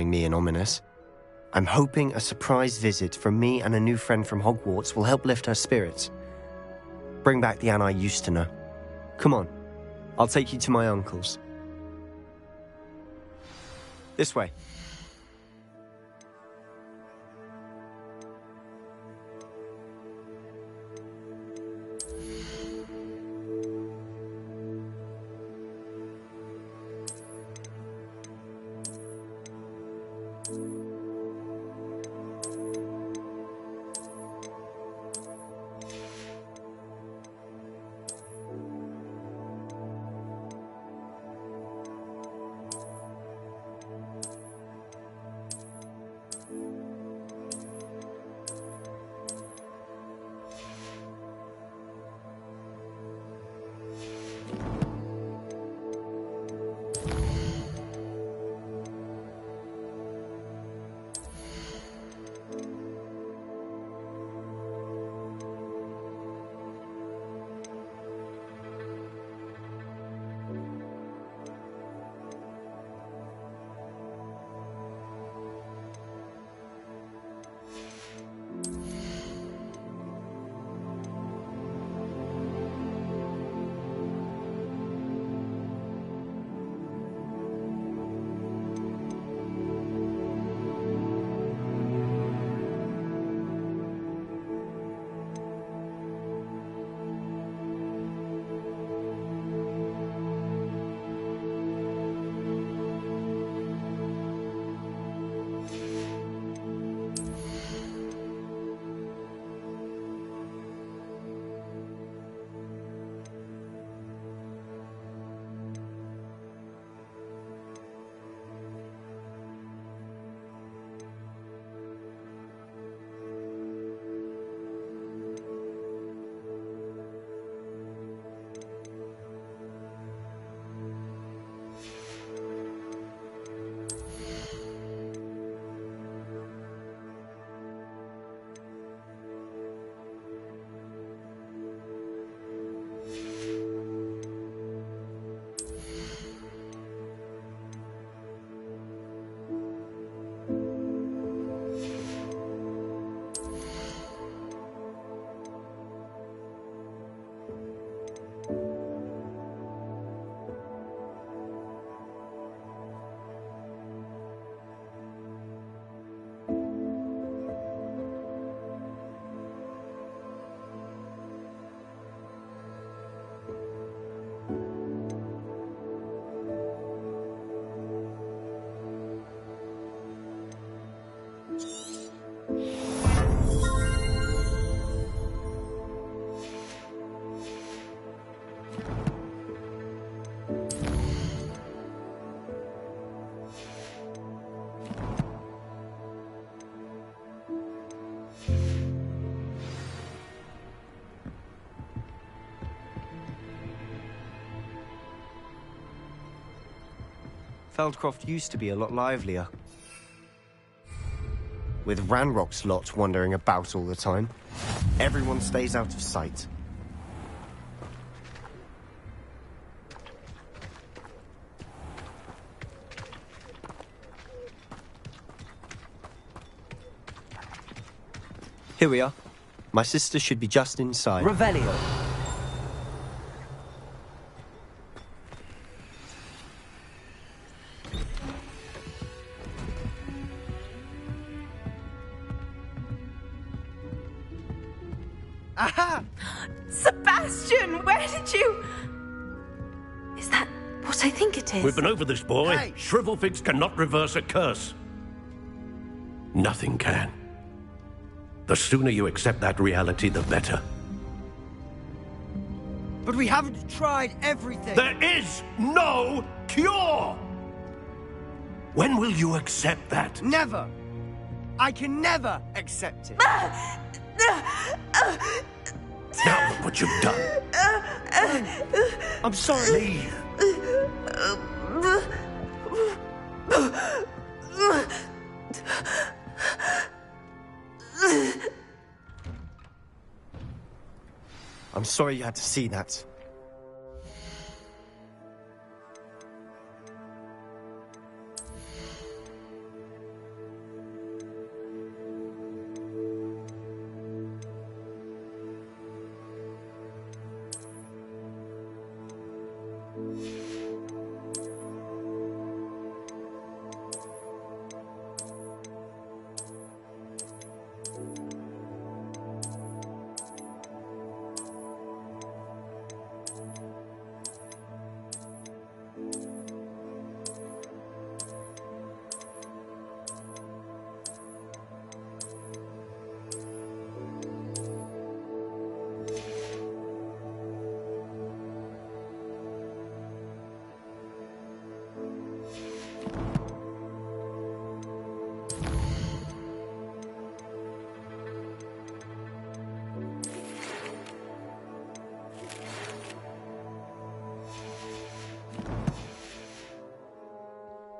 calling me and ominous. I'm hoping a surprise visit from me and a new friend from Hogwarts will help lift her spirits. Bring back the Anne I used to know. Come on, I'll take you to my uncle's. This way. Feldcroft used to be a lot livelier. With Ranrock's lot wandering about all the time, everyone stays out of sight. Here we are. My sister should be just inside. Revelio. Aha! Sebastian, where did you... Is that what I think it is? We've been over this, boy. Hey. Shrivelfigs cannot reverse a curse. Nothing can. The sooner you accept that reality, the better. But we haven't tried everything. There is no cure! When will you accept that? Never. I can never accept it. Now look what you've done. I'm sorry. Leave. I'm sorry you had to see that.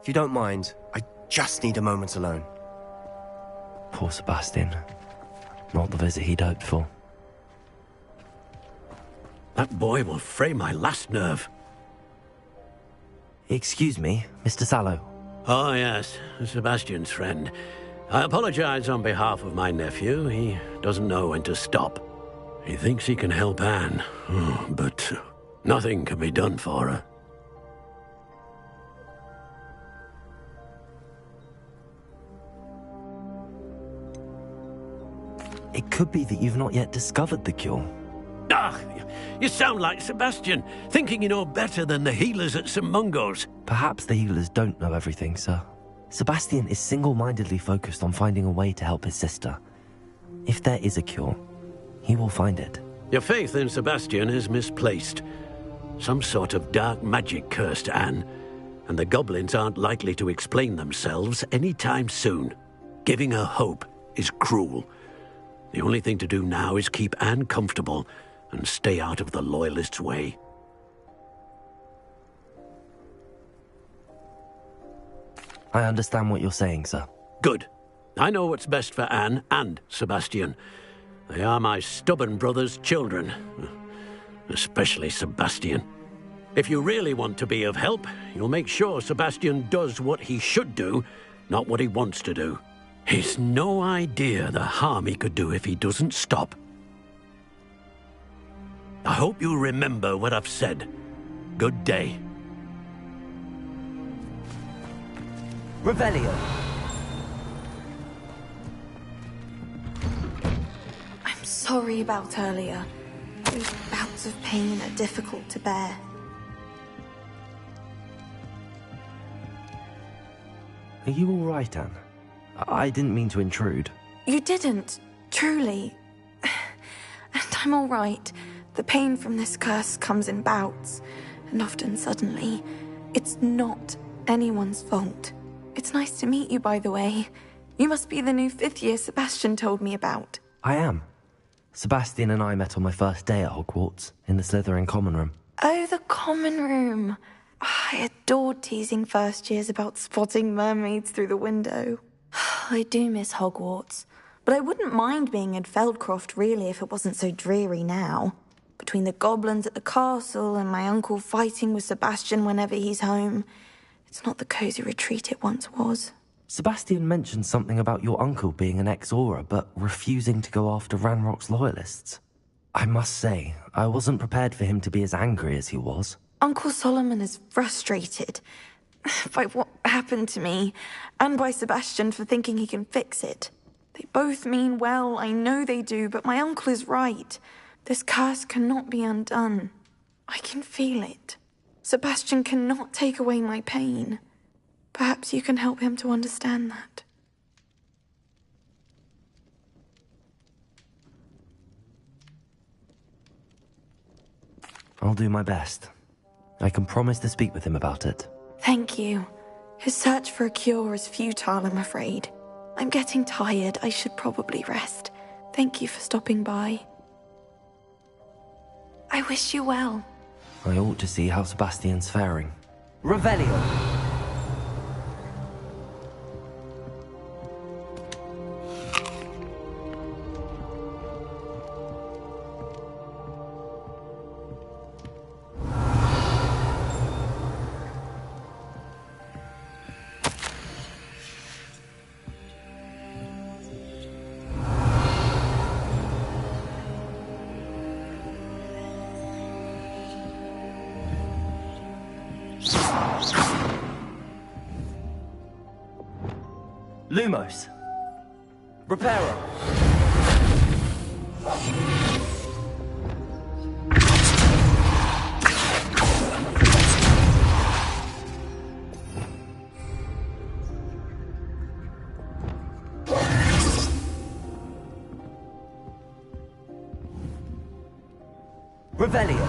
If you don't mind, I just need a moment alone. Poor Sebastian. Not the visit he'd hoped for. That boy will fray my last nerve. Excuse me, Mr. Sallow. Oh, yes, Sebastian's friend. I apologize on behalf of my nephew. He doesn't know when to stop. He thinks he can help Anne, but nothing can be done for her. It could be that you've not yet discovered the cure. Ah, you sound like Sebastian, thinking you know better than the healers at St. Mungo's. Perhaps the healers don't know everything, sir. Sebastian is single-mindedly focused on finding a way to help his sister. If there is a cure, he will find it. Your faith in Sebastian is misplaced. Some sort of dark magic cursed Anne, and the goblins aren't likely to explain themselves anytime soon. Giving her hope is cruel. The only thing to do now is keep Anne comfortable and stay out of the Loyalists' way. I understand what you're saying, sir. Good. I know what's best for Anne and Sebastian. They are my stubborn brother's children. Especially Sebastian. If you really want to be of help, you'll make sure Sebastian does what he should do, not what he wants to do. He's no idea the harm he could do if he doesn't stop. I hope you remember what I've said. Good day. Revelio. I'm sorry about earlier. Those bouts of pain are difficult to bear. Are you all right, Anne? I didn't mean to intrude. You didn't, truly. And I'm all right. The pain from this curse comes in bouts, and often suddenly. It's not anyone's fault. It's nice to meet you, by the way. You must be the new 5th year Sebastian told me about. I am. Sebastian and I met on my first day at Hogwarts, in the Slytherin common room. Oh, the common room. I adored teasing first years about spotting mermaids through the window. I do miss Hogwarts, but I wouldn't mind being in Feldcroft, really, if it wasn't so dreary now. Between the goblins at the castle and my uncle fighting with Sebastian whenever he's home, it's not the cosy retreat it once was. Sebastian mentioned something about your uncle being an ex-Auror, but refusing to go after Ranrock's loyalists. I must say, I wasn't prepared for him to be as angry as he was. Uncle Solomon is frustrated by what happened to me, and by Sebastian for thinking he can fix it. They both mean well, I know they do, but my uncle is right. This curse cannot be undone. I can feel it. Sebastian cannot take away my pain. Perhaps you can help him to understand that. I'll do my best. I can promise to speak with him about it. Thank you. His search for a cure is futile, I'm afraid. I'm getting tired. I should probably rest. Thank you for stopping by. I wish you well. I ought to see how Sebastian's faring. Revelio! Lumos. Reparo. Revelio.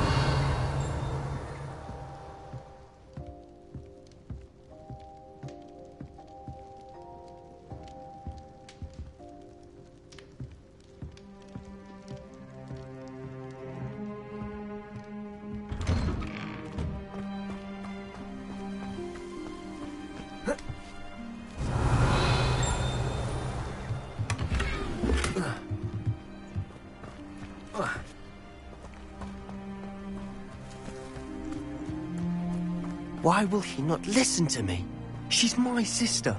Why will he not listen to me? She's my sister.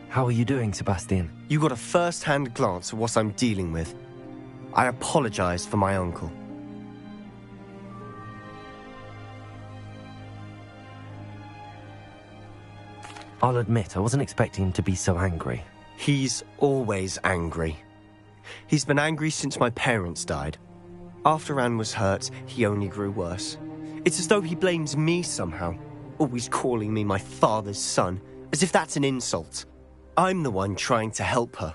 How are you doing, Sebastian? You got a first-hand glance at what I'm dealing with. I apologize for my uncle. I'll admit, I wasn't expecting him to be so angry. He's always angry. He's been angry since my parents died. After Anne was hurt, he only grew worse. It's as though he blames me somehow, always calling me my father's son, as if that's an insult. I'm the one trying to help her.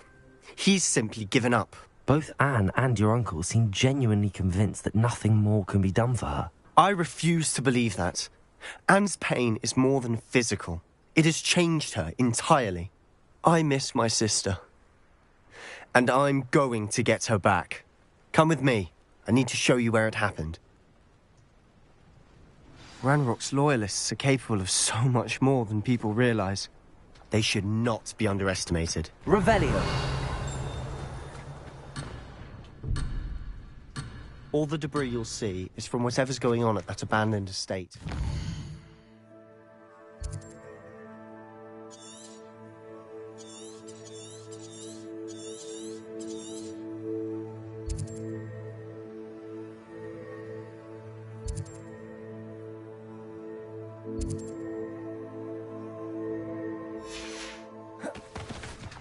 He's simply given up. Both Anne and your uncle seem genuinely convinced that nothing more can be done for her. I refuse to believe that. Anne's pain is more than physical. It has changed her entirely. I miss my sister. And I'm going to get her back. Come with me. I need to show you where it happened. Ranrock's loyalists are capable of so much more than people realize. They should not be underestimated. Revelio! All the debris you'll see is from whatever's going on at that abandoned estate.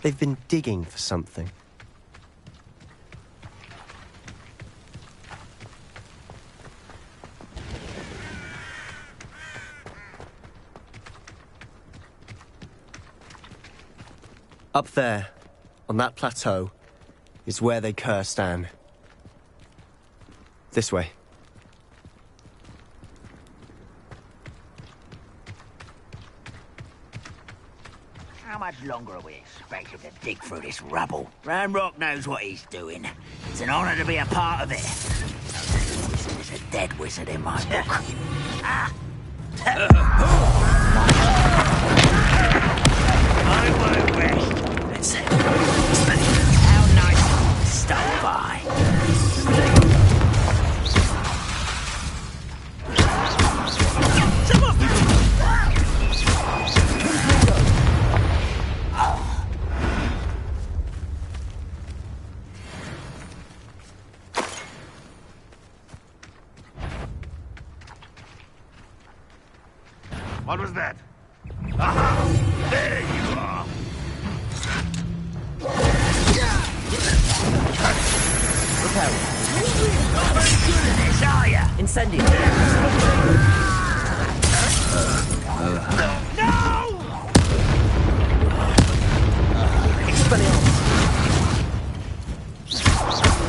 They've been digging for something. Up there, on that plateau, is where they cursed Anne. This way. How much longer are we expected to dig through this rubble? Ranrock knows what he's doing. It's an honor to be a part of it. There's a dead wizard in my book. I won't rest. Let's see. How nice stole by. What was that? Aha! There you are! Not very good at this, are ya? Incendio! No! Expelliarmus!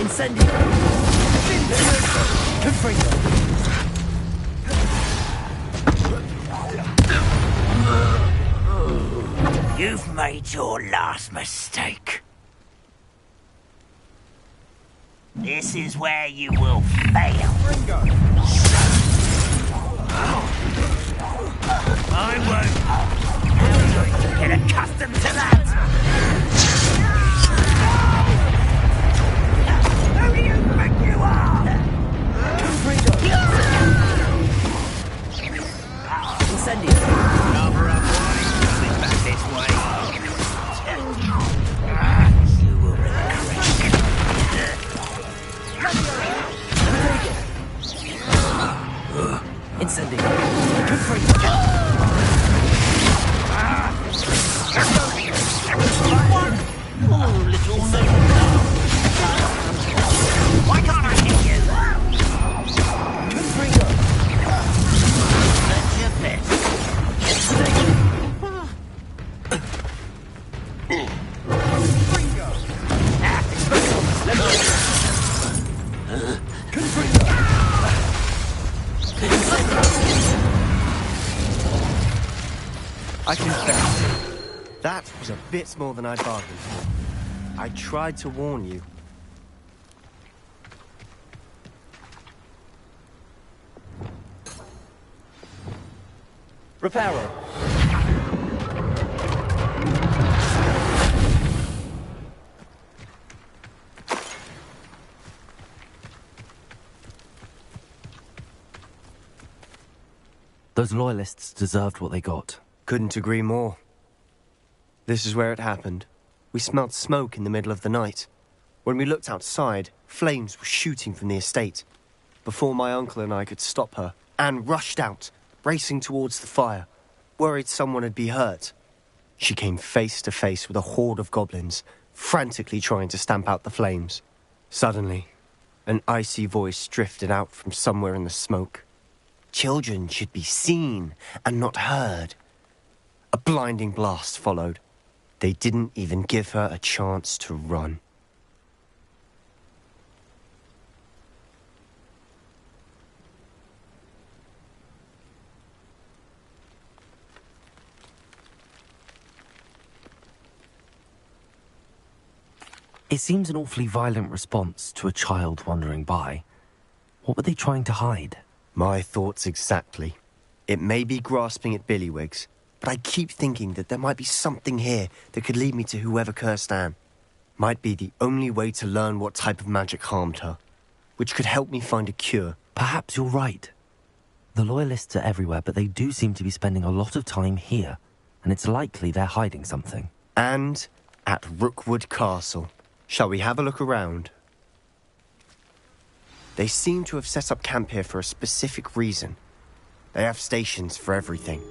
Incendio! Confringo! You've made your last mistake. This is where you will fail. I won't. Get accustomed to that. Who do you think you are? Incendio! Cover up, boy. Coming back this way. You will regret. Incendio! Oh, little thing. Why can't I hit you? That's your best. I confess, that was a bit more than I bargained for. I tried to warn you. Reparo! Those loyalists deserved what they got. Couldn't agree more. This is where it happened. We smelled smoke in the middle of the night. When we looked outside, flames were shooting from the estate. Before my uncle and I could stop her, Anne rushed out, racing towards the fire, worried someone had been hurt. She came face to face with a horde of goblins, frantically trying to stamp out the flames. Suddenly, an icy voice drifted out from somewhere in the smoke. Children should be seen and not heard. A blinding blast followed. They didn't even give her a chance to run. It seems an awfully violent response to a child wandering by. What were they trying to hide? My thoughts exactly. It may be grasping at billywhigs, but I keep thinking that there might be something here that could lead me to whoever cursed Anne. Might be the only way to learn what type of magic harmed her, which could help me find a cure. Perhaps you're right. The Loyalists are everywhere, but they do seem to be spending a lot of time here, and it's likely they're hiding something. And at Rookwood Castle. Shall we have a look around? They seem to have set up camp here for a specific reason. They have stations for everything.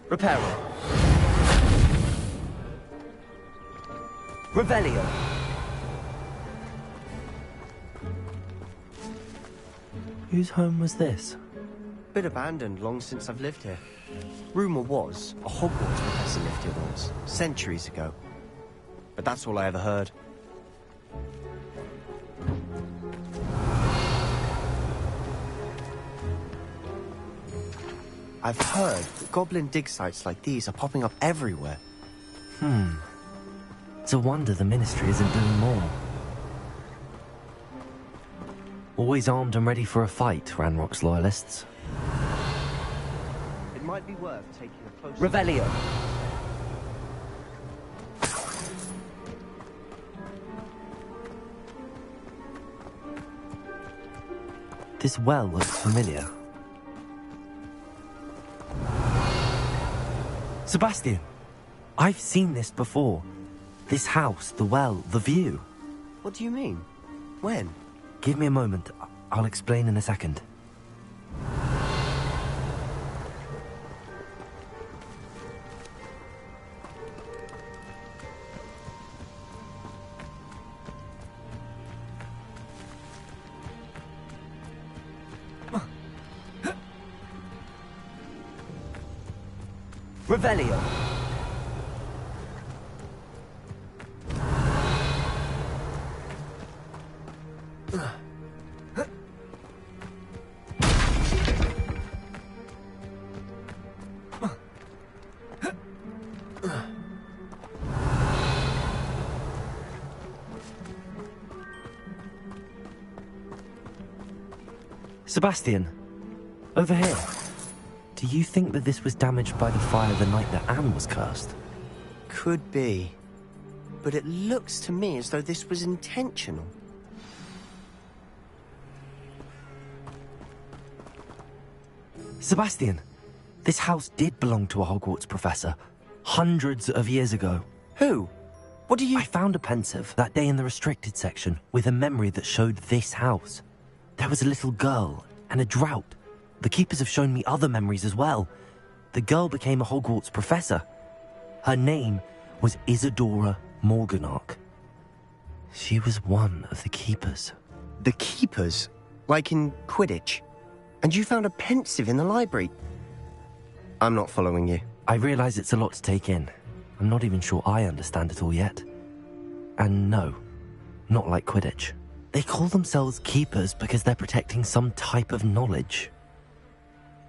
Reparo. Revelio. Whose home was this? Bit abandoned long since I've lived here. Rumour was a Hogwarts professor lived here once, centuries ago. But that's all I ever heard. I've heard that goblin dig sites like these are popping up everywhere. It's a wonder the Ministry isn't doing more. Always armed and ready for a fight, Ranrock's loyalists. It might be worth taking a closer... Revelio. This well looks familiar. Sebastian! I've seen this before. This house, the well, the view. What do you mean? When? Give me a moment. I'll explain in a second. Revelio. Sebastian, over here. Do you think that this was damaged by the fire the night that Anne was cursed? Could be. But it looks to me as though this was intentional. Sebastian, this house did belong to a Hogwarts professor, hundreds of years ago. Who? What do you... I found a pensive that day in the restricted section with a memory that showed this house. There was a little girl and a drought. The keepers have shown me other memories as well. The girl became a Hogwarts professor. Her name was Isadora Morganach. She was one of the keepers. The keepers? Like in Quidditch? And you found a pensive in the library? I'm not following you. I realize it's a lot to take in. I'm not even sure I understand it all yet. And no, not like Quidditch. They call themselves keepers because they're protecting some type of knowledge.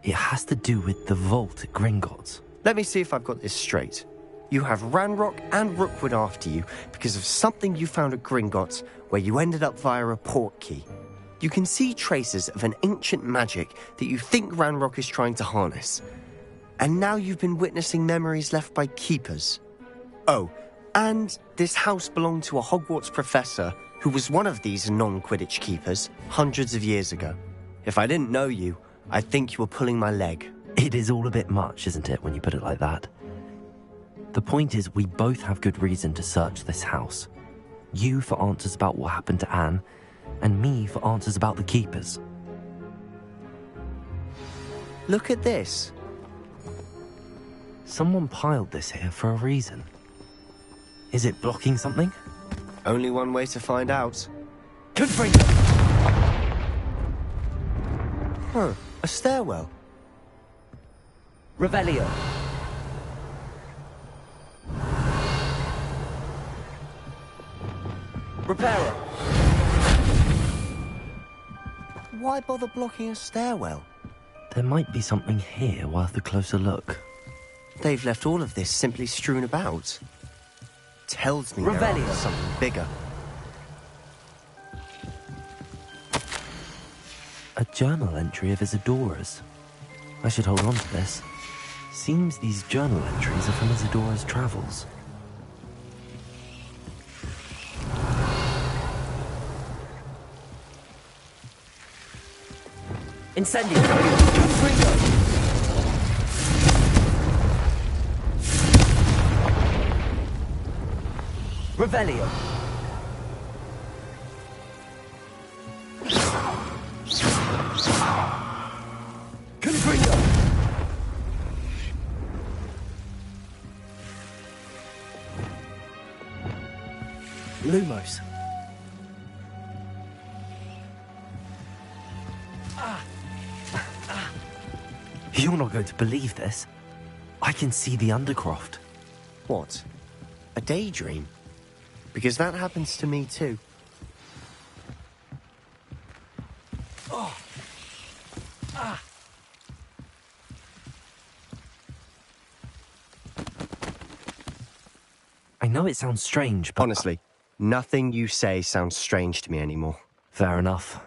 It has to do with the vault at Gringotts. Let me see if I've got this straight. You have Ranrock and Rookwood after you because of something you found at Gringotts where you ended up via a port key. You can see traces of an ancient magic that you think Ranrock is trying to harness. And now you've been witnessing memories left by keepers. Oh, and this house belonged to a Hogwarts professor who was one of these non-Quidditch keepers hundreds of years ago. If I didn't know you, I'd think you were pulling my leg. It is all a bit much, isn't it, when you put it like that? The point is, we both have good reason to search this house. You for answers about what happened to Anne, and me for answers about the keepers. Look at this. Someone piled this here for a reason. Is it blocking something? Only one way to find out. Confringo! Huh, a stairwell. Revelio. Reparo. Why bother blocking a stairwell? There might be something here worth a closer look. They've left all of this simply strewn about. Tells me they're Revelio. after something bigger. A journal entry of Isadora's. I should hold on to this. Seems these journal entries are from Isadora's travels. Incendio! Confringo! Revelio! Confringo! Lumos. You're not going to believe this. I can see the Undercroft. What? A daydream? Because that happens to me too. I know it sounds strange, but... Honestly, nothing you say sounds strange to me anymore. Fair enough.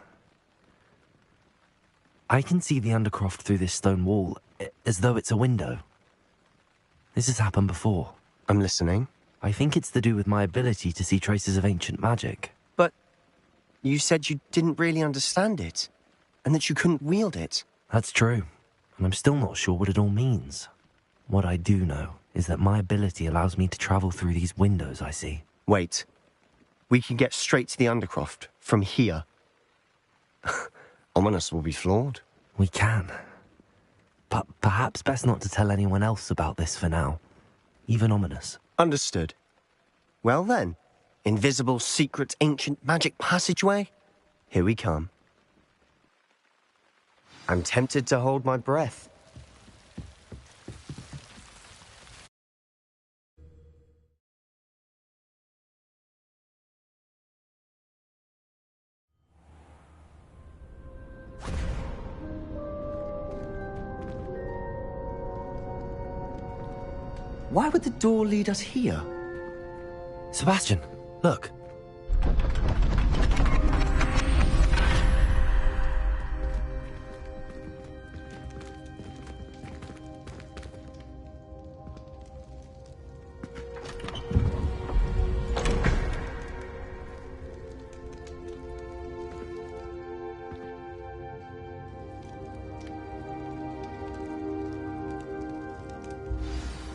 I can see the Undercroft through this stone wall, as though it's a window. This has happened before. I'm listening. I think it's to do with my ability to see traces of ancient magic. But you said you didn't really understand it, and that you couldn't wield it. That's true, and I'm still not sure what it all means. What I do know is that my ability allows me to travel through these windows I see. Wait. We can get straight to the Undercroft from here. Ominous will be flawed. We can. But perhaps best not to tell anyone else about this for now. Even Ominous. Understood. Well then, invisible, secret, ancient magic passageway? Here we come. I'm tempted to hold my breath. Why would the door lead us here? Sebastian, look.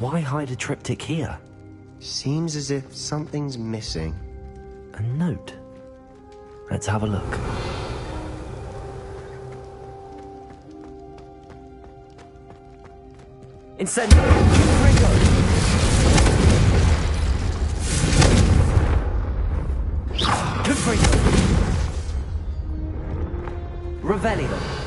Why hide a triptych here? Seems as if something's missing. A note. Let's have a look. Incendio! Confringo! Revelio!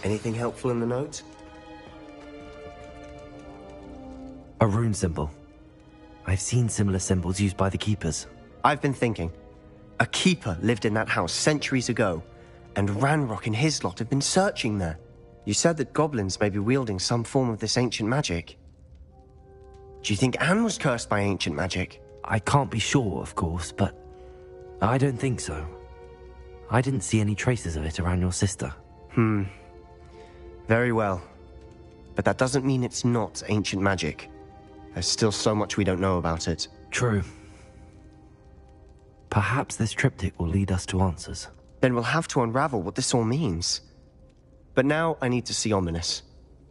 Anything helpful in the note? A rune symbol. I've seen similar symbols used by the keepers. I've been thinking. A keeper lived in that house centuries ago, and Ranrock and his lot have been searching there. You said that goblins may be wielding some form of this ancient magic. Do you think Anne was cursed by ancient magic? I can't be sure, of course, but I don't think so. I didn't see any traces of it around your sister. Very well. But that doesn't mean it's not ancient magic. There's still so much we don't know about it. True. Perhaps this triptych will lead us to answers. Then we'll have to unravel what this all means. But now I need to see Ominous.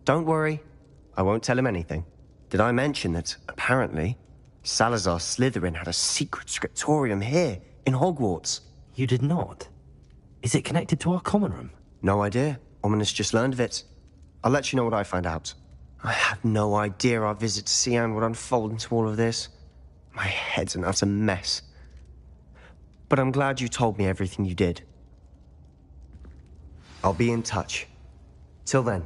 Don't worry, I won't tell him anything. Did I mention that, apparently, Salazar Slytherin had a secret scriptorium here, in Hogwarts? You did not? Is it connected to our common room? No idea. Ominous just learned of it. I'll let you know what I find out. I had no idea our visit to Cian would unfold into all of this. My head's an utter mess. But I'm glad you told me everything you did. I'll be in touch. Till then.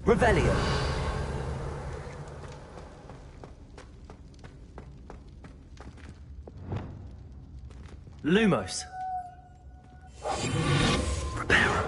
Revelio. Lumos. Prepare.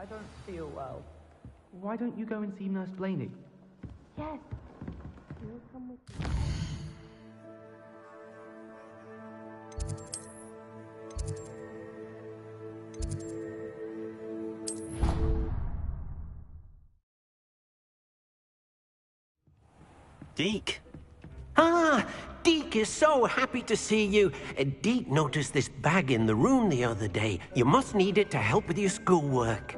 I don't feel well. Why don't you go and see Nurse Blaney? Yes. He'll come with me. Deke. Ah, Deke is so happy to see you. Deke noticed this bag in the room the other day. You must need it to help with your schoolwork.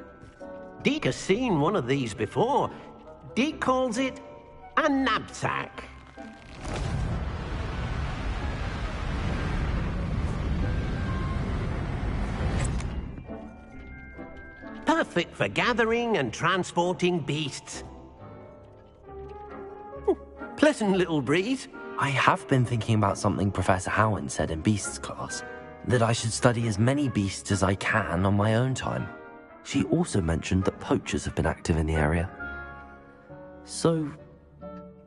Deke has seen one of these before. Deke calls it a knapsack. Perfect for gathering and transporting beasts. Pleasant little breeze. I have been thinking about something Professor Howard said in Beasts class, that I should study as many beasts as I can on my own time. She also mentioned that poachers have been active in the area. So,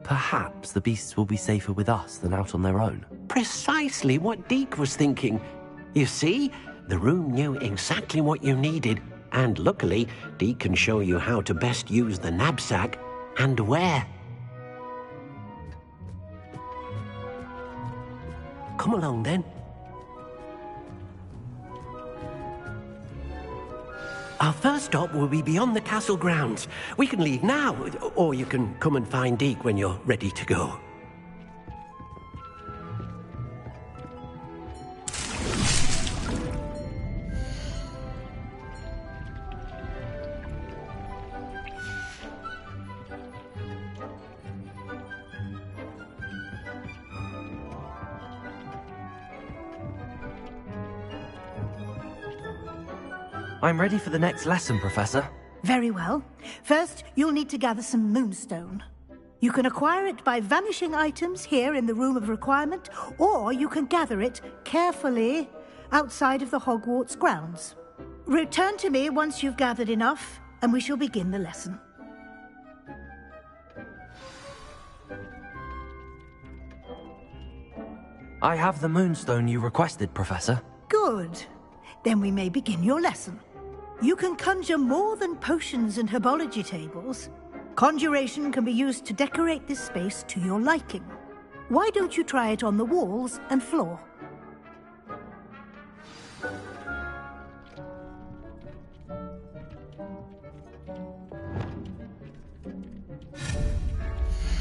perhaps the beasts will be safer with us than out on their own. Precisely what Deke was thinking. You see, the room knew exactly what you needed, and luckily, Deke can show you how to best use the knapsack and where. Come along, then. Our first stop will be beyond the castle grounds. We can leave now, or you can come and find Deke when you're ready to go. I'm ready for the next lesson, Professor. Very well. First, you'll need to gather some moonstone. You can acquire it by vanishing items here in the Room of Requirement, or you can gather it carefully outside of the Hogwarts grounds. Return to me once you've gathered enough, and we shall begin the lesson. I have the moonstone you requested, Professor. Good. Then we may begin your lesson. You can conjure more than potions and herbology tables. Conjuration can be used to decorate this space to your liking. Why don't you try it on the walls and floor?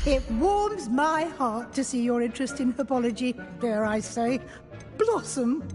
It warms my heart to see your interest in herbology, dare I say, blossom.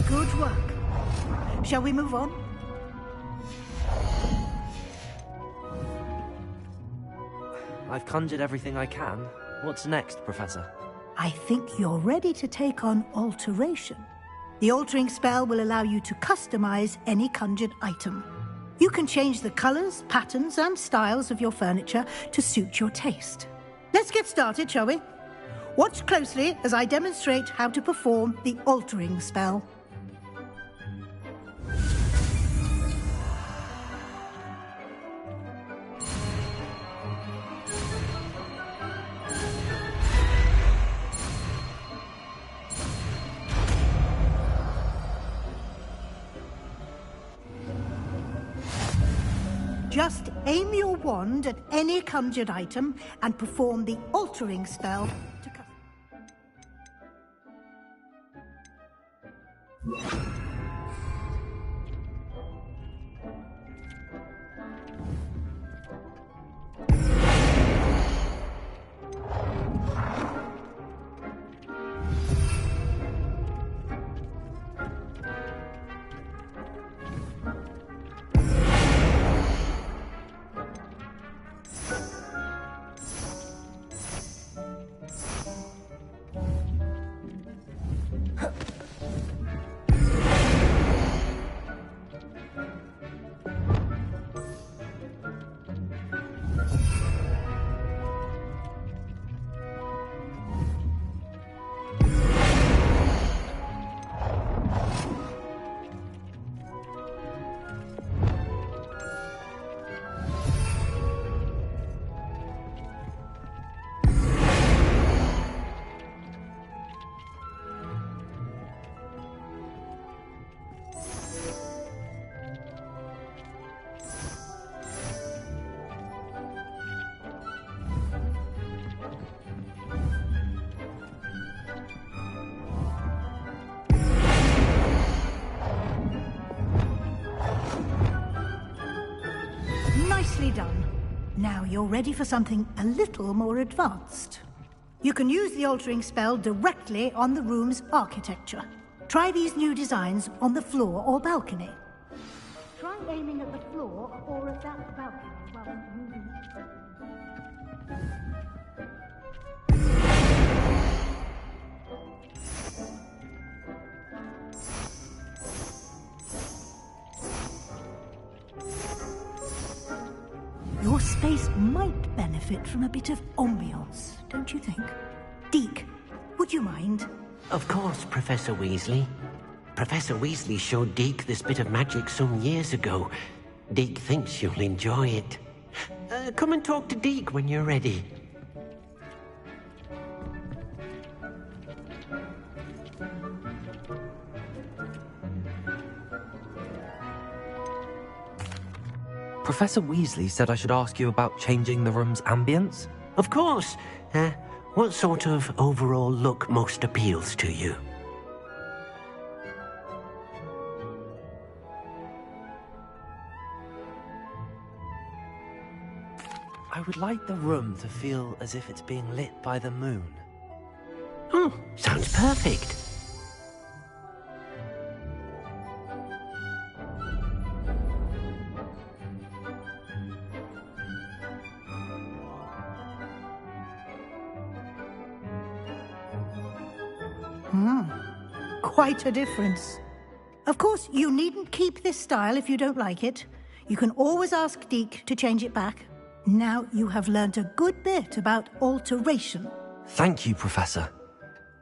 Good work. Shall we move on? I've conjured everything I can. What's next, Professor? I think you're ready to take on alteration. The altering spell will allow you to customize any conjured item. You can change the colors, patterns, and styles of your furniture to suit your taste. Let's get started, shall we? Watch closely as I demonstrate how to perform the altering spell. Just aim your wand at any conjured item and perform the altering spell to Nicely done. Now you're ready for something a little more advanced. You can use the altering spell directly on the room's architecture. Try these new designs on the floor or balcony. Try aiming at the floor or at that balcony while moving. Your space might benefit from a bit of ambiance, don't you think? Deke, would you mind? Of course, Professor Weasley. Professor Weasley showed Deke this bit of magic some years ago. Deke thinks you'll enjoy it. Come and talk to Deke when you're ready. Professor Weasley said I should ask you about changing the room's ambience? Of course. What sort of overall look most appeals to you? I would like the room to feel as if it's being lit by the moon. Oh, sounds perfect. Quite a difference. Of course, you needn't keep this style if you don't like it. You can always ask Deke to change it back. Now you have learnt a good bit about alteration. Thank you, Professor.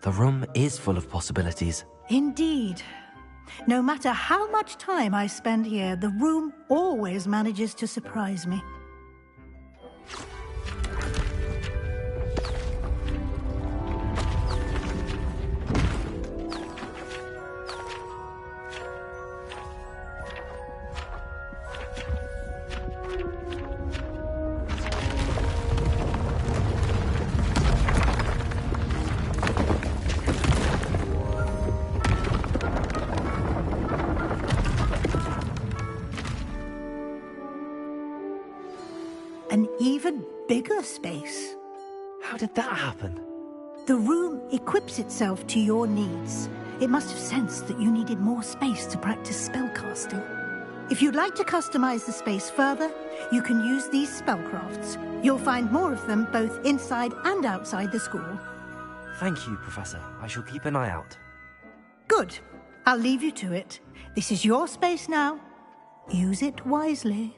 The room is full of possibilities. Indeed. No matter how much time I spend here, the room always manages to surprise me. An even bigger space. How did that happen? The room equips itself to your needs. It must have sensed that you needed more space to practice spellcasting. If you'd like to customize the space further, you can use these spellcrafts. You'll find more of them both inside and outside the school. Thank you, Professor. I shall keep an eye out. Good. I'll leave you to it. This is your space now. Use it wisely.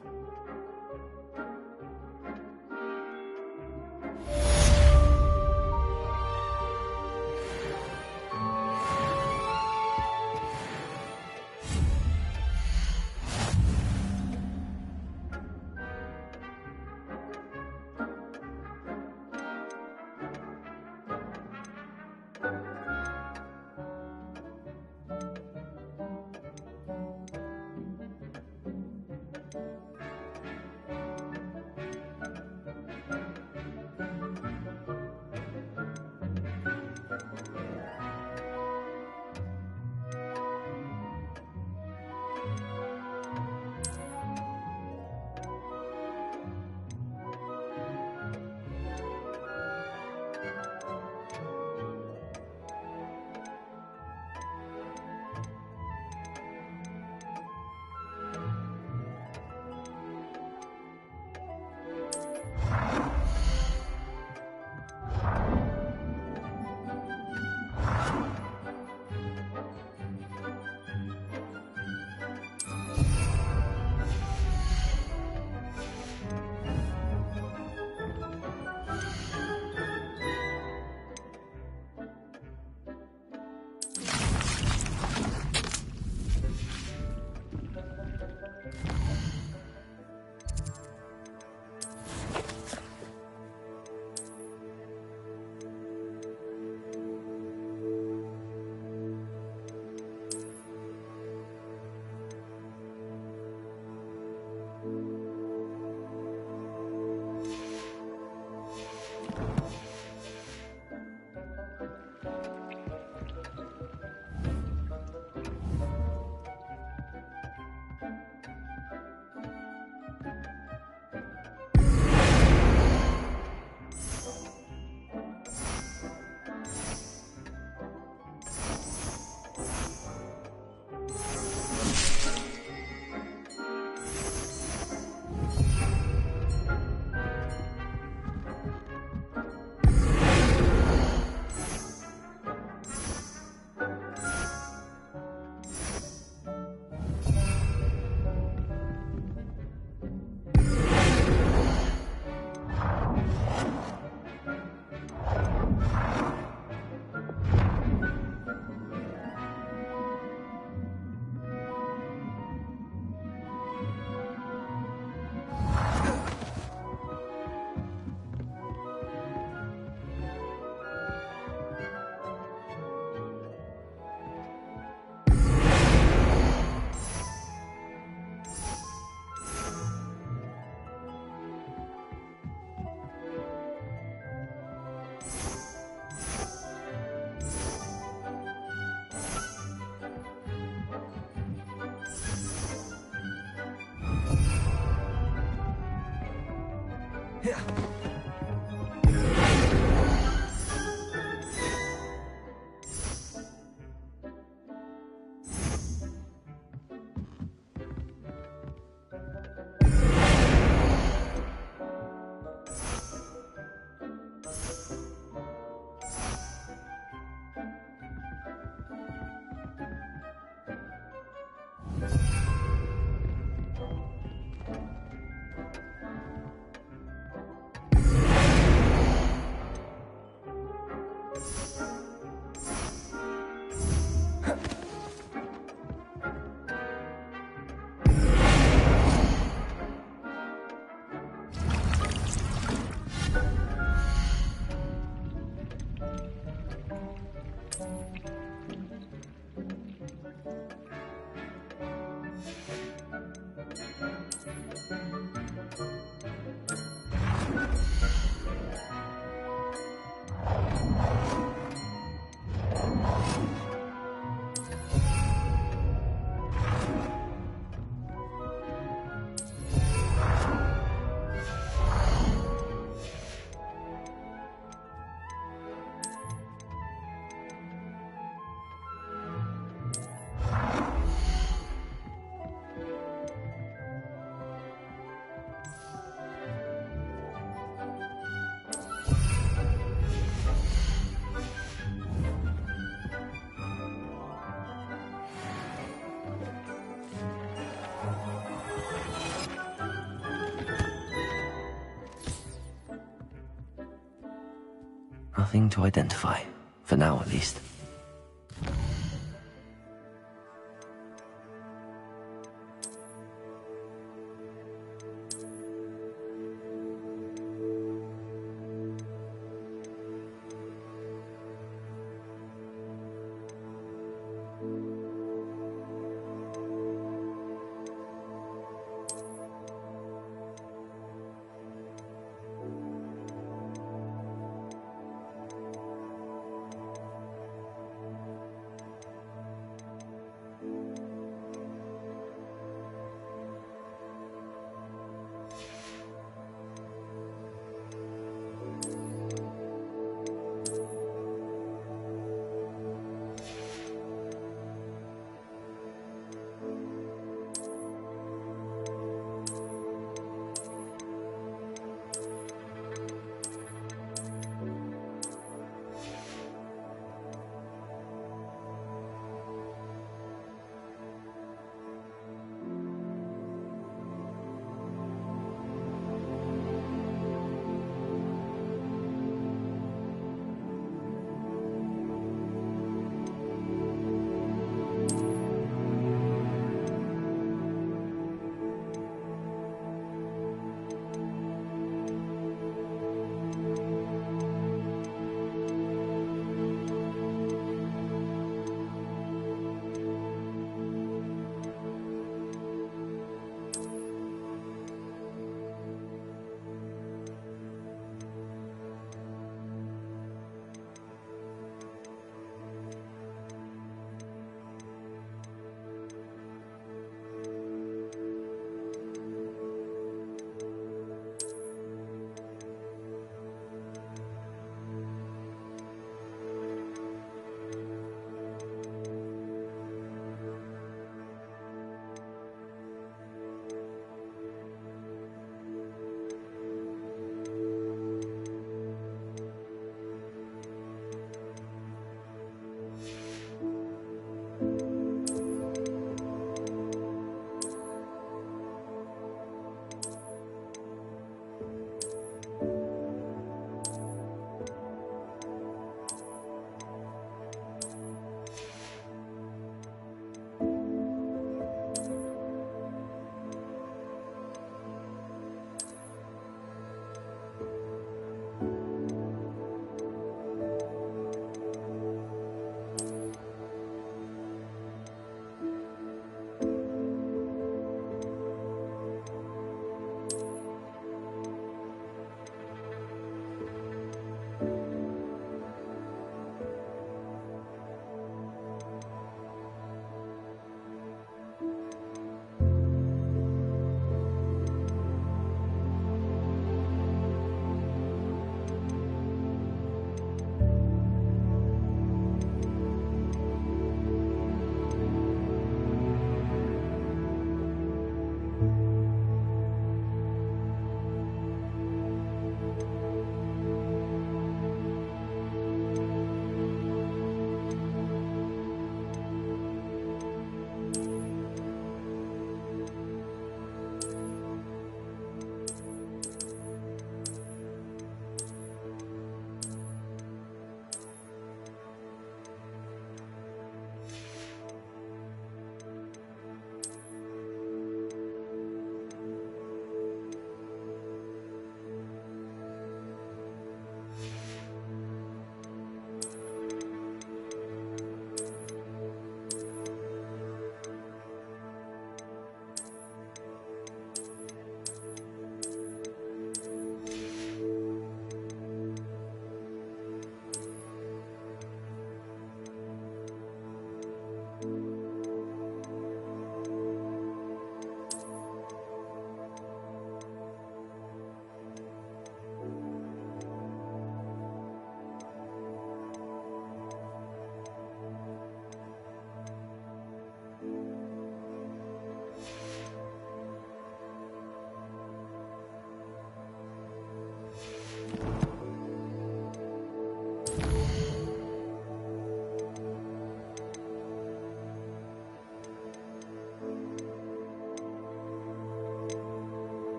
Nothing to identify, for now at least.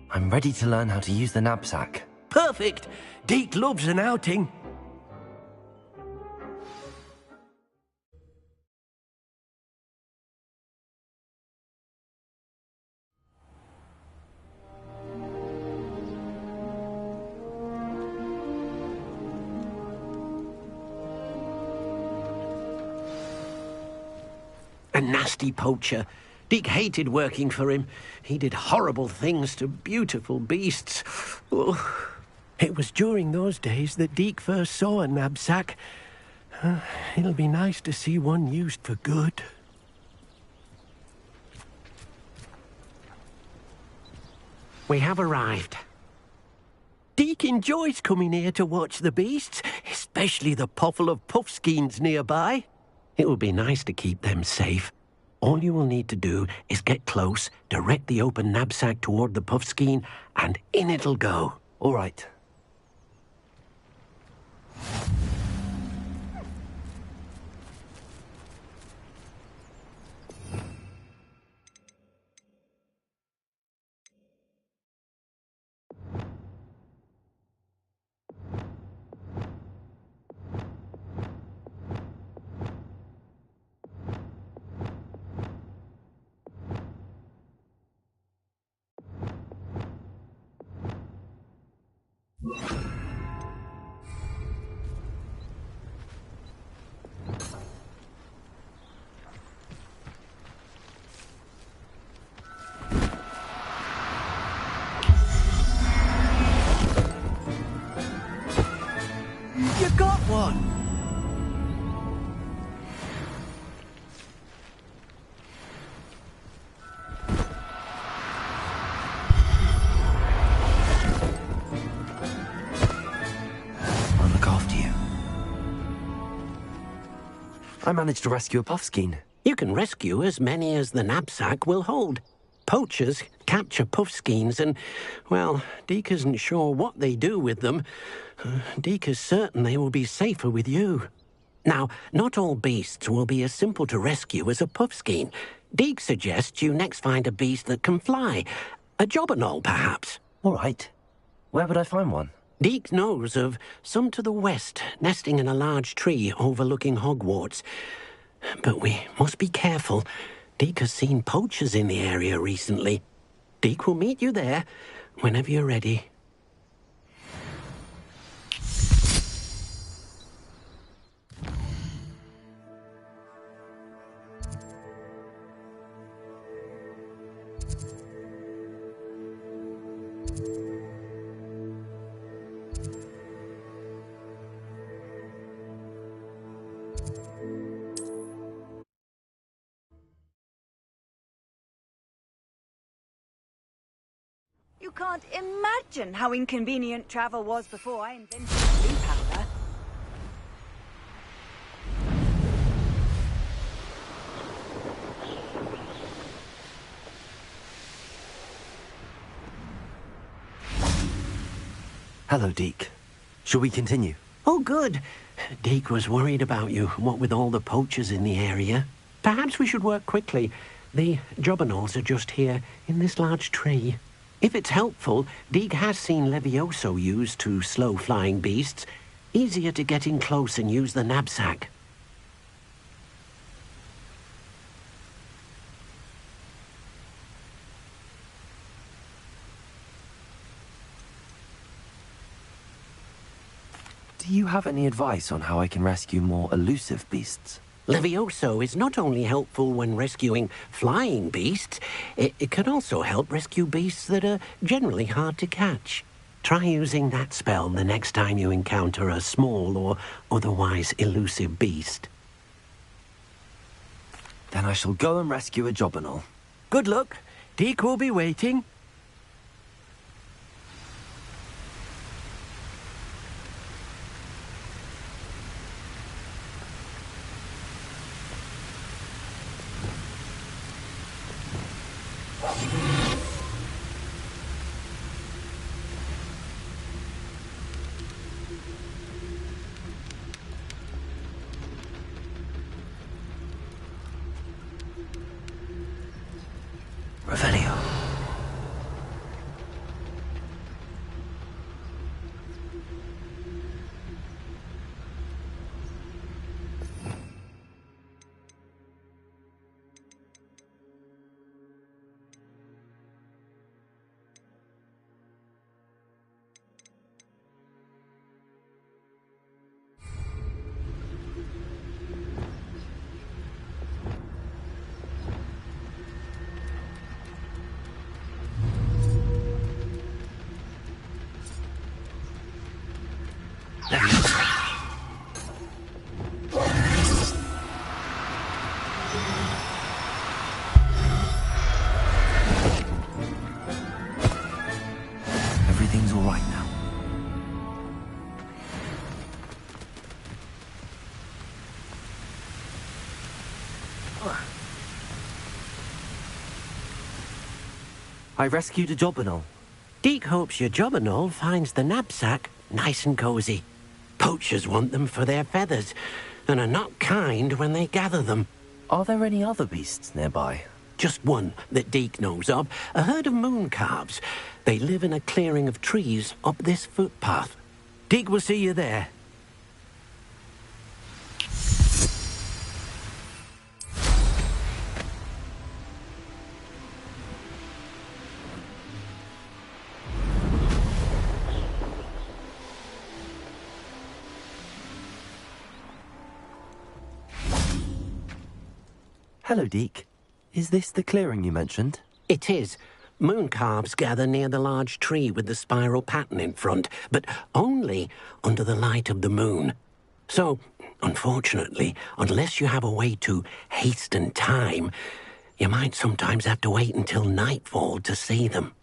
I'm ready to learn how to use the knapsack. Perfect! Deke loves an outing. A nasty poacher. Deke hated working for him. He did horrible things to beautiful beasts. Oh. It was during those days that Deke first saw a knapsack. It'll be nice to see one used for good. We have arrived. Deke enjoys coming here to watch the beasts, especially the potful of puffskeins nearby. It will be nice to keep them safe. All you will need to do is get close, direct the open knapsack toward the puffskein, and in it'll go. All right. You got one! I'll look after you. I managed to rescue a puffskein. You can rescue as many as the knapsack will hold. Poachers capture puffskeins and, well, Deke isn't sure what they do with them. Deke is certain they will be safer with you. Now, not all beasts will be as simple to rescue as a puffskein. Deke suggests you next find a beast that can fly. A jobberknoll, perhaps. All right. Where would I find one? Deke knows of some to the west, nesting in a large tree overlooking Hogwarts. But we must be careful. Deke has seen poachers in the area recently. Deke will meet you there whenever you're ready. You can't imagine how inconvenient travel was before I invented blue powder. Hello, Deke. Shall we continue? Oh, good. Deke was worried about you, what with all the poachers in the area. Perhaps we should work quickly. The jobberknolls are just here, in this large tree. If it's helpful, Deke has seen Levioso used to slow flying beasts. Easier to get in close and use the knapsack. Do you have any advice on how I can rescue more elusive beasts? Levioso is not only helpful when rescuing flying beasts, it can also help rescue beasts that are generally hard to catch. Try using that spell the next time you encounter a small or otherwise elusive beast. Then I shall go and rescue a jobberknoll. Good luck. Deke will be waiting. Everything's all right now. I rescued a Jobberknoll. Deke hopes your Jobberknoll finds the knapsack nice and cozy. Poachers want them for their feathers, and are not kind when they gather them. Are there any other beasts nearby? Just one that Deke knows of, a herd of moon calves. They live in a clearing of trees up this footpath. Deke will see you there. Hello, Deke. Is this the clearing you mentioned? It is. Moon calves gather near the large tree with the spiral pattern in front, but only under the light of the moon. So, unfortunately, unless you have a way to hasten time, you might sometimes have to wait until nightfall to see them.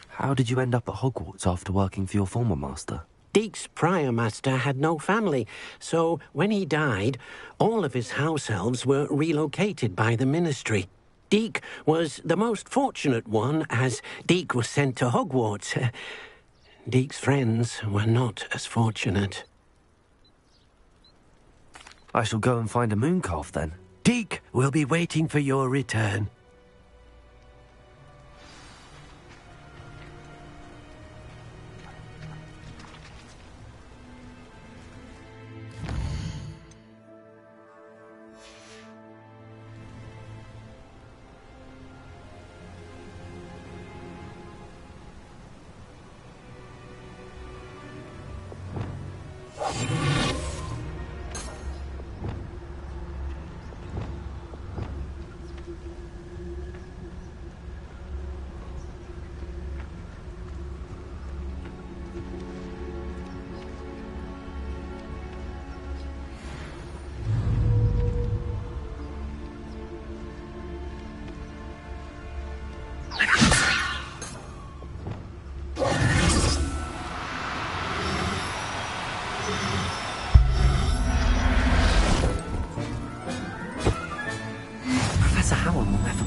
How did you end up at Hogwarts after working for your former master? Deke's prior master had no family, so when he died, all of his house elves were relocated by the ministry. Deke was the most fortunate one, as Deke was sent to Hogwarts. Deke's friends were not as fortunate. I shall go and find a mooncalf then. Deke will be waiting for your return.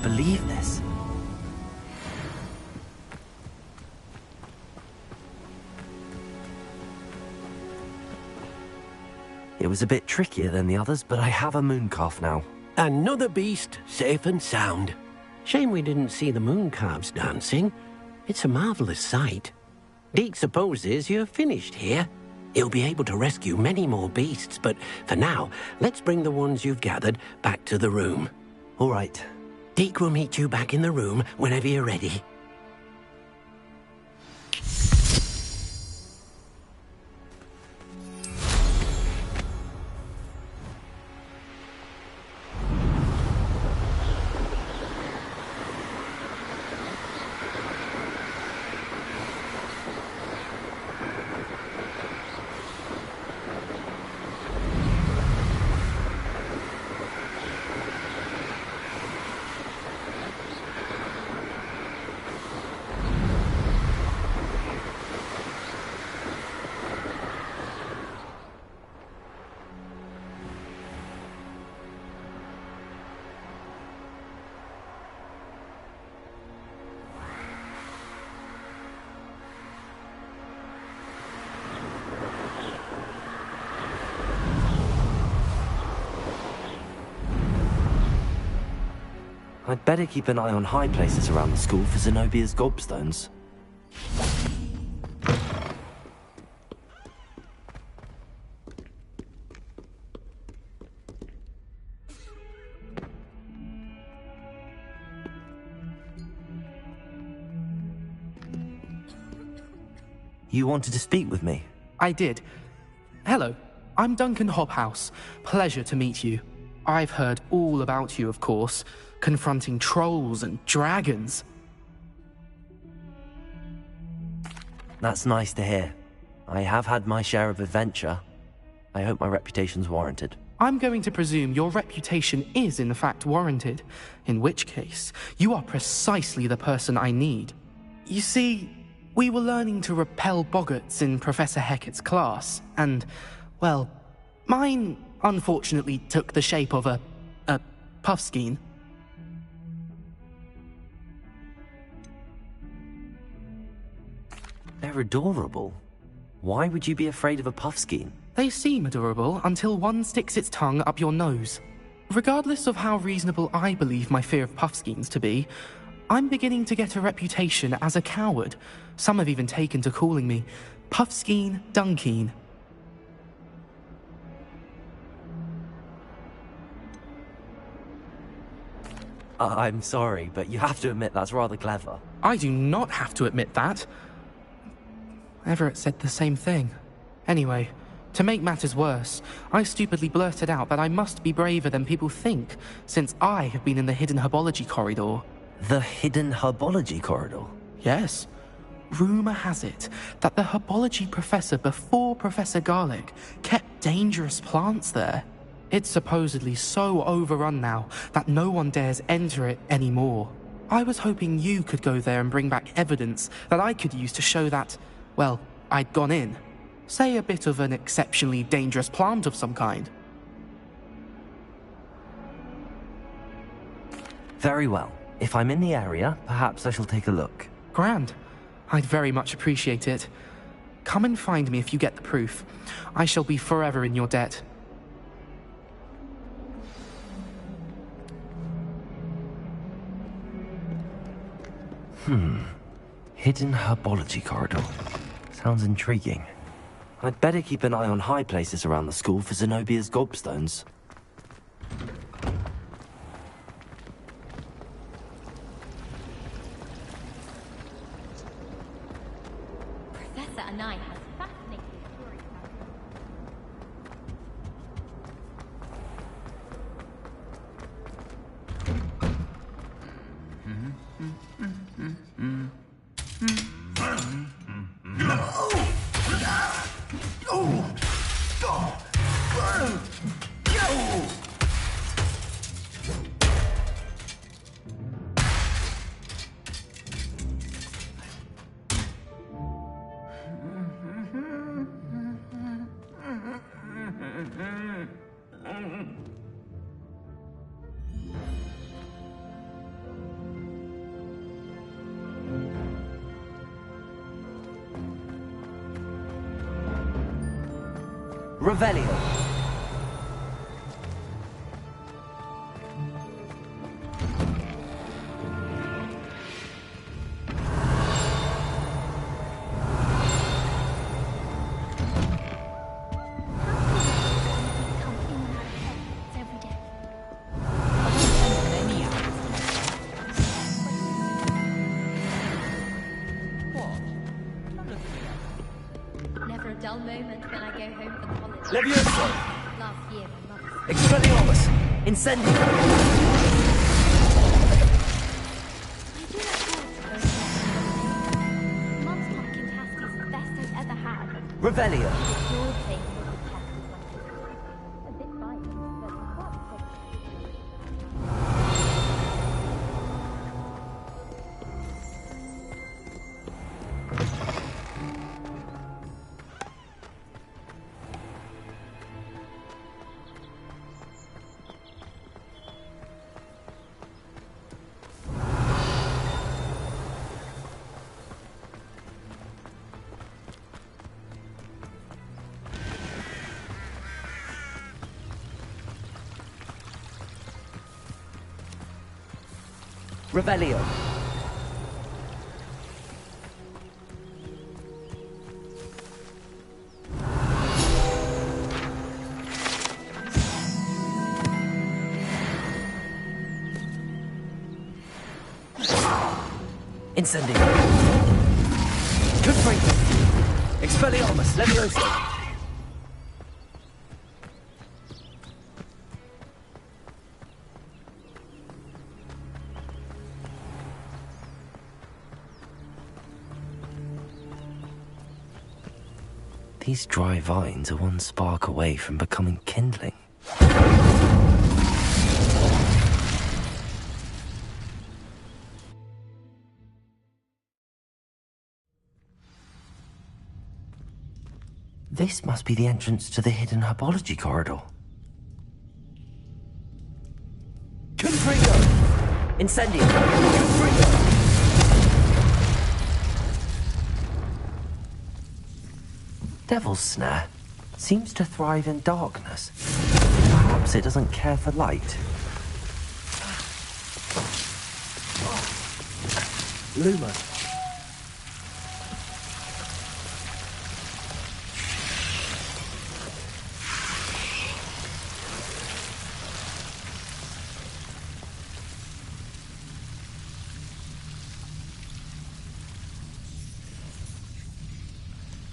Believe this. It was a bit trickier than the others, but I have a mooncalf now. Another beast, safe and sound. Shame we didn't see the mooncalves dancing. It's a marvelous sight. Deke supposes you're finished here. He'll be able to rescue many more beasts, but for now, let's bring the ones you've gathered back to the room. All right. Deke will meet you back in the room whenever you're ready. I'd better keep an eye on high places around the school for Zenobia's gobstones. You wanted to speak with me? I did. Hello, I'm Duncan Hobhouse. Pleasure to meet you. I've heard all about you, of course, confronting trolls and dragons. That's nice to hear. I have had my share of adventure. I hope my reputation's warranted. I'm going to presume your reputation is in fact warranted, in which case, you are precisely the person I need. You see, we were learning to repel boggarts in Professor Hecat's class, and, well, mine unfortunately took the shape of a puffskein. They're adorable. Why would you be afraid of a puffskein? They seem adorable until one sticks its tongue up your nose. Regardless of how reasonable I believe my fear of puffskeins to be, I'm beginning to get a reputation as a coward. Some have even taken to calling me Puffskein Dunkeen. I'm sorry, but you have to admit that's rather clever. I do not have to admit that. Everett said the same thing. Anyway, to make matters worse, I stupidly blurted out that I must be braver than people think, since I have been in the hidden herbology corridor. The hidden herbology corridor? Yes. Rumor has it that the herbology professor before Professor Garlic kept dangerous plants there. It's supposedly so overrun now that no one dares enter it anymore. I was hoping you could go there and bring back evidence that I could use to show that, well, I'd gone in. Say a bit of an exceptionally dangerous plant of some kind. Very well. If I'm in the area, perhaps I shall take a look. Grand. I'd very much appreciate it. Come and find me if you get the proof. I shall be forever in your debt. Hidden herbology corridor. Sounds intriguing. I'd better keep an eye on high places around the school for Zenobia's gobstones. Professor Anai has fascinating stories. Revelio. Never a dull moment when I go home from holiday. Levioso! Last year, my mother... Expelliarmus! Incendio! I do look forward to going home. Mum's pumpkin pasty is the best I've ever had. Revelio! Your thing with the pet is wonderful. A bit violent, but quite positive. Revelio! Incendio! Confringo! Expelliarmus! Levioso! These dry vines are one spark away from becoming kindling. This must be the entrance to the hidden herbology corridor. Confringo! Incendio! Confringo! Devil's Snare seems to thrive in darkness. Perhaps it doesn't care for light. Luma.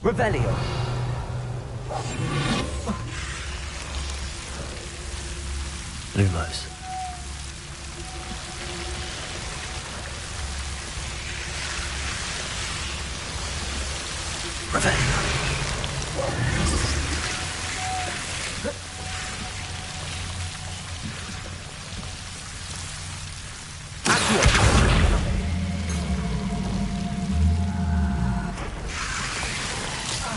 Revelio. Lumos. Revelio.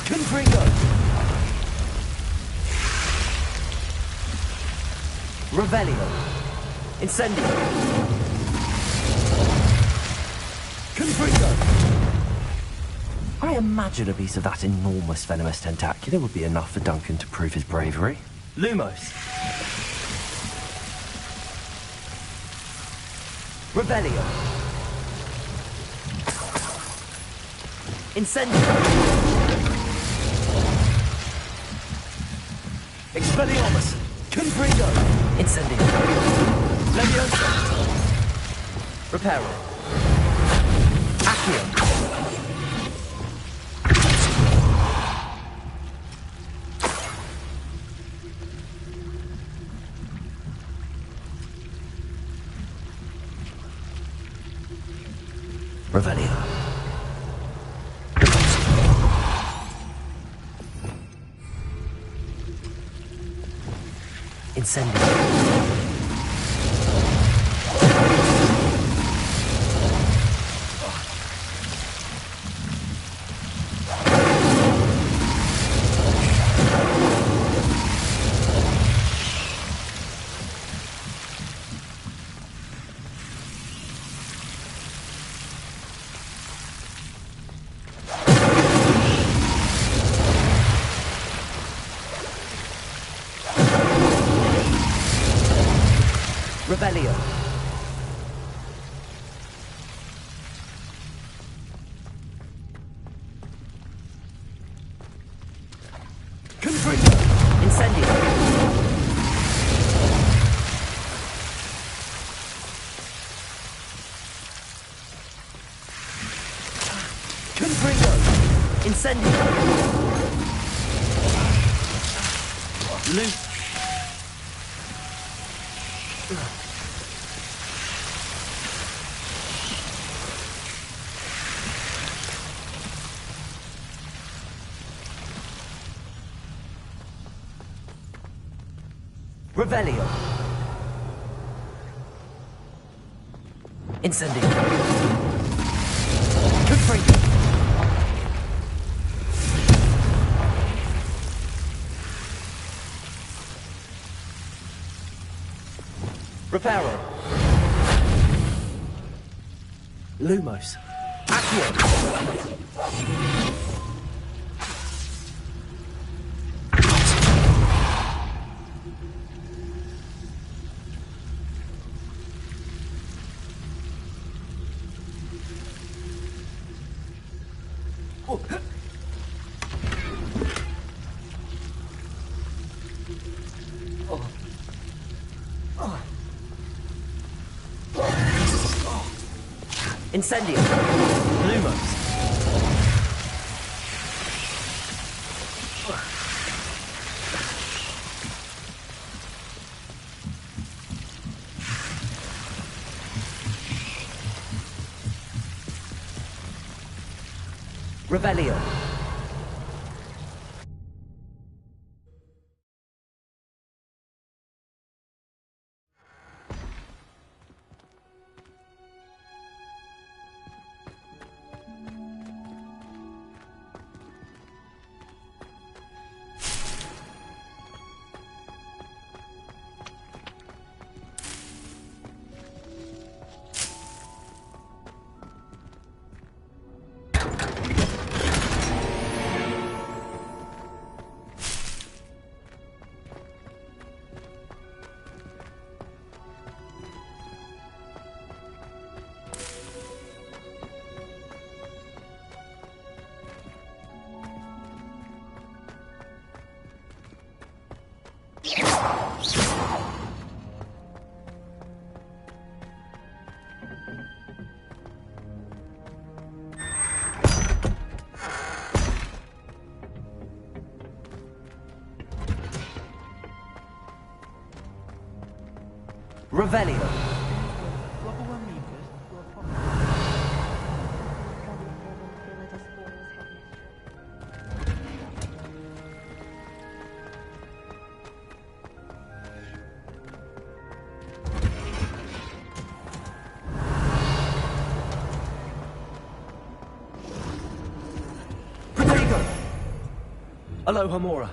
Confringo! Revelio! Incendio! Confringo! I imagine a piece of that enormous venomous tentacular would be enough for Duncan to prove his bravery. Lumos! Revelio! Incendio! Expelliarmus! Confringo! Incendio! Leviosa! Reparo! Accio! Revelio. Incendio. Revelio. Confringo. Incendio. Confringo. Incendio. Loose. Revelio. Incendio. Confringo. Reparo. Lumos. Accio. Incendio. Lumos. Revelio. Revelio. Aloha Mora.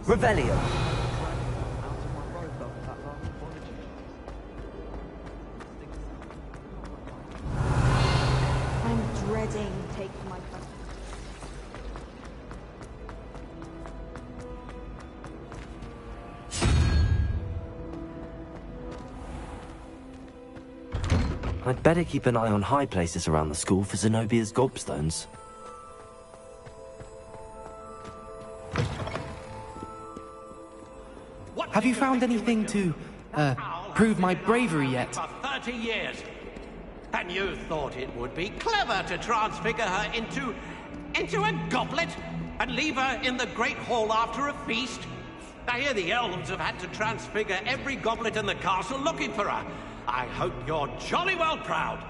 Revelio. I'm dreading taking my phone. I'd better keep an eye on high places around the school for Zenobia's gobstones. Have you found anything to, prove my bravery yet? For 30 years. And you thought it would be clever to transfigure her into a goblet and leave her in the Great Hall after a feast? I hear the elves have had to transfigure every goblet in the castle looking for her. I hope you're jolly well proud.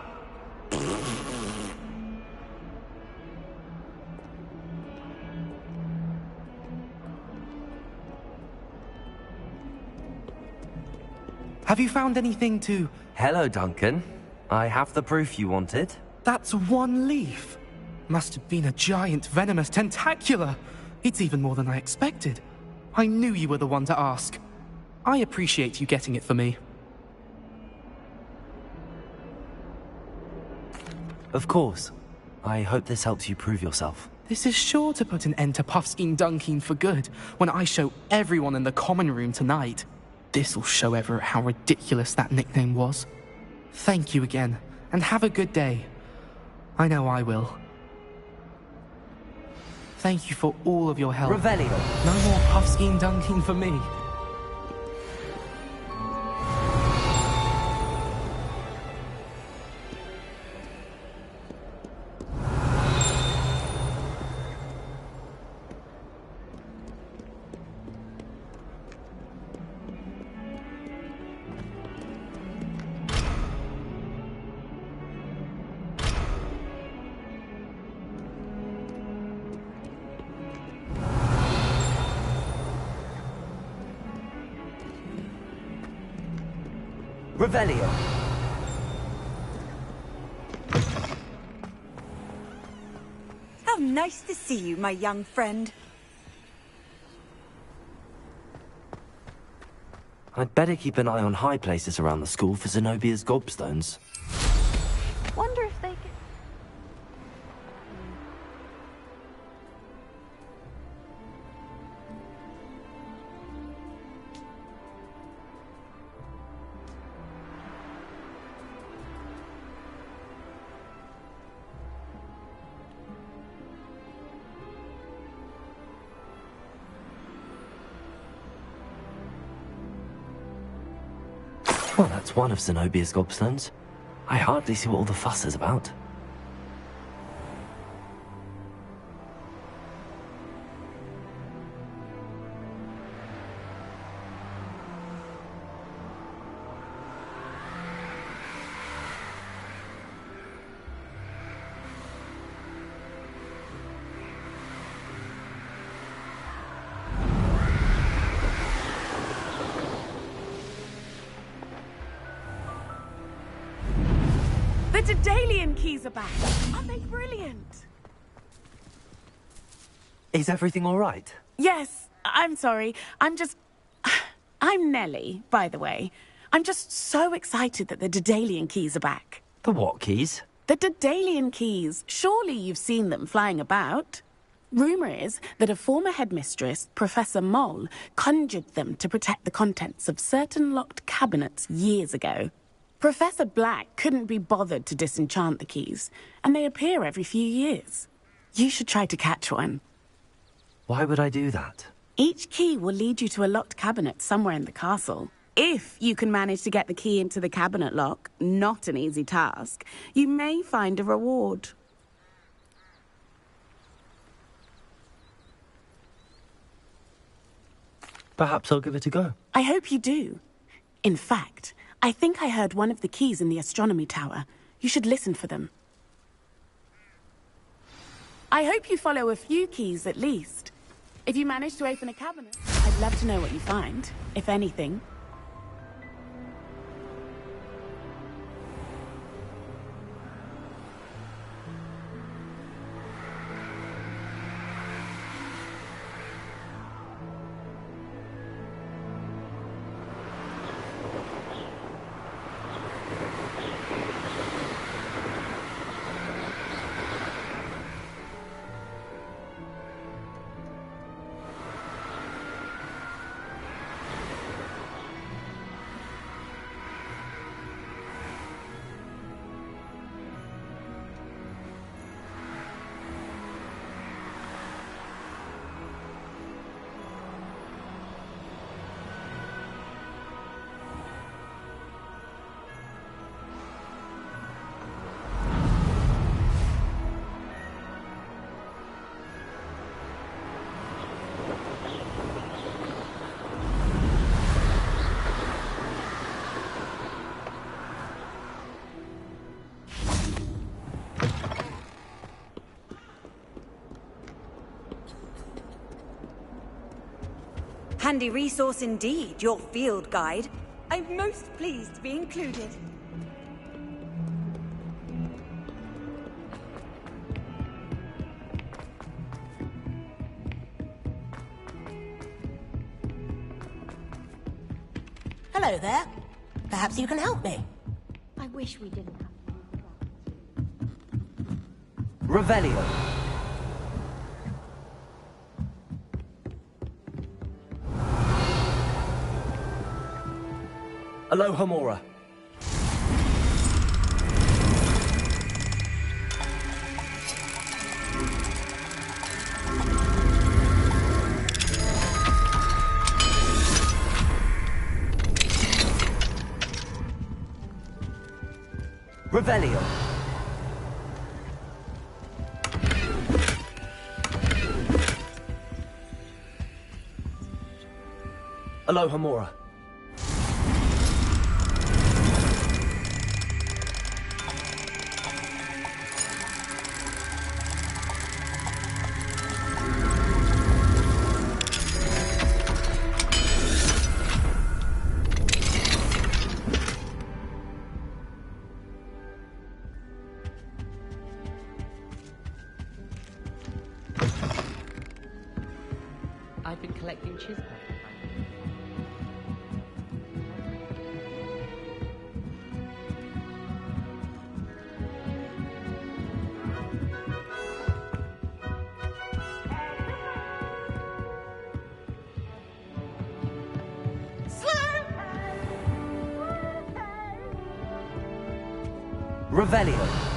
Have you found anything to... Hello, Duncan. I have the proof you wanted. That's one leaf. Must have been a giant venomous tentacula. It's even more than I expected. I knew you were the one to ask. I appreciate you getting it for me. Of course. I hope this helps you prove yourself. This is sure to put an end to Puffskein Dunkeen for good when I show everyone in the common room tonight. This'll show Everett how ridiculous that nickname was. Thank you again, and have a good day. I know I will. Thank you for all of your help. Revelio. No more Puffskein Dunkeen for me. Revelio. How nice to see you, my young friend. I'd better keep an eye on high places around the school for Zenobia's gobstones. Wonder if they can... Well, that's one of Zenobia's gobstones. I hardly see what all the fuss is about. The Daedalian keys are back. Aren't they brilliant? Is everything all right? Yes, I'm sorry. I'm Nellie, by the way. I'm just so excited that the Daedalian keys are back. The what keys? The Daedalian keys. Surely you've seen them flying about. Rumour is that a former headmistress, Professor Moll, conjured them to protect the contents of certain locked cabinets years ago. Professor Black couldn't be bothered to disenchant the keys, and they appear every few years. You should try to catch one. Why would I do that? Each key will lead you to a locked cabinet somewhere in the castle. If you can manage to get the key into the cabinet lock, not an easy task, you may find a reward. Perhaps I'll give it a go. I hope you do. In fact, I think I heard one of the keys in the astronomy tower. You should listen for them. I hope you follow a few keys at least. If you manage to open a cabinet, I'd love to know what you find, if anything. Handy resource indeed, your field guide. I'm most pleased to be included. Hello there. Perhaps you can help me. I wish we didn't have. Revelio. Aloha Mora. Revelio. Aloha Mora. I've been collecting chispa. Revelio.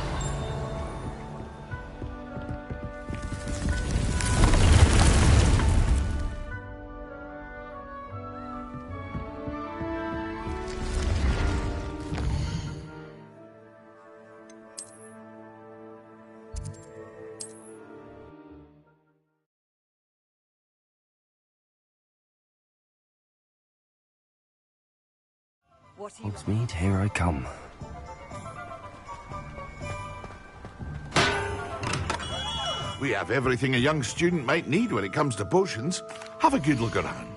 Hogsmeade, here I come. We have everything a young student might need when it comes to potions. Have a good look around.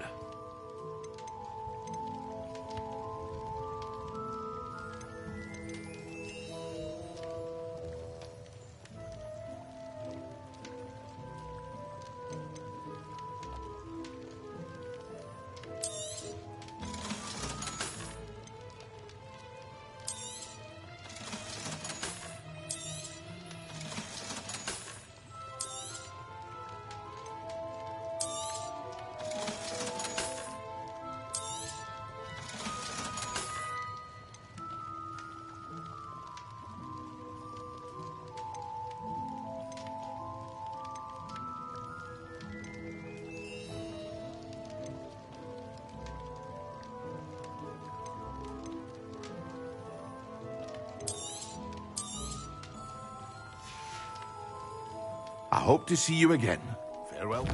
hope to see you again. Farewell.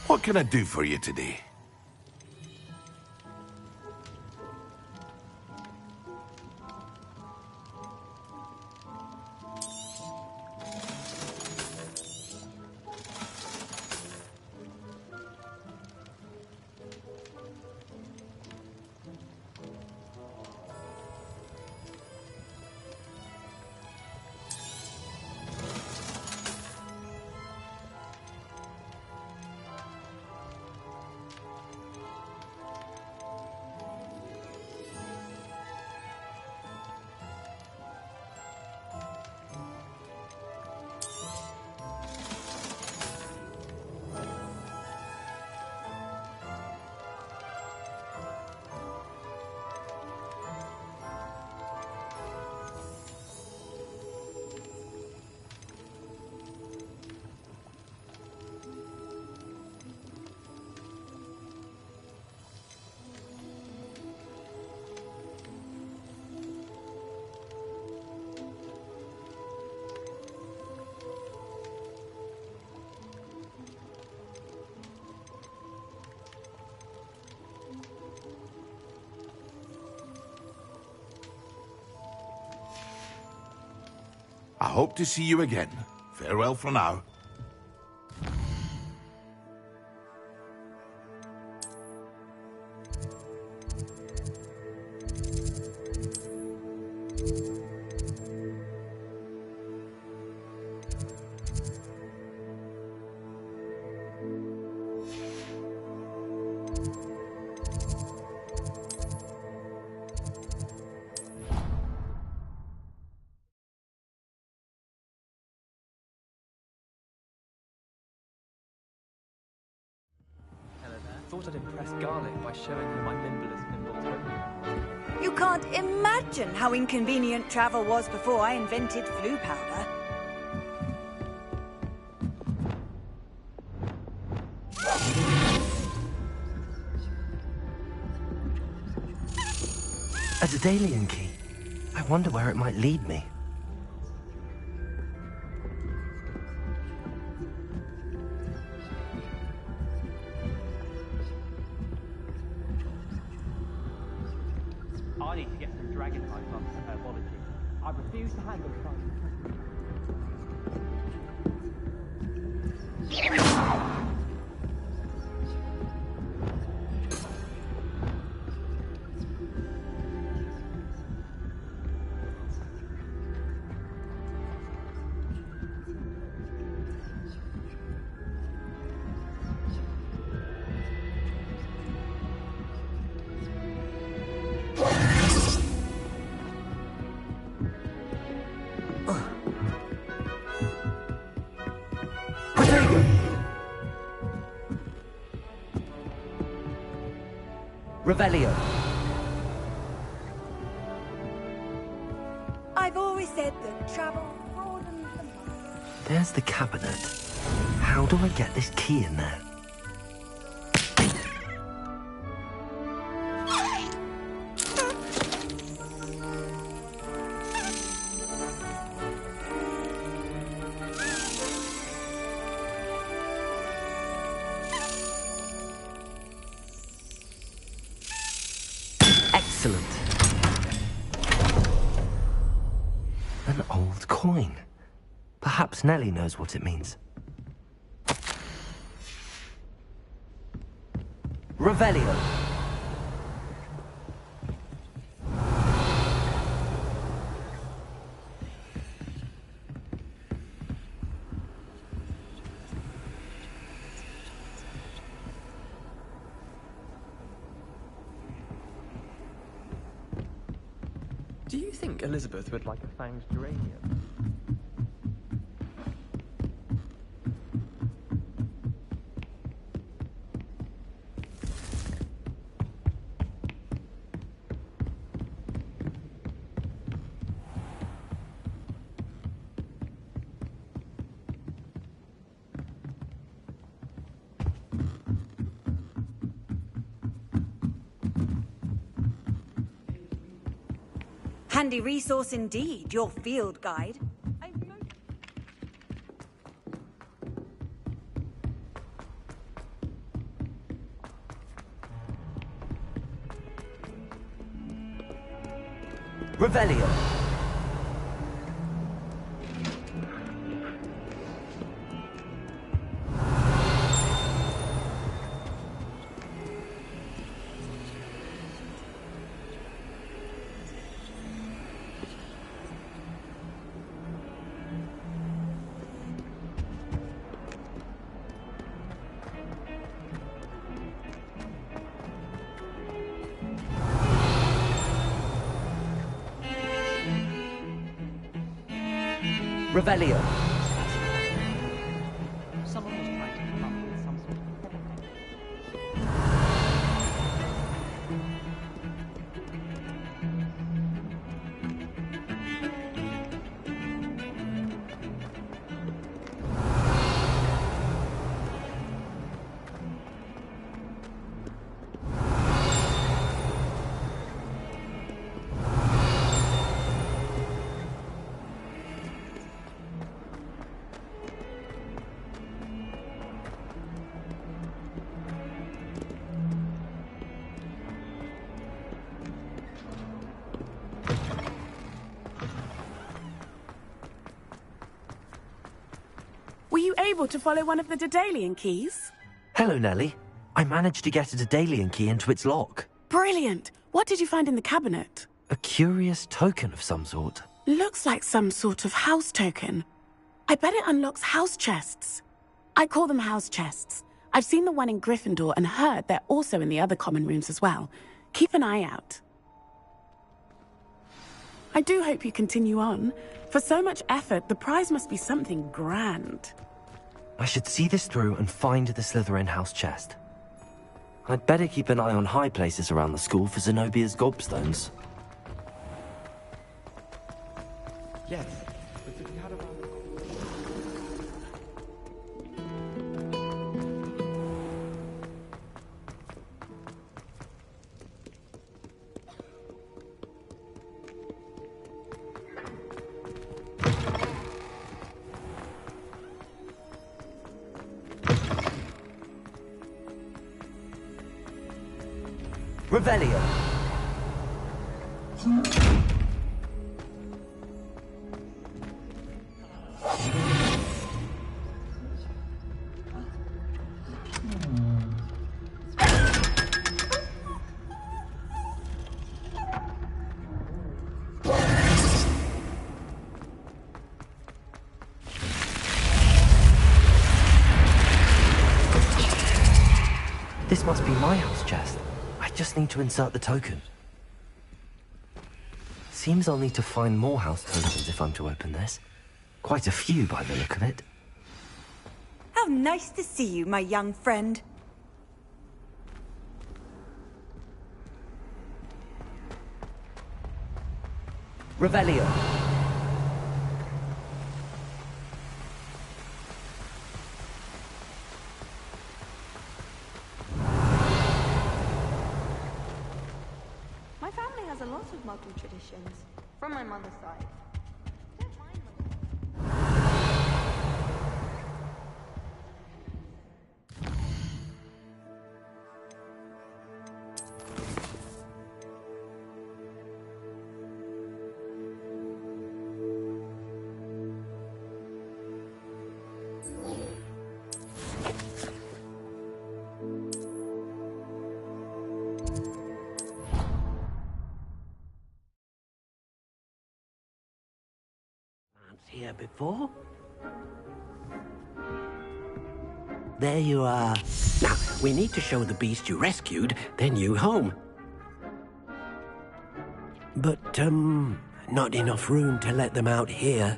What can I do for you today? I hope to see you again. Farewell for now. Thought I'd impress Garlic by showing him my nimble. You can't imagine how inconvenient travel was before I invented flu powder. A Daedalian key. I wonder where it might lead me. I need to get some dragon type buffs to herbology. I refuse to handle Revelio. I've always said that travel broadens the mind. There's the cabinet. How do I get this key in there? Excellent. An old coin. Perhaps Nellie knows what it means. Revelio. Do you think Elizabeth would like a fanged geranium? Handy resource indeed, your field guide. Revelio. Revelio. Someone was trying to come up with some sort of heaven. Were you able to follow one of the Daedalian keys? Hello, Nellie. I managed to get a Daedalian key into its lock. Brilliant! What did you find in the cabinet? A curious token of some sort. Looks like some sort of house token. I bet it unlocks house chests. I call them house chests. I've seen the one in Gryffindor and heard they're also in the other common rooms as well. Keep an eye out. I do hope you continue on. For so much effort, the prize must be something grand. I should see this through and find the Slytherin house chest. I'd better keep an eye on high places around the school for Zenobia's gobstones. Yes, but if you had around Revelio. This must be my house chest. I just need to insert the token. Seems I'll need to find more house tokens if I'm to open this. Quite a few by the look of it. How nice to see you, my young friend. Revelio. My family has a lot of Muggle traditions, from my mother's side. here before. There you are. Now, we need to show the beast you rescued their new home. But, not enough room to let them out here.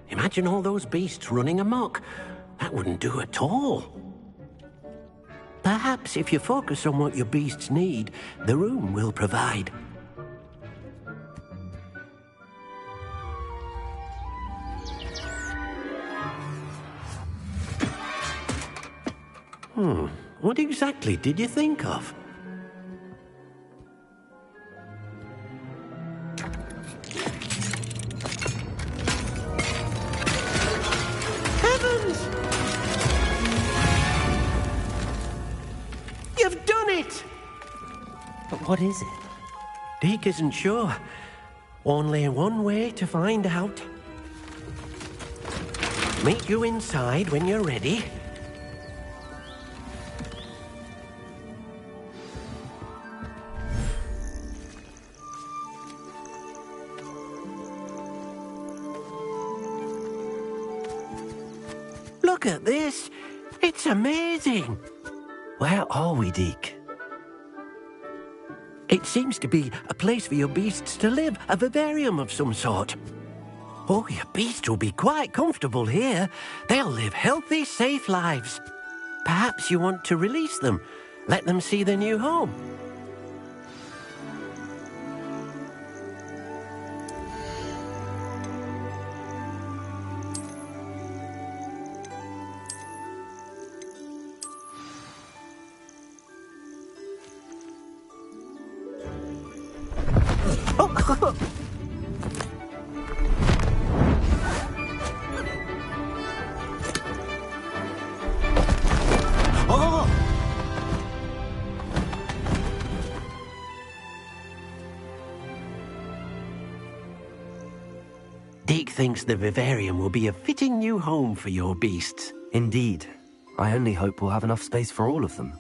Imagine all those beasts running amok. That wouldn't do at all. Perhaps if you focus on what your beasts need, the room will provide. What exactly did you think of? Heavens! You've done it! But what is it? Deke isn't sure. Only one way to find out. Meet you inside when you're ready. Look at this. It's amazing. Where are we, Deke? It seems to be a place for your beasts to live, a vivarium of some sort. Oh, your beasts will be quite comfortable here. They'll live healthy, safe lives. Perhaps you want to release them, let them see their new home. Deke thinks the vivarium will be a fitting new home for your beasts. Indeed. I only hope we'll have enough space for all of them.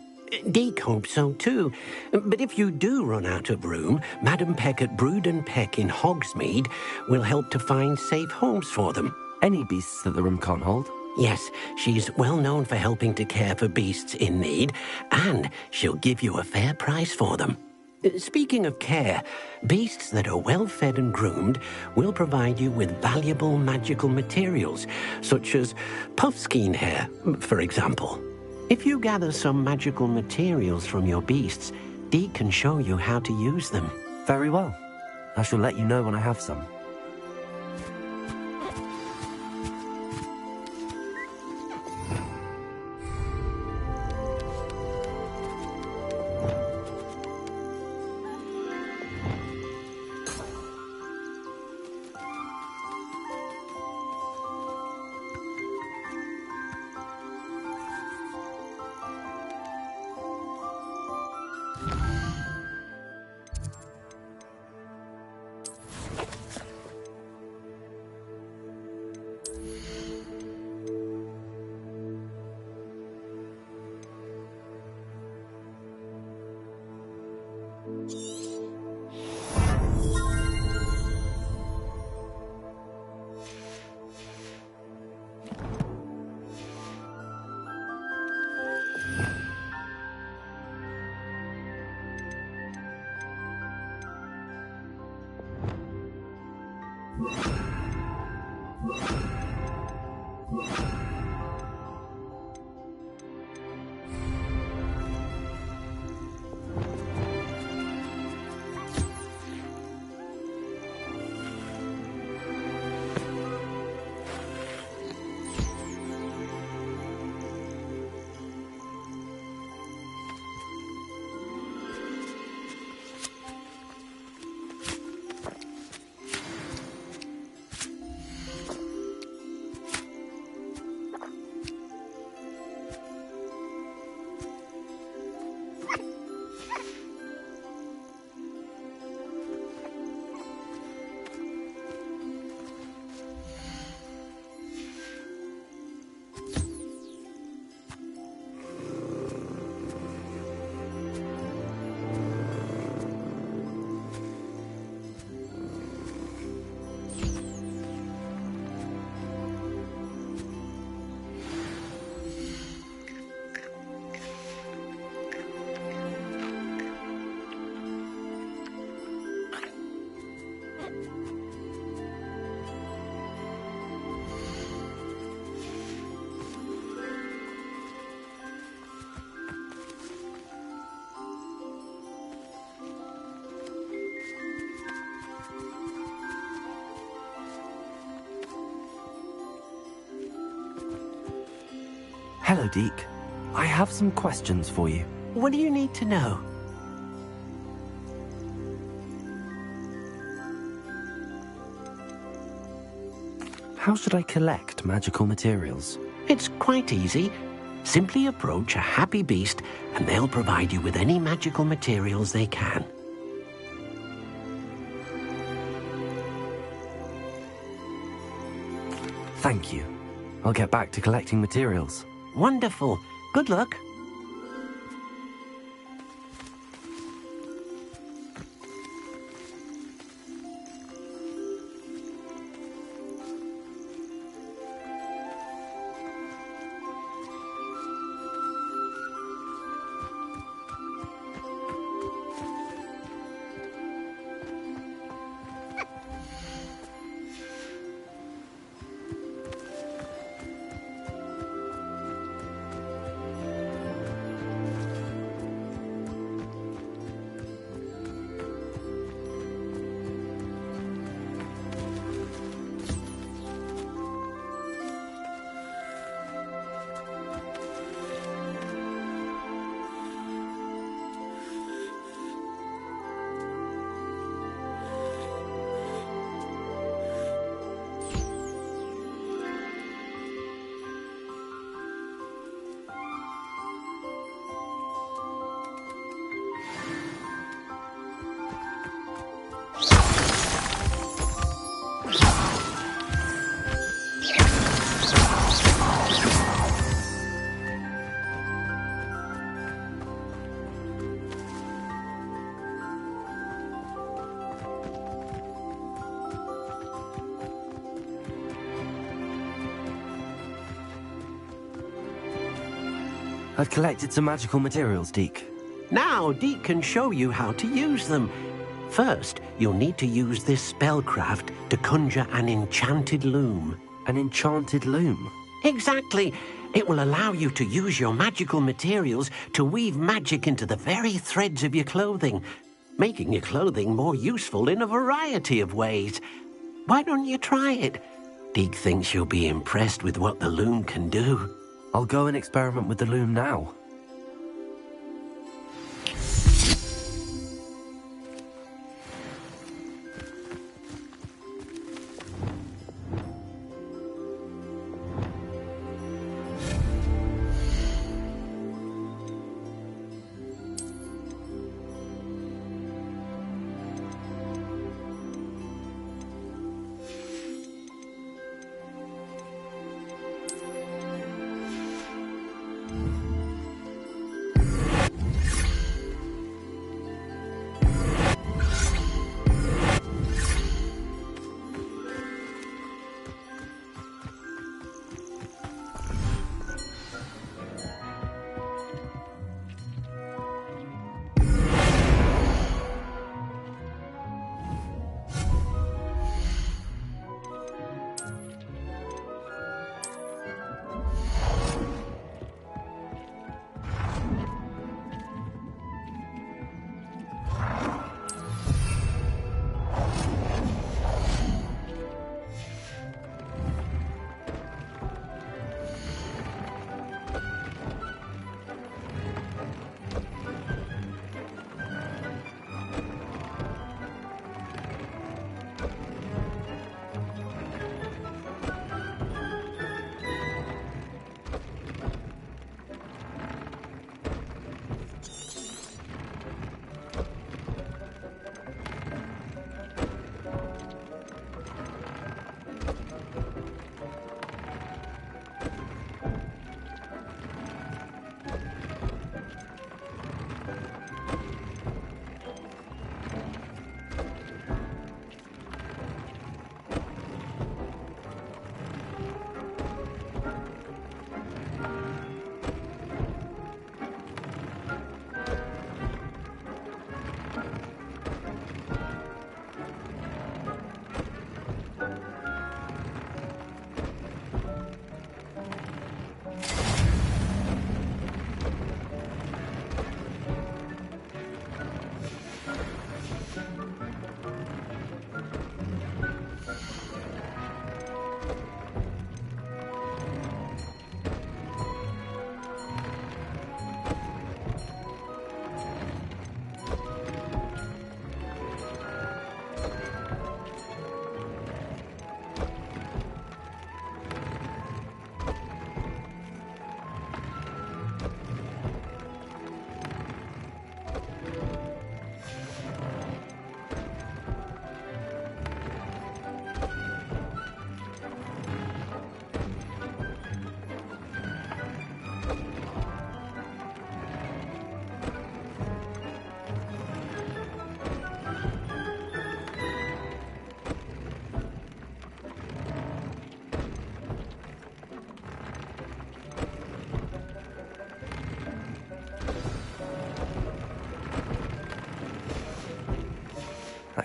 Deke hopes so too. But if you do run out of room, Madam Peck at Brood and Peck in Hogsmeade will help to find safe homes for them. Any beasts that the room can't hold? Yes, she's well known for helping to care for beasts in need, and she'll give you a fair price for them. Speaking of care, beasts that are well fed and groomed will provide you with valuable magical materials, such as puffskein hair, for example. If you gather some magical materials from your beasts, Deke can show you how to use them. Very well. I shall let you know when I have some. Hello, Deke. I have some questions for you. What do you need to know? How should I collect magical materials? It's quite easy. Simply approach a happy beast and they'll provide you with any magical materials they can. Thank you. I'll get back to collecting materials. Wonderful. Good luck. I've collected some magical materials, Deke. Now, Deke can show you how to use them. First, you'll need to use this spellcraft to conjure an enchanted loom. An enchanted loom? Exactly. It will allow you to use your magical materials to weave magic into the very threads of your clothing, making your clothing more useful in a variety of ways. Why don't you try it? Deke thinks you'll be impressed with what the loom can do. I'll go and experiment with the loom now.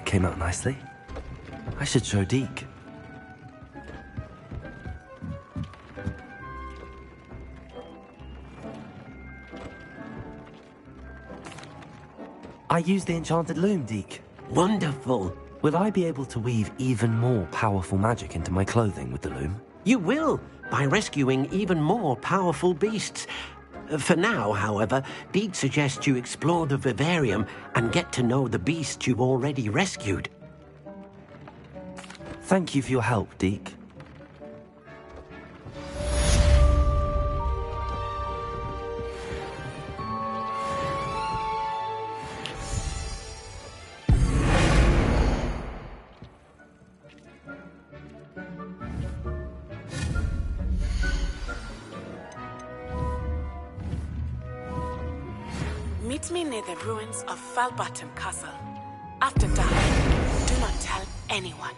came out nicely. I should show Deke. I used the enchanted loom, Deke. Wonderful. Will I be able to weave even more powerful magic into my clothing with the loom? You will, by rescuing even more powerful beasts. For now, however, Deke suggests you explore the vivarium and get to know the beasts you've already rescued. Thank you for your help, Deke. Meet me near the ruins of Falbottom Castle. After dark, do not tell anyone.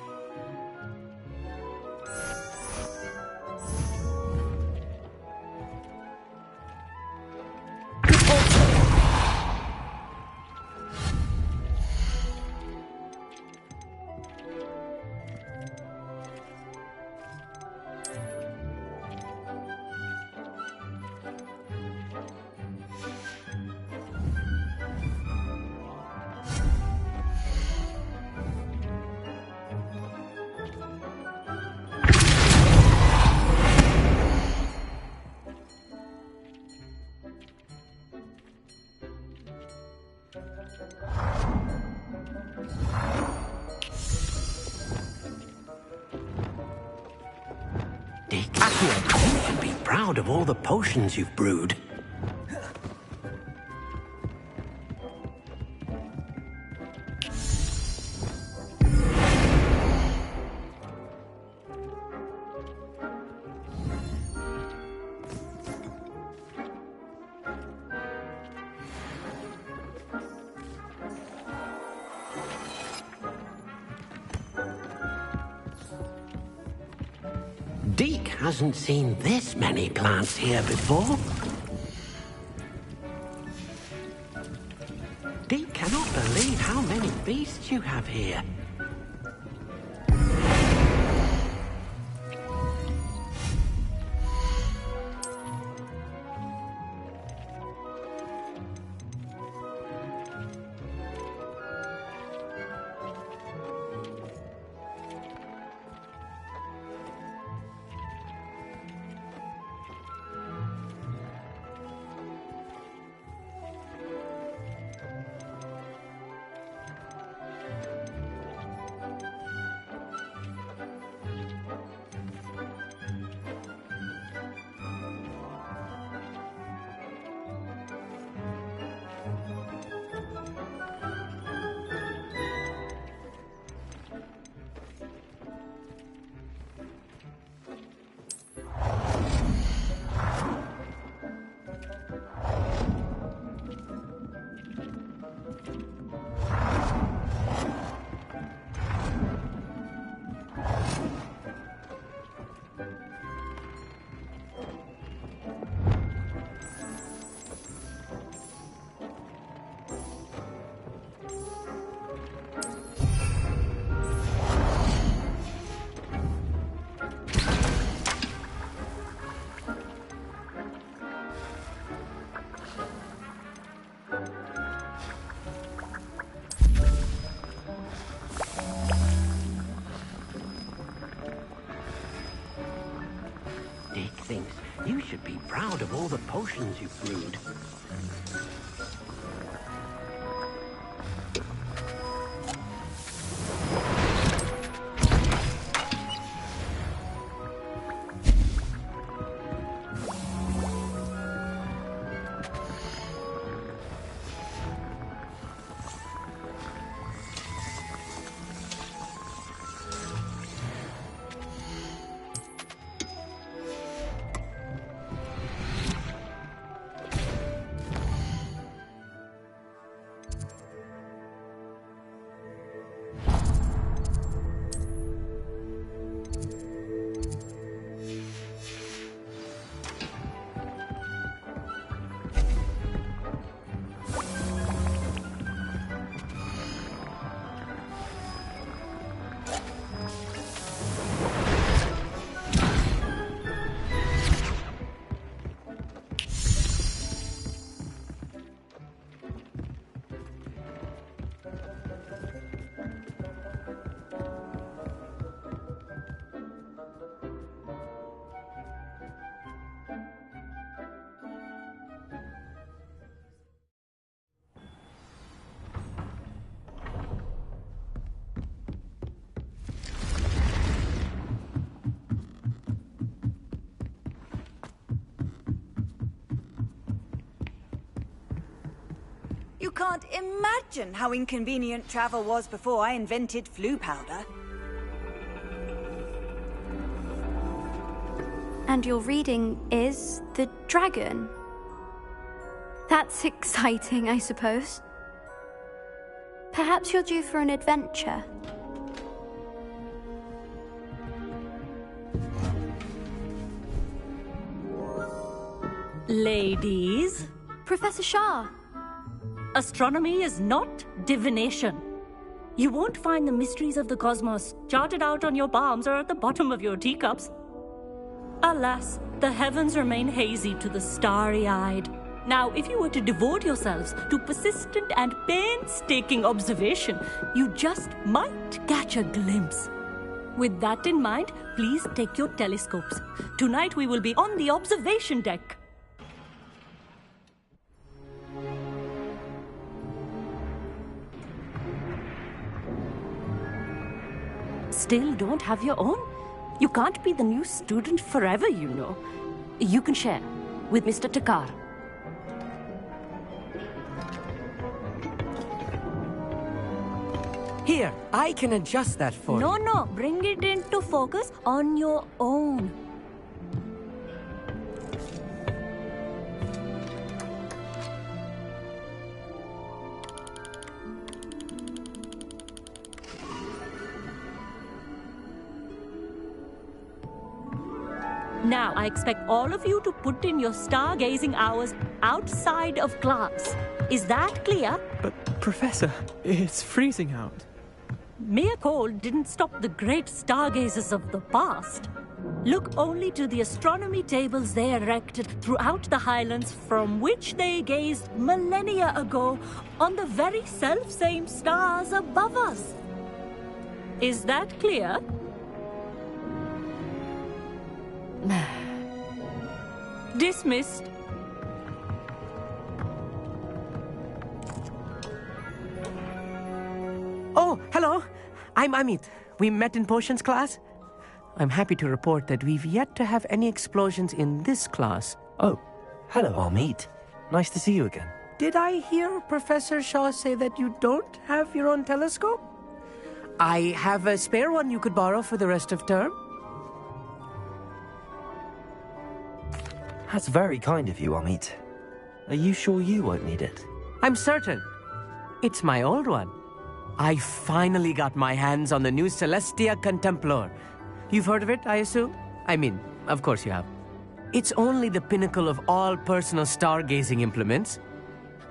Deke, you should be proud of all the potions you've brewed. Deke hasn't seen this many plants here before. Deke cannot believe how many beasts you have here. Deke thinks you should be proud of all the potions you've brewed. can't imagine how inconvenient travel was before I invented flu powder. And your reading is the dragon. That's exciting, I suppose. Perhaps you're due for an adventure. Ladies. Professor Shah. Astronomy is not divination. You won't find the mysteries of the cosmos charted out on your palms or at the bottom of your teacups. Alas, the heavens remain hazy to the starry-eyed. Now, if you were to devote yourselves to persistent and painstaking observation, you just might catch a glimpse. With that in mind, please take your telescopes. Tonight we will be on the observation deck. Still don't have your own? You can't be the new student forever, you know. You can share with Mr. Takar. Here, I can adjust that for you. No, bring it into focus on your own. Now, I expect all of you to put in your stargazing hours outside of class. Is that clear? But, Professor, it's freezing out. Mere cold didn't stop the great stargazers of the past. Look only to the astronomy tables they erected throughout the highlands from which they gazed millennia ago on the very self-same stars above us. Is that clear? Dismissed. Oh, hello. I'm Amit. We met in potions class. I'm happy to report that we've yet to have any explosions in this class. Oh, hello, Amit. Nice to see you again. Did I hear Professor Shaw say that you don't have your own telescope? I have a spare one you could borrow for the rest of term. That's very kind of you, Amit. Are you sure you won't need it? I'm certain. It's my old one. I finally got my hands on the new Celestia Contemplar. You've heard of it, I assume? I mean, of course you have. It's only the pinnacle of all personal stargazing implements.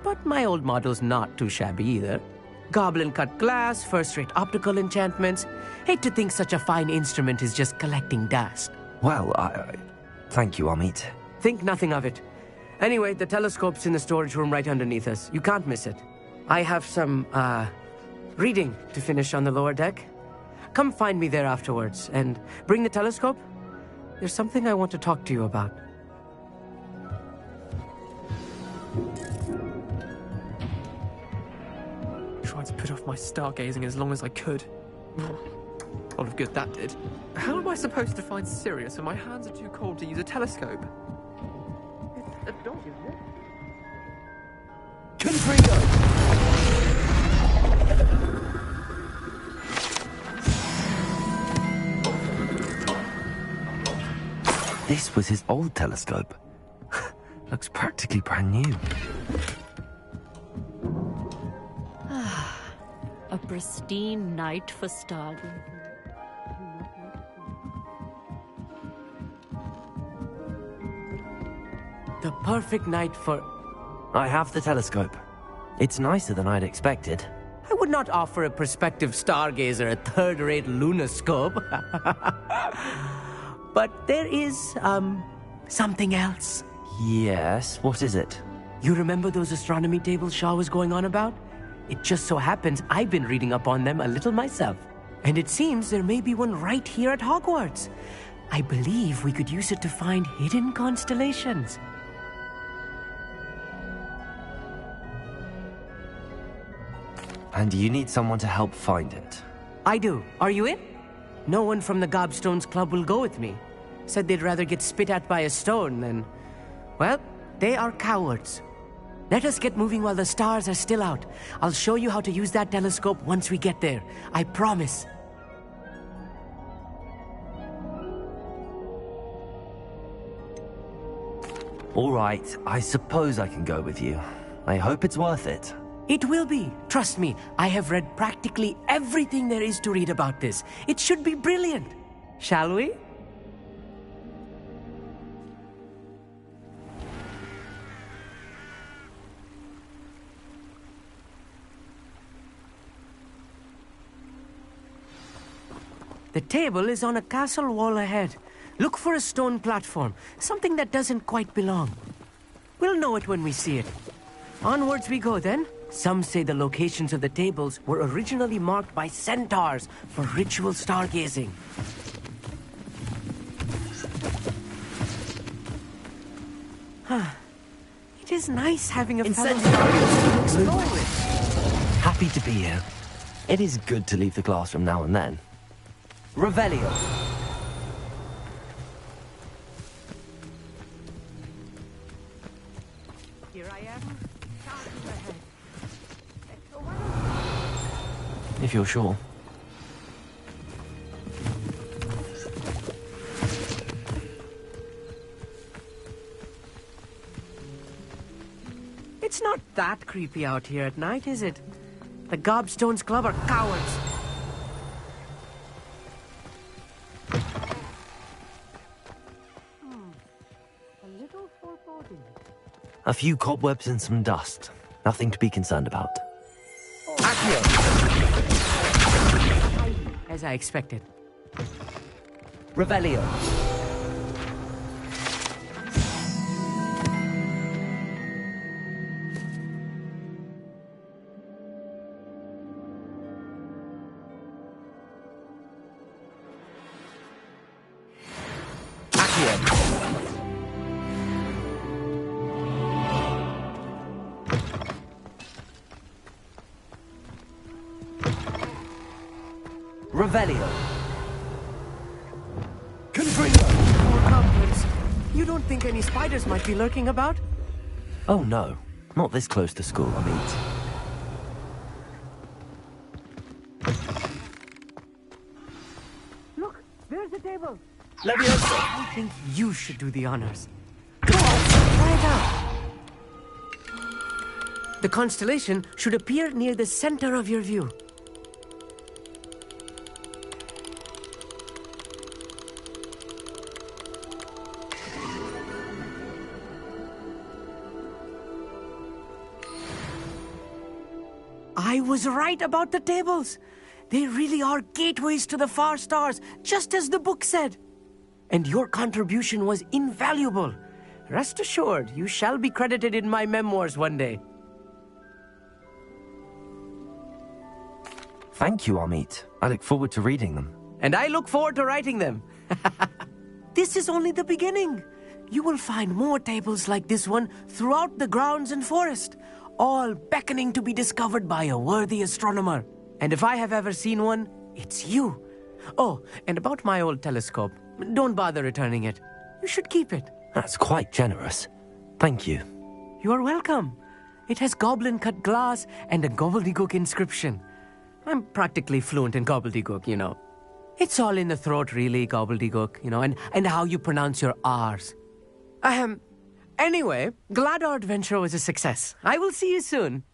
But my old model's not too shabby either. Goblin-cut glass, first-rate optical enchantments. Hate to think such a fine instrument is just collecting dust. Well, thank you, Amit. Think nothing of it. Anyway, the telescope's in the storage room right underneath us. You can't miss it. I have some, reading to finish on the lower deck. Come find me there afterwards, and bring the telescope. There's something I want to talk to you about. Tried to put off my stargazing as long as I could. A lot of good that did. How am I supposed to find Sirius when my hands are too cold to use a telescope? It's a dog, isn't it? Confringo! This was his old telescope. Looks practically brand new. A pristine night for stargazing. The perfect night for... I have the telescope. It's nicer than I'd expected. I would not offer a prospective stargazer a third-rate lunoscope. But there is, something else. Yes, what is it? You remember those astronomy tables Shaw was going on about? It just so happens I've been reading up on them a little myself. And it seems there may be one right here at Hogwarts. I believe we could use it to find hidden constellations. And you need someone to help find it. I do. Are you in? No one from the Gobstones Club will go with me. Said they'd rather get spit at by a stone than... Well, they are cowards. Let us get moving while the stars are still out. I'll show you how to use that telescope once we get there. I promise. All right, I suppose I can go with you. I hope it's worth it. It will be. Trust me, I have read practically everything there is to read about this. It should be brilliant. Shall we? The table is on a castle wall ahead. Look for a stone platform, something that doesn't quite belong. We'll know it when we see it. Onwards we go then. Some say the locations of the tables were originally marked by centaurs for ritual stargazing. It is nice having a fellow stargazer to explore with. Happy to be here. It is good to leave the classroom now and then. Revelio. Here I am. If you're sure. It's not that creepy out here at night, is it? The Gobstones Club are cowards. A little foreboding. A few cobwebs and some dust. Nothing to be concerned about. As I expected. Revelio. Revelio. More cobwebs. You don't think any spiders might be lurking about? Oh no, not this close to school, I mean. Look, there's the table. Leviosa. I think you should do the honors. Go on, try it out. The constellation should appear near the center of your view. I was right about the tables. They really are gateways to the far stars, just as the book said. And your contribution was invaluable. Rest assured, you shall be credited in my memoirs one day. Thank you, Amit. I look forward to reading them. And I look forward to writing them. This is only the beginning. You will find more tables like this one throughout the grounds and forest, all beckoning to be discovered by a worthy astronomer. And if I have ever seen one, it's you. Oh, and about my old telescope, don't bother returning it. You should keep it. That's quite generous. Thank you. You are welcome. It has goblin-cut glass and a gobbledygook inscription. I'm practically fluent in gobbledygook, you know. It's all in the throat, really, gobbledygook, you know, and how you pronounce your R's. Anyway, glad our adventure was a success. I will see you soon.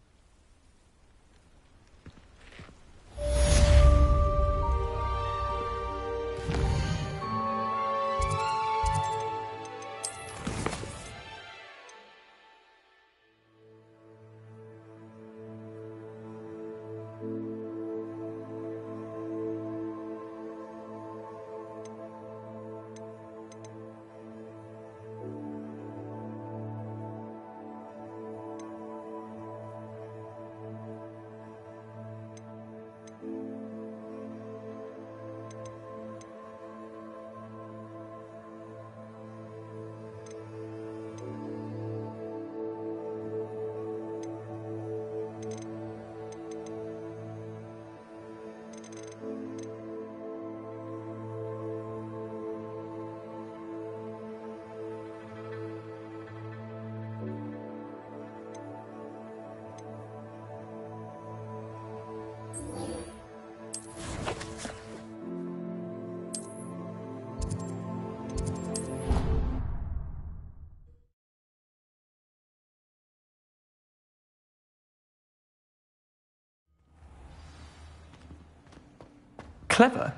Clever?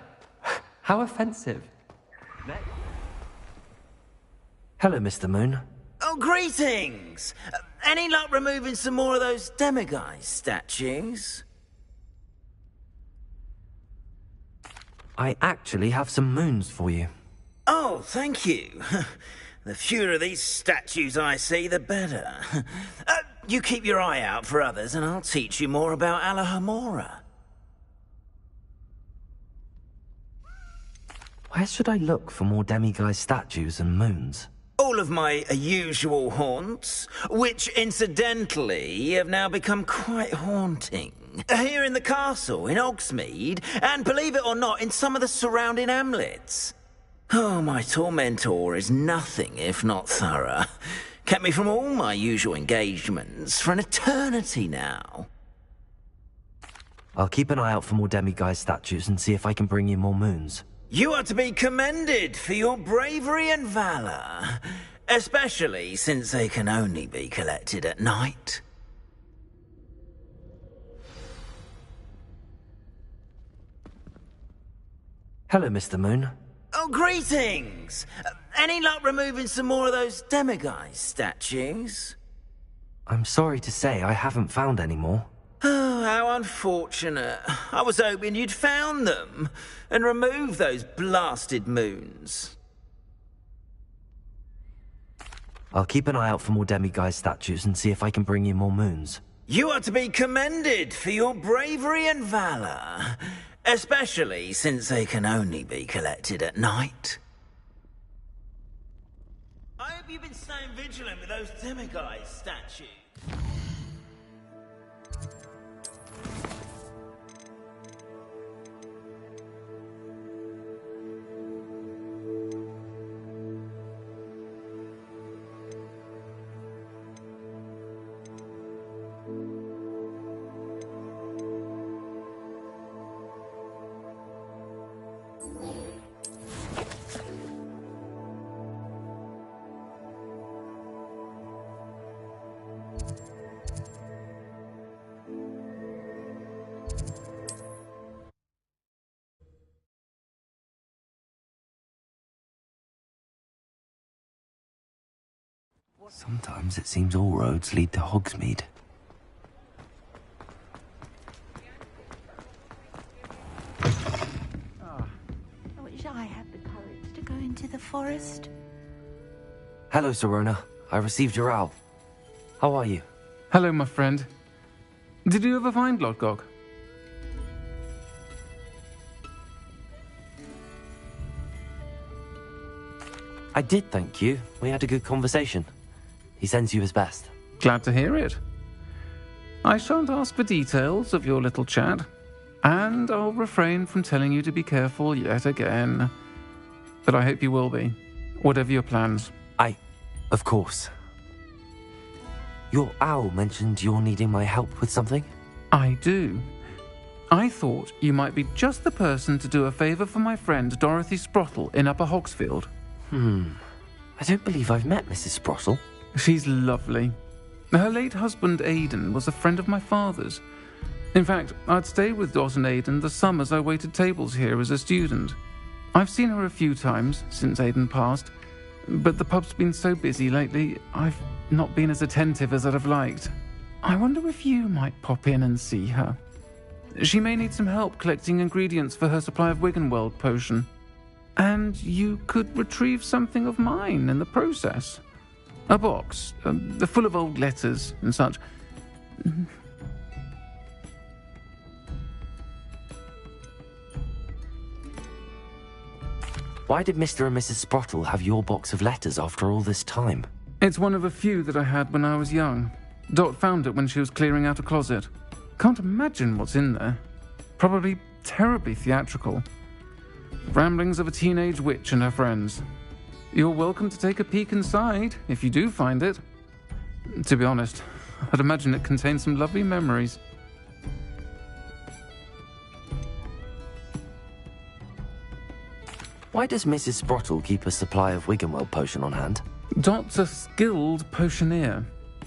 How offensive. Hello, Mr. Moon. Oh, greetings! Any luck removing some more of those demiguise statues? I actually have some moons for you. Oh, thank you. The fewer of these statues I see, the better. You keep your eye out for others, and I'll teach you more about Alohomora. Where should I look for more demiguise statues and moons? All of my usual haunts, which incidentally have now become quite haunting. Here in the castle, in Hogsmeade, and believe it or not, in some of the surrounding hamlets. Oh, my tormentor is nothing if not thorough. Kept me from all my usual engagements for an eternity now. I'll keep an eye out for more demiguise statues and see if I can bring you more moons. You are to be commended for your bravery and valor, especially since they can only be collected at night. Hello, Mr. Moon. Oh, greetings! Any luck removing some more of those demiguise statues? I'm sorry to say I haven't found any more. Oh, how unfortunate. I was hoping you'd found them and removed those blasted moons. I'll keep an eye out for more demiguise statues and see if I can bring you more moons. You are to be commended for your bravery and valor, especially since they can only be collected at night. I hope you've been staying vigilant with those demiguise statues. Sometimes it seems all roads lead to Hogsmeade. I wish I had the courage to go into the forest. Hello, Serona. I received your owl. How are you? Hello, my friend. Did you ever find Lodgok? I did, thank you. We had a good conversation. He sends you his best. Glad to hear it. I shan't ask for details of your little chat, and I'll refrain from telling you to be careful yet again. But I hope you will be, whatever your plans. Of course. Your owl mentioned you're needing my help with something? I do. I thought you might be just the person to do a favour for my friend Dorothy Sprottle in Upper Hogsfield. I don't believe I've met Mrs. Sprottle. She's lovely. Her late husband Aidan was a friend of my father's. In fact, I'd stayed with Dot and Aidan the summers I waited tables here as a student. I've seen her a few times since Aidan passed, but the pub's been so busy lately, I've not been as attentive as I'd have liked. I wonder if you might pop in and see her. She may need some help collecting ingredients for her supply of Wiggenweld potion. And you could retrieve something of mine in the process. A box, full of old letters and such. Why did Mr. and Mrs. Sprottle have your box of letters after all this time? It's one of a few that I had when I was young. Dot found it when she was clearing out a closet. Can't imagine what's in there. Probably terribly theatrical. Ramblings of a teenage witch and her friends. You're welcome to take a peek inside, if you do find it. To be honest, I'd imagine it contains some lovely memories. Why does Mrs. Sprottle keep a supply of Wiggenweld potion on hand? Dot's a skilled potioneer.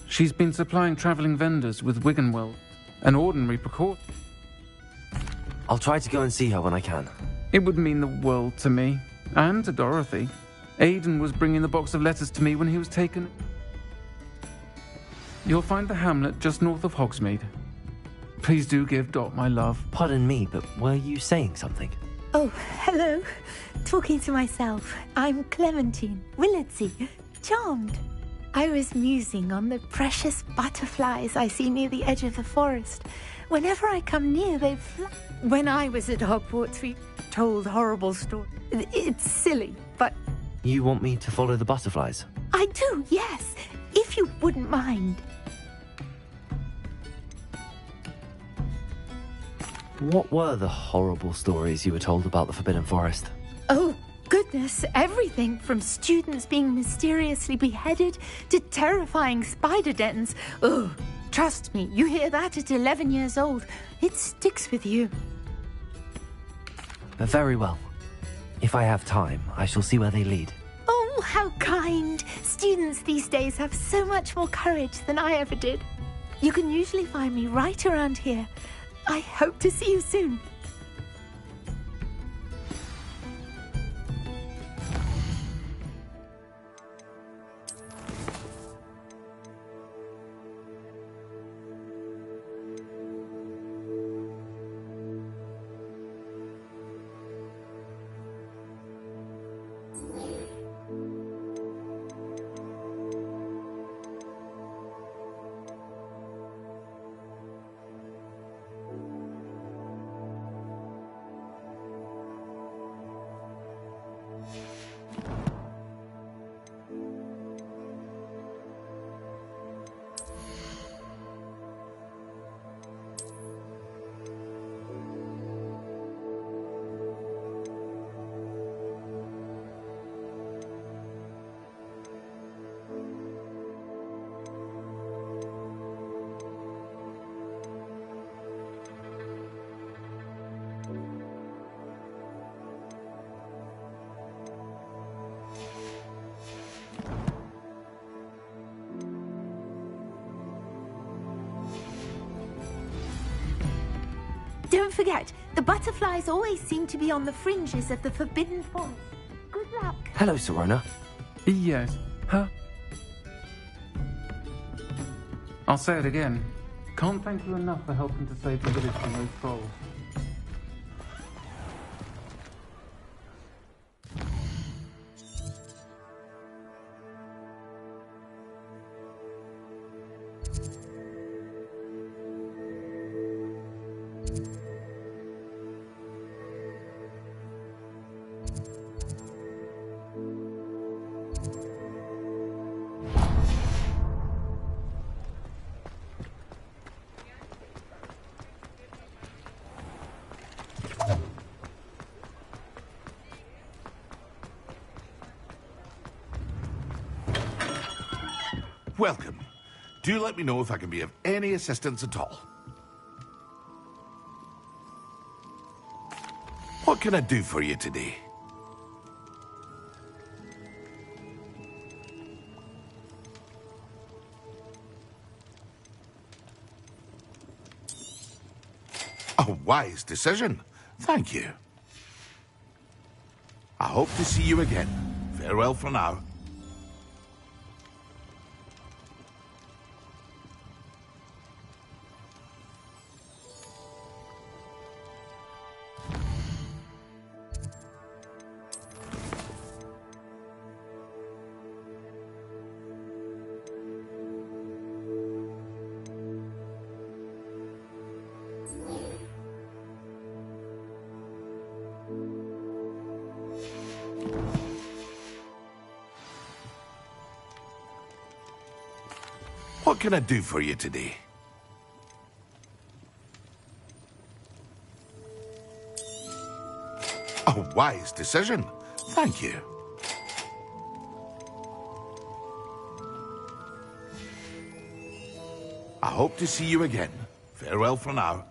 She's been supplying travelling vendors with Wiggenweld, an ordinary precaution. I'll try to go and see her when I can. It would mean the world to me, and to Dorothy. Aidan was bringing the box of letters to me when he was taken. You'll find the hamlet just north of Hogsmeade. Please do give Dot my love. Pardon me, but were you saying something? Oh, hello. Talking to myself. I'm Clementine Willardsey. Charmed. I was musing on the precious butterflies I see near the edge of the forest. Whenever I come near, they fly. When I was at Hogwarts, we told horrible stories. It's silly, but... You want me to follow the butterflies? I do, yes. If you wouldn't mind. What were the horrible stories you were told about the Forbidden Forest? Oh, goodness, everything from students being mysteriously beheaded to terrifying spider dens. Oh, trust me, you hear that at 11 years old, it sticks with you. Very well. If I have time, I shall see where they lead. Oh, how kind. Students these days have so much more courage than I ever did. You can usually find me right around here. I hope to see you soon. Don't forget, the butterflies always seem to be on the fringes of the Forbidden Forest. Good luck. Hello, Serona. Yes, huh? I'll say it again. Can't thank you enough for helping to save the village from those trolls. Welcome. Do let me know if I can be of any assistance at all. What can I do for you today? A wise decision. Thank you. I hope to see you again. Farewell for now. What can I do for you today? A wise decision. Thank you. I hope to see you again. Farewell for now.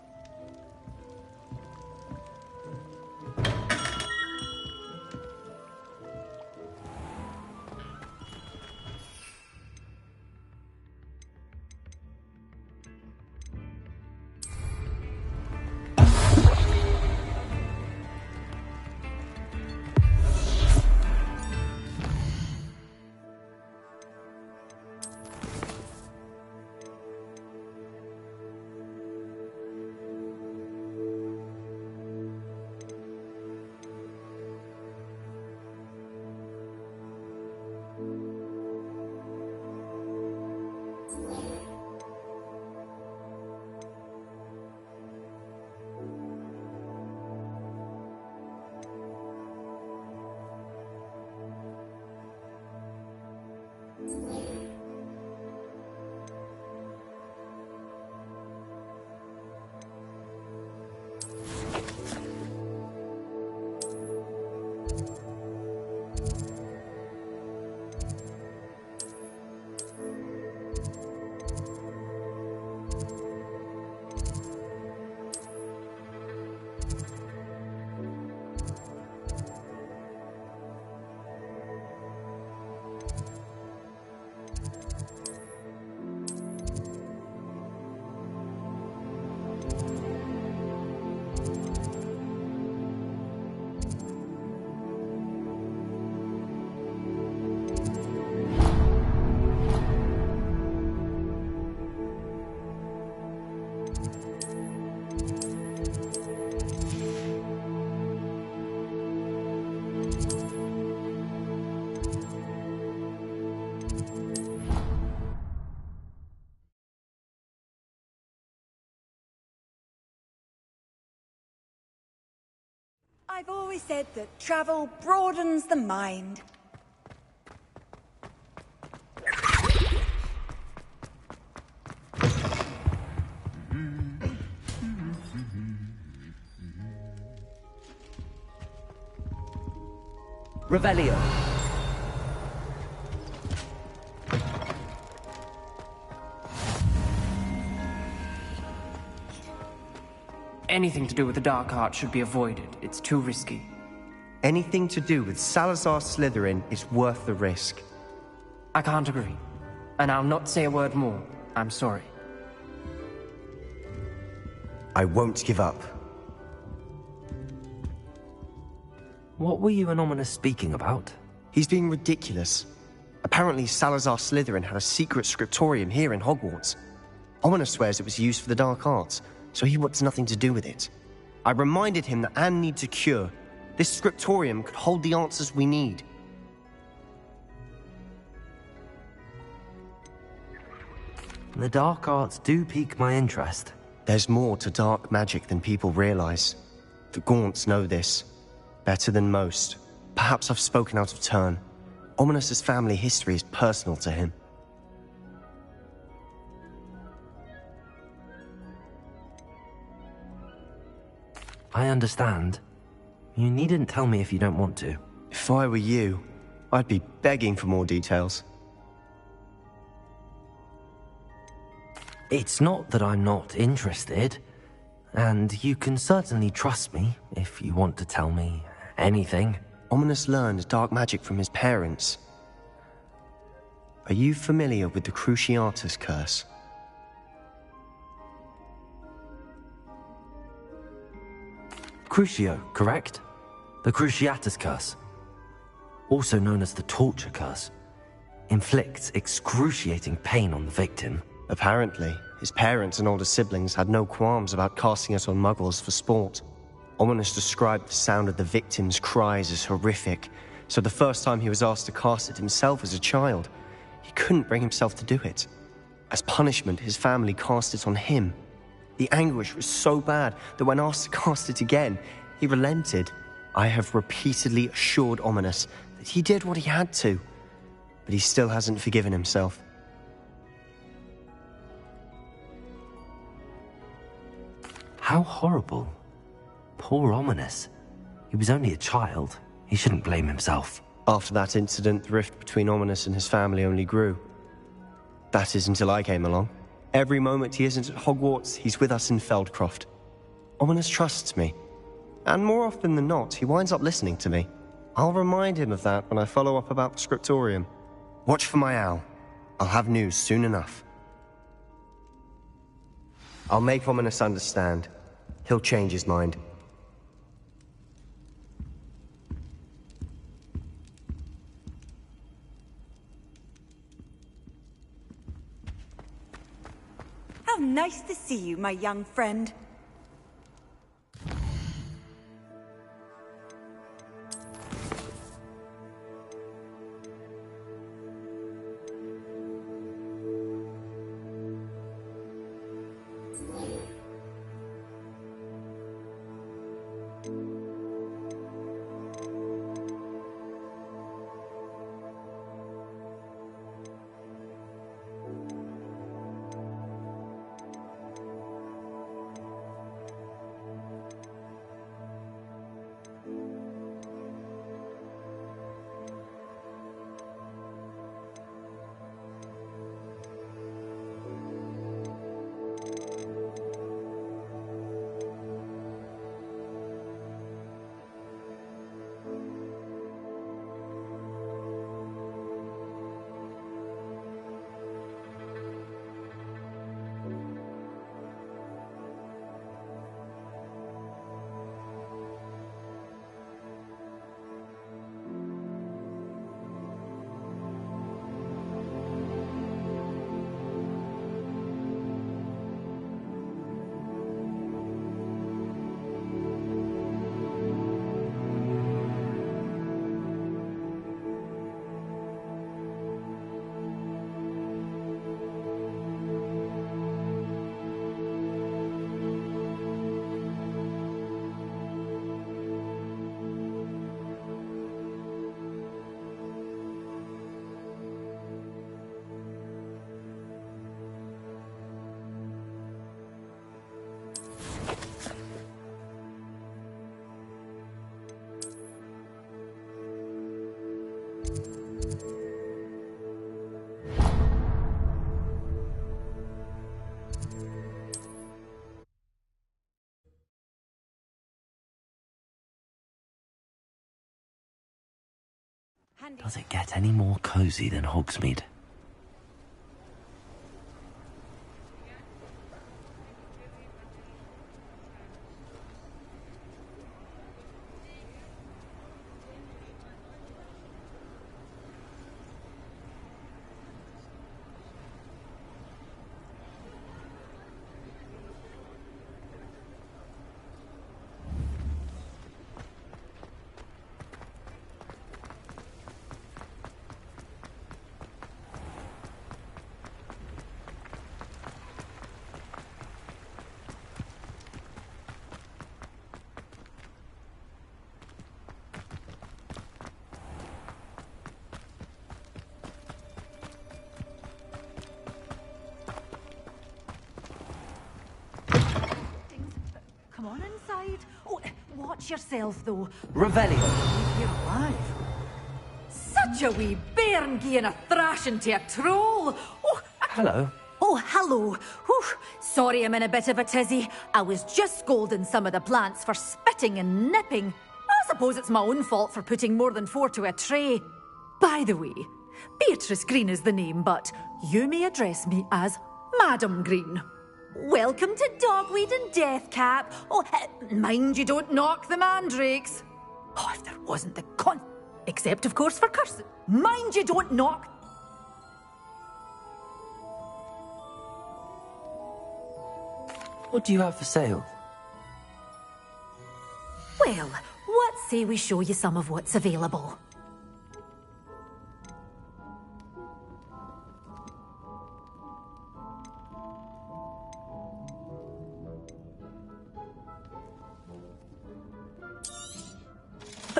I've always said that travel broadens the mind. Revelio. Anything to do with the dark art should be avoided. It's too risky. Anything to do with Salazar Slytherin is worth the risk. I can't agree. And I'll not say a word more. I'm sorry. I won't give up. What were you and Ominous speaking about? He's being ridiculous. Apparently Salazar Slytherin had a secret scriptorium here in Hogwarts. Ominous swears it was used for the dark arts, so he wants nothing to do with it. I reminded him that Anne needs a cure. This scriptorium could hold the answers we need. The dark arts do pique my interest. There's more to dark magic than people realize. The Gaunts know this. Better than most. Perhaps I've spoken out of turn. Ominous's family history is personal to him. I understand. You needn't tell me if you don't want to. If I were you, I'd be begging for more details. It's not that I'm not interested, and you can certainly trust me if you want to tell me anything. Ominous learned dark magic from his parents. Are you familiar with the Cruciatus curse? Crucio, correct? The Cruciatus curse, also known as the torture curse, inflicts excruciating pain on the victim. Apparently, his parents and older siblings had no qualms about casting it on muggles for sport. Ominous described the sound of the victim's cries as horrific, so the first time he was asked to cast it himself as a child, he couldn't bring himself to do it. As punishment, his family cast it on him. The anguish was so bad that when asked to cast it again, he relented. I have repeatedly assured Ominous that he did what he had to, but he still hasn't forgiven himself. How horrible. Poor Ominous. He was only a child. He shouldn't blame himself. After that incident, the rift between Ominous and his family only grew. That is until I came along. Every moment he isn't at Hogwarts, he's with us in Feldcroft. Ominous trusts me. And more often than not, he winds up listening to me. I'll remind him of that when I follow up about the scriptorium. Watch for my owl. I'll have news soon enough. I'll make Ominous understand. He'll change his mind. How nice to see you, my young friend. Does it get any more cozy than Hogsmeade? Come on inside. Oh, watch yourself, though. Revelio. You're alive. Such a wee bairn gieing a thrashing to a troll. Oh, Hello. oh, hello. Whew. Sorry I'm in a bit of a tizzy. I was just scolding some of the plants for spitting and nipping. I suppose it's my own fault for putting more than 4 to a tray. By the way, Beatrice Green is the name, but you may address me as Madam Green. Welcome to Dogweed and Deathcap. Oh, mind you don't knock the mandrakes. Oh, if there wasn't the except, of course, for cursing. Mind you don't knock. What do you have for sale? Well, what say we show you some of what's available?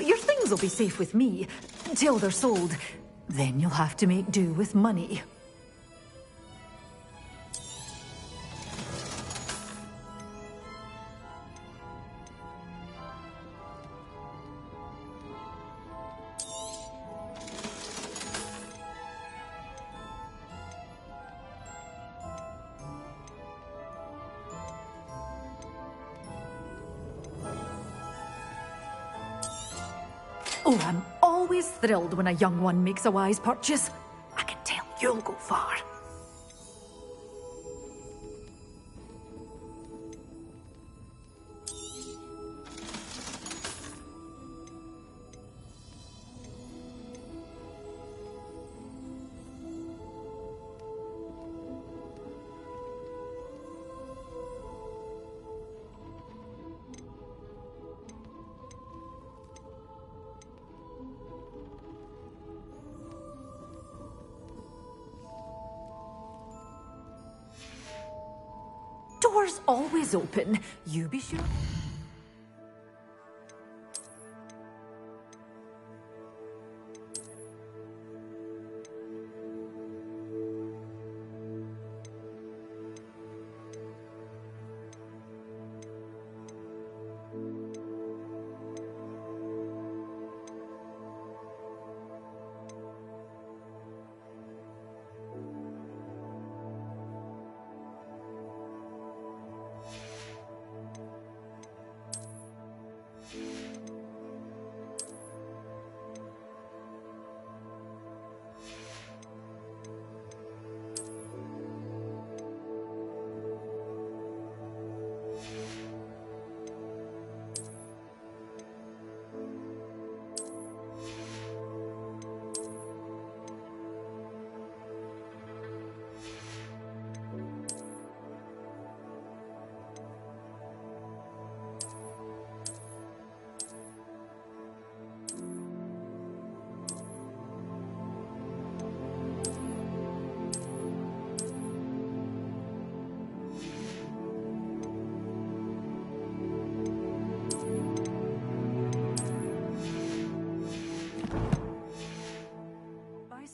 Your things will be safe with me, till they're sold. Then you'll have to make do with money. Oh, I'm always thrilled when a young one makes a wise purchase. I can tell you'll go far. Doors always open. You be sure.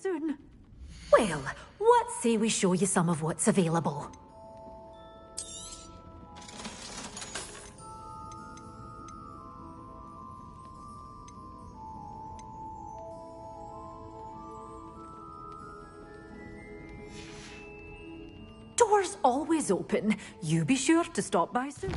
Soon. Well, what say we show you some of what's available? Doors always open. You be sure to stop by soon.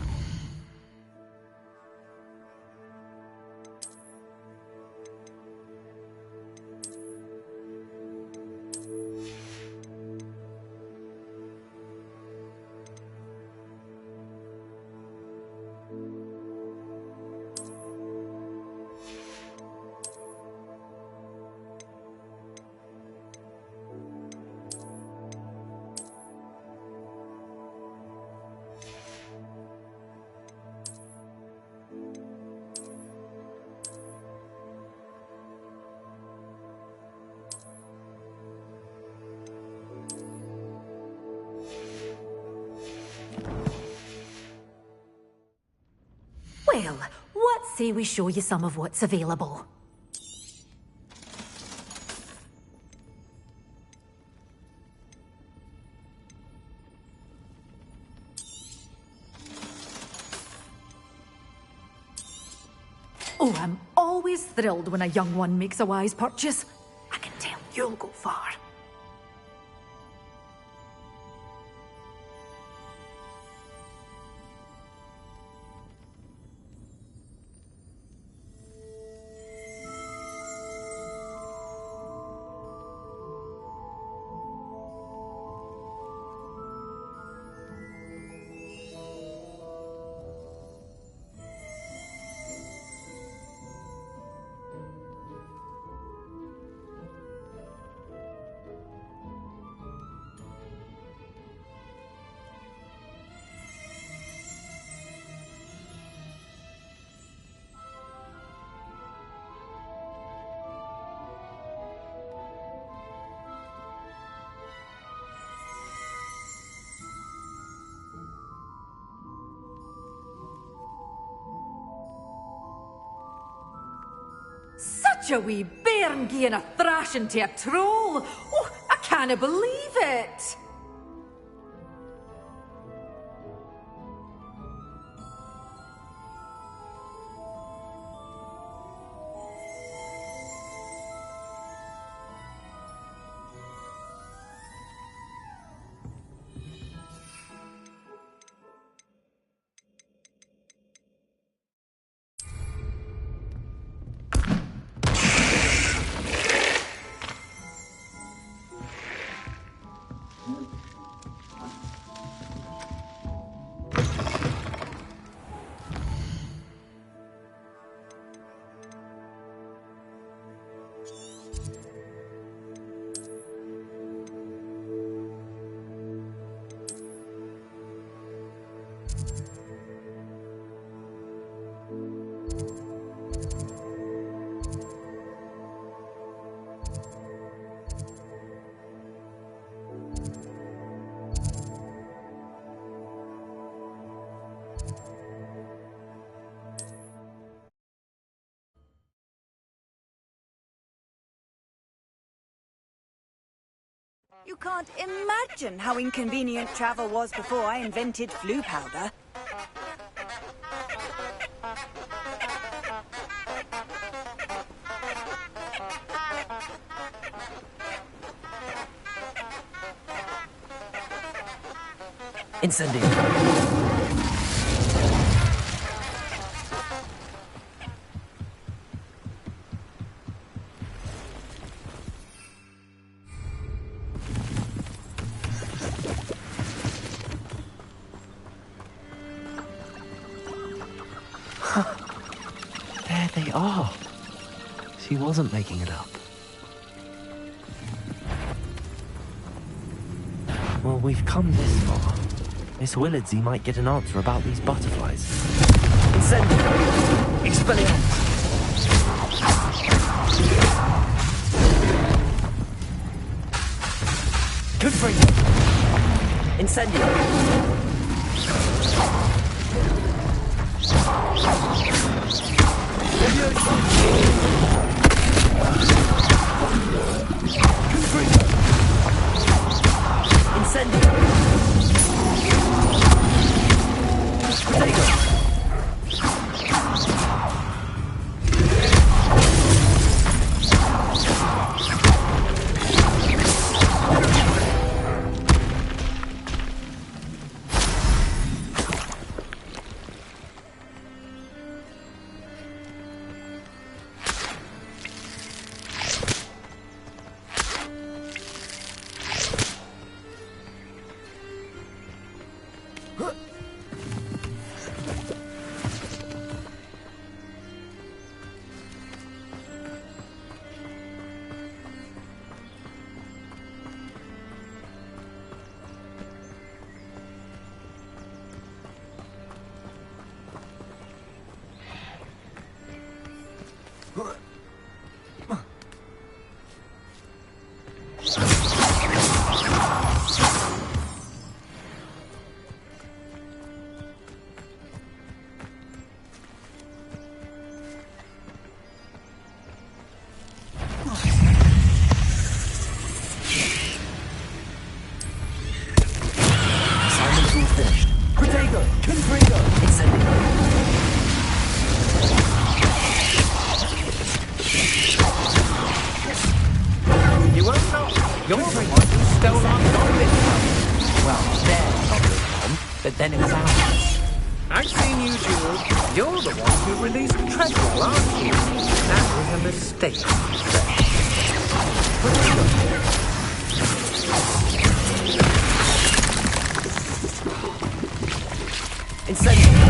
Well, what say we show you some of what's available? Oh, I'm always thrilled when a young one makes a wise purchase. I can tell you'll go far. Such a wee bairn gieing a thrashing to a troll! Oh, I can't believe it! You can't imagine how inconvenient travel was before I invented flu powder. Incendio. There they are. She wasn't making it up. Well, we've come this far. Miss Willardsey might get an answer about these butterflies. Incendio! Expelliarmus! Confringo! Incendio! Incendio! Protego! then it was ours. I've seen you, Jules. You're the one who released Treadwell, aren't you? That was a mistake. Incendiary.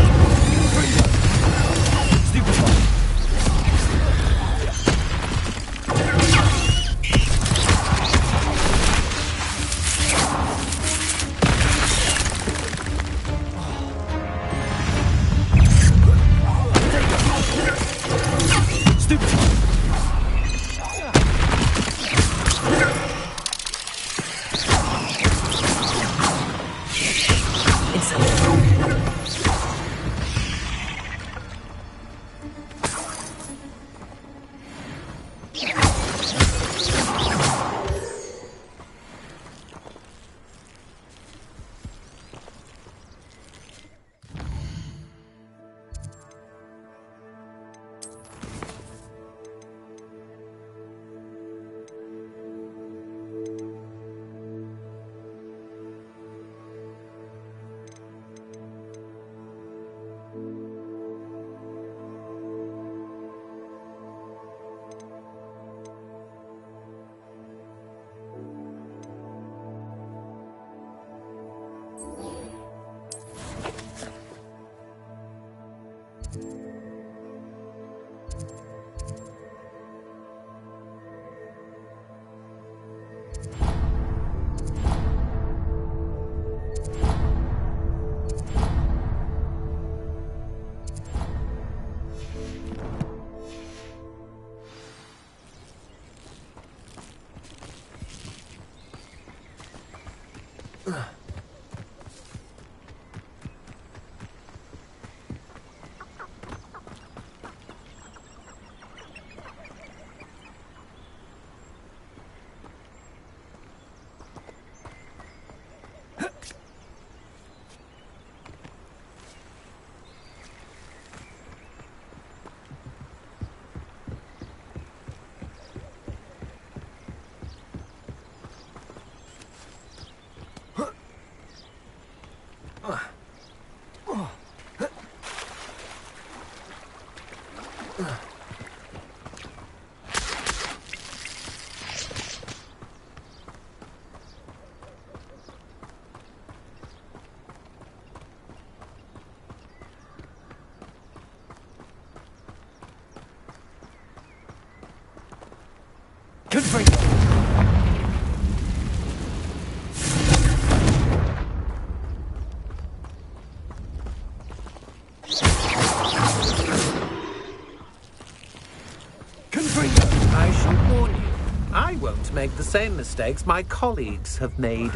I shall warn you, I won't make the same mistakes my colleagues have made.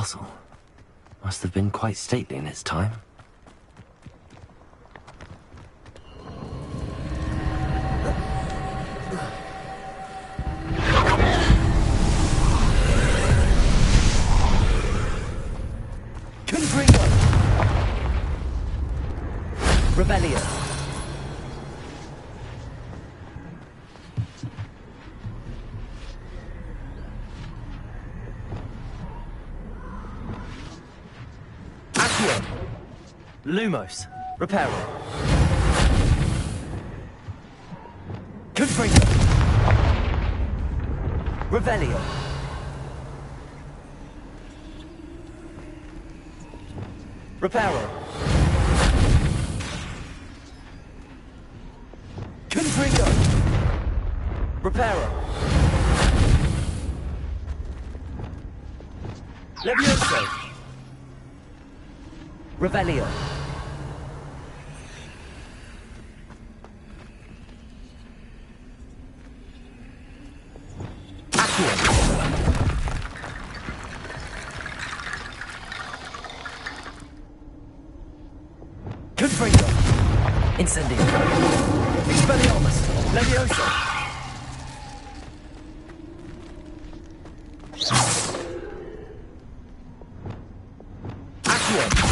castle. Must have been quite stately in its time. Confringo! Rebellion! Accio! Lumos! Reparo! Confringo! Revelio! Reparo! Confringo! Reparo! Levioso! Revelio! Accio! Confringo! Incendio! Expelliarmus! Levioso! Accio!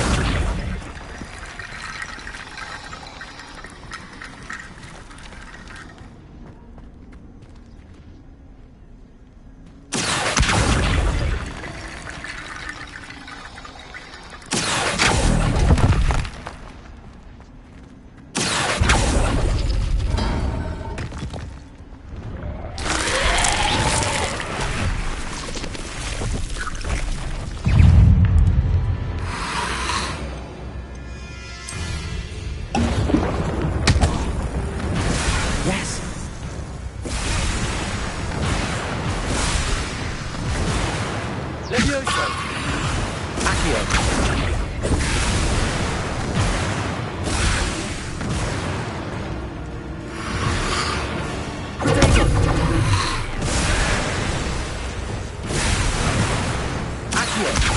Yes! Levioso! Accio! Protego! Accio!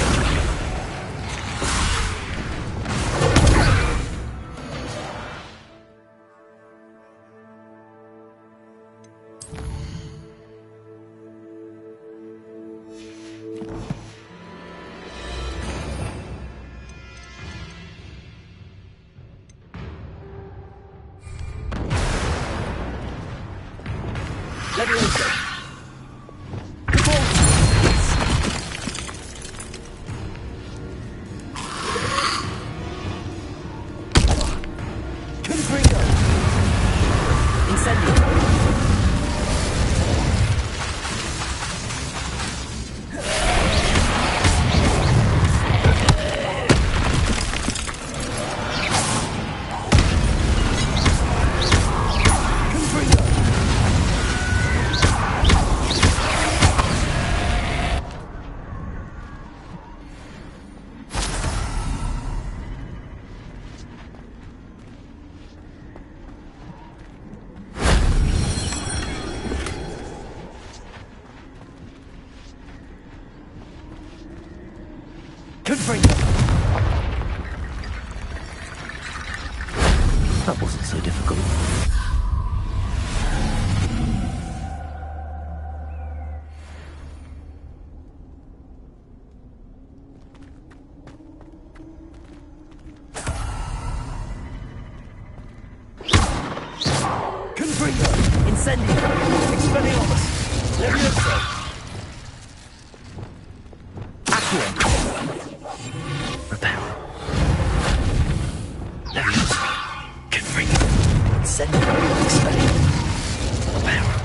Levioso! Confringo! Incendio! Confringo! Confringo! That wasn't so difficult. Confringo! Incendio! Expelliarmus! Levioso! Accio! Reparo. Levioso. Confringo. Incendio! Expelliarmus! Reparo.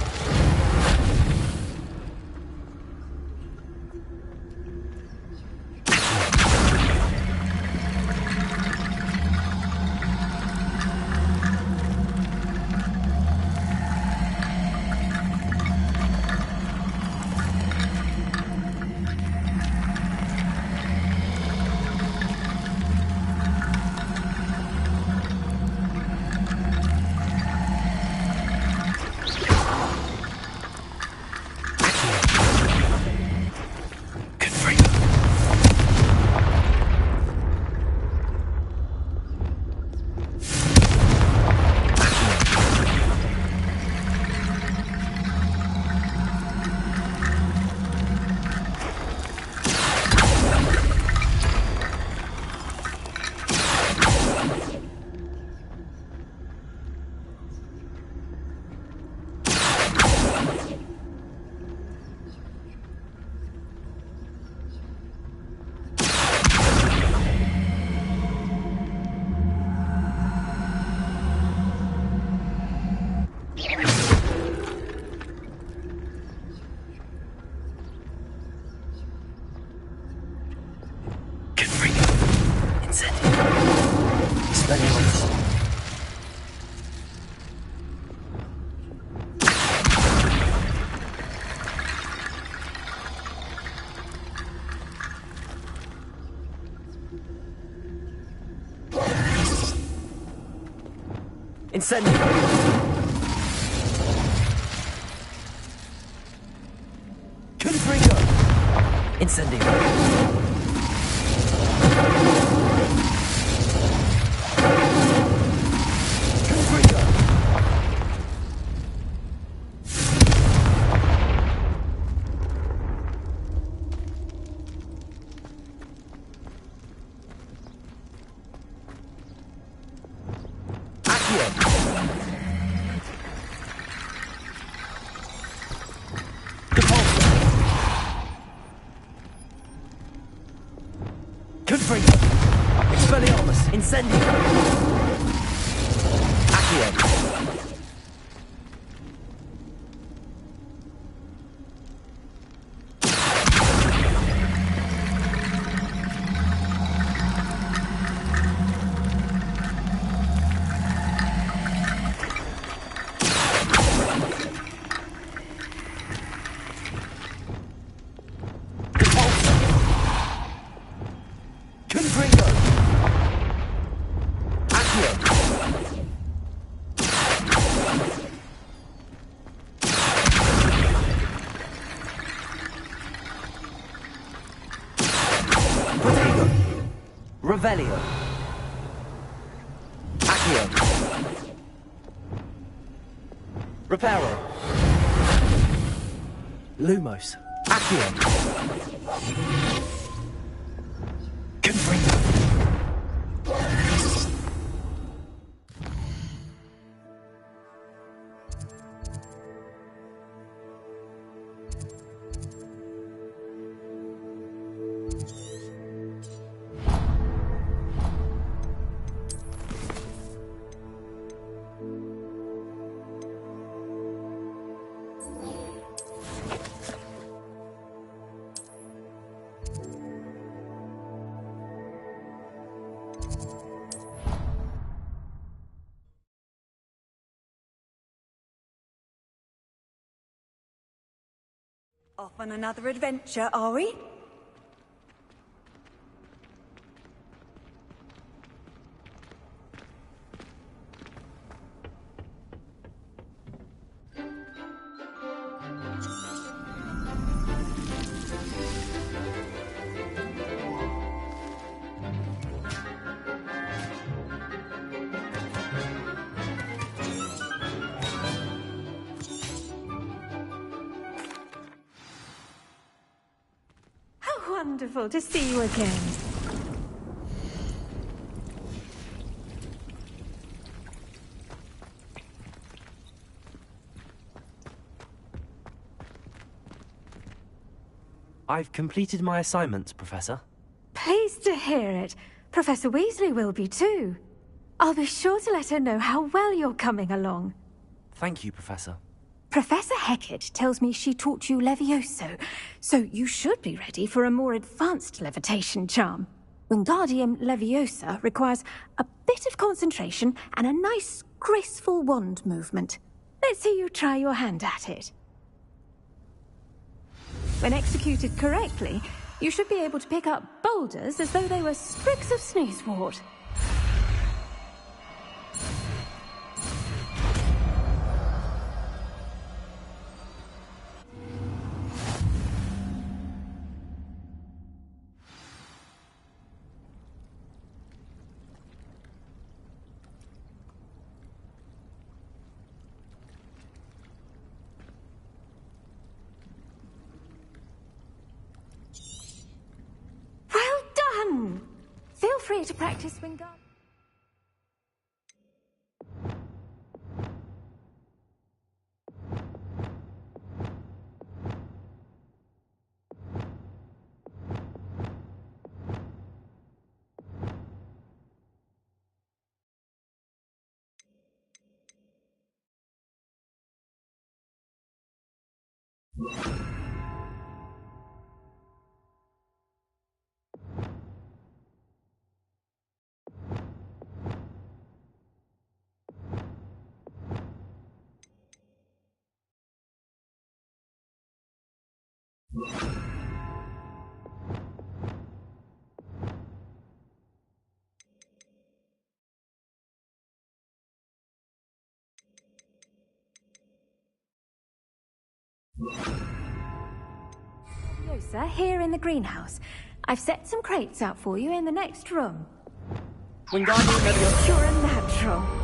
Expelliarmus. Incendio. Confringo. Incendio. Confringo. Accio. Confringo. Expelliarmus. Incendio. Accio. Confringo. Accio. Protego. Revelio. Accio. Reparo. Lumos. Accio. Confringo. Off on another adventure, are we? How wonderful to see you again. I've completed my assignments, Professor. Pleased to hear it. Professor Weasley will be too. I'll be sure to let her know how well you're coming along. Thank you, Professor. Professor Hecat tells me she taught you Levioso, so you should be ready for a more advanced levitation charm. Wingardium Leviosa requires a bit of concentration and a nice, graceful wand movement. Let's see you try your hand at it. When executed correctly, you should be able to pick up boulders as though they were sprigs of sneezewort. Well done! Feel free to practice Wingardium. Professor, here in the greenhouse. I've set some crates out for you in the next room. Wingardium Leviosa. You're a natural.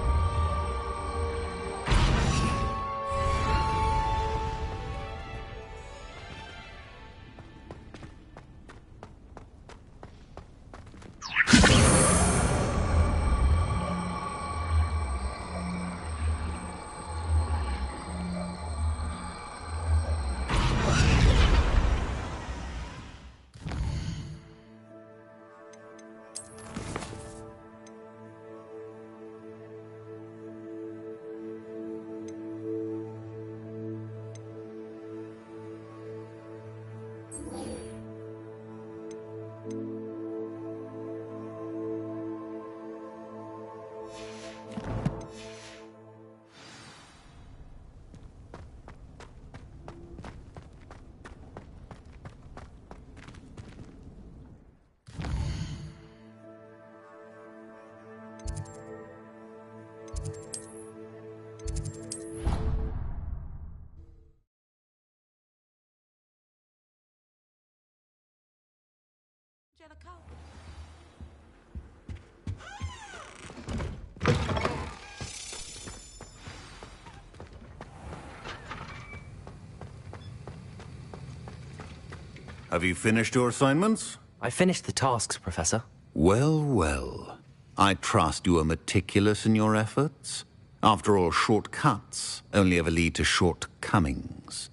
Have you finished your assignments? I finished the tasks, Professor. Well, well. I trust you are meticulous in your efforts. After all, shortcuts only ever lead to shortcomings.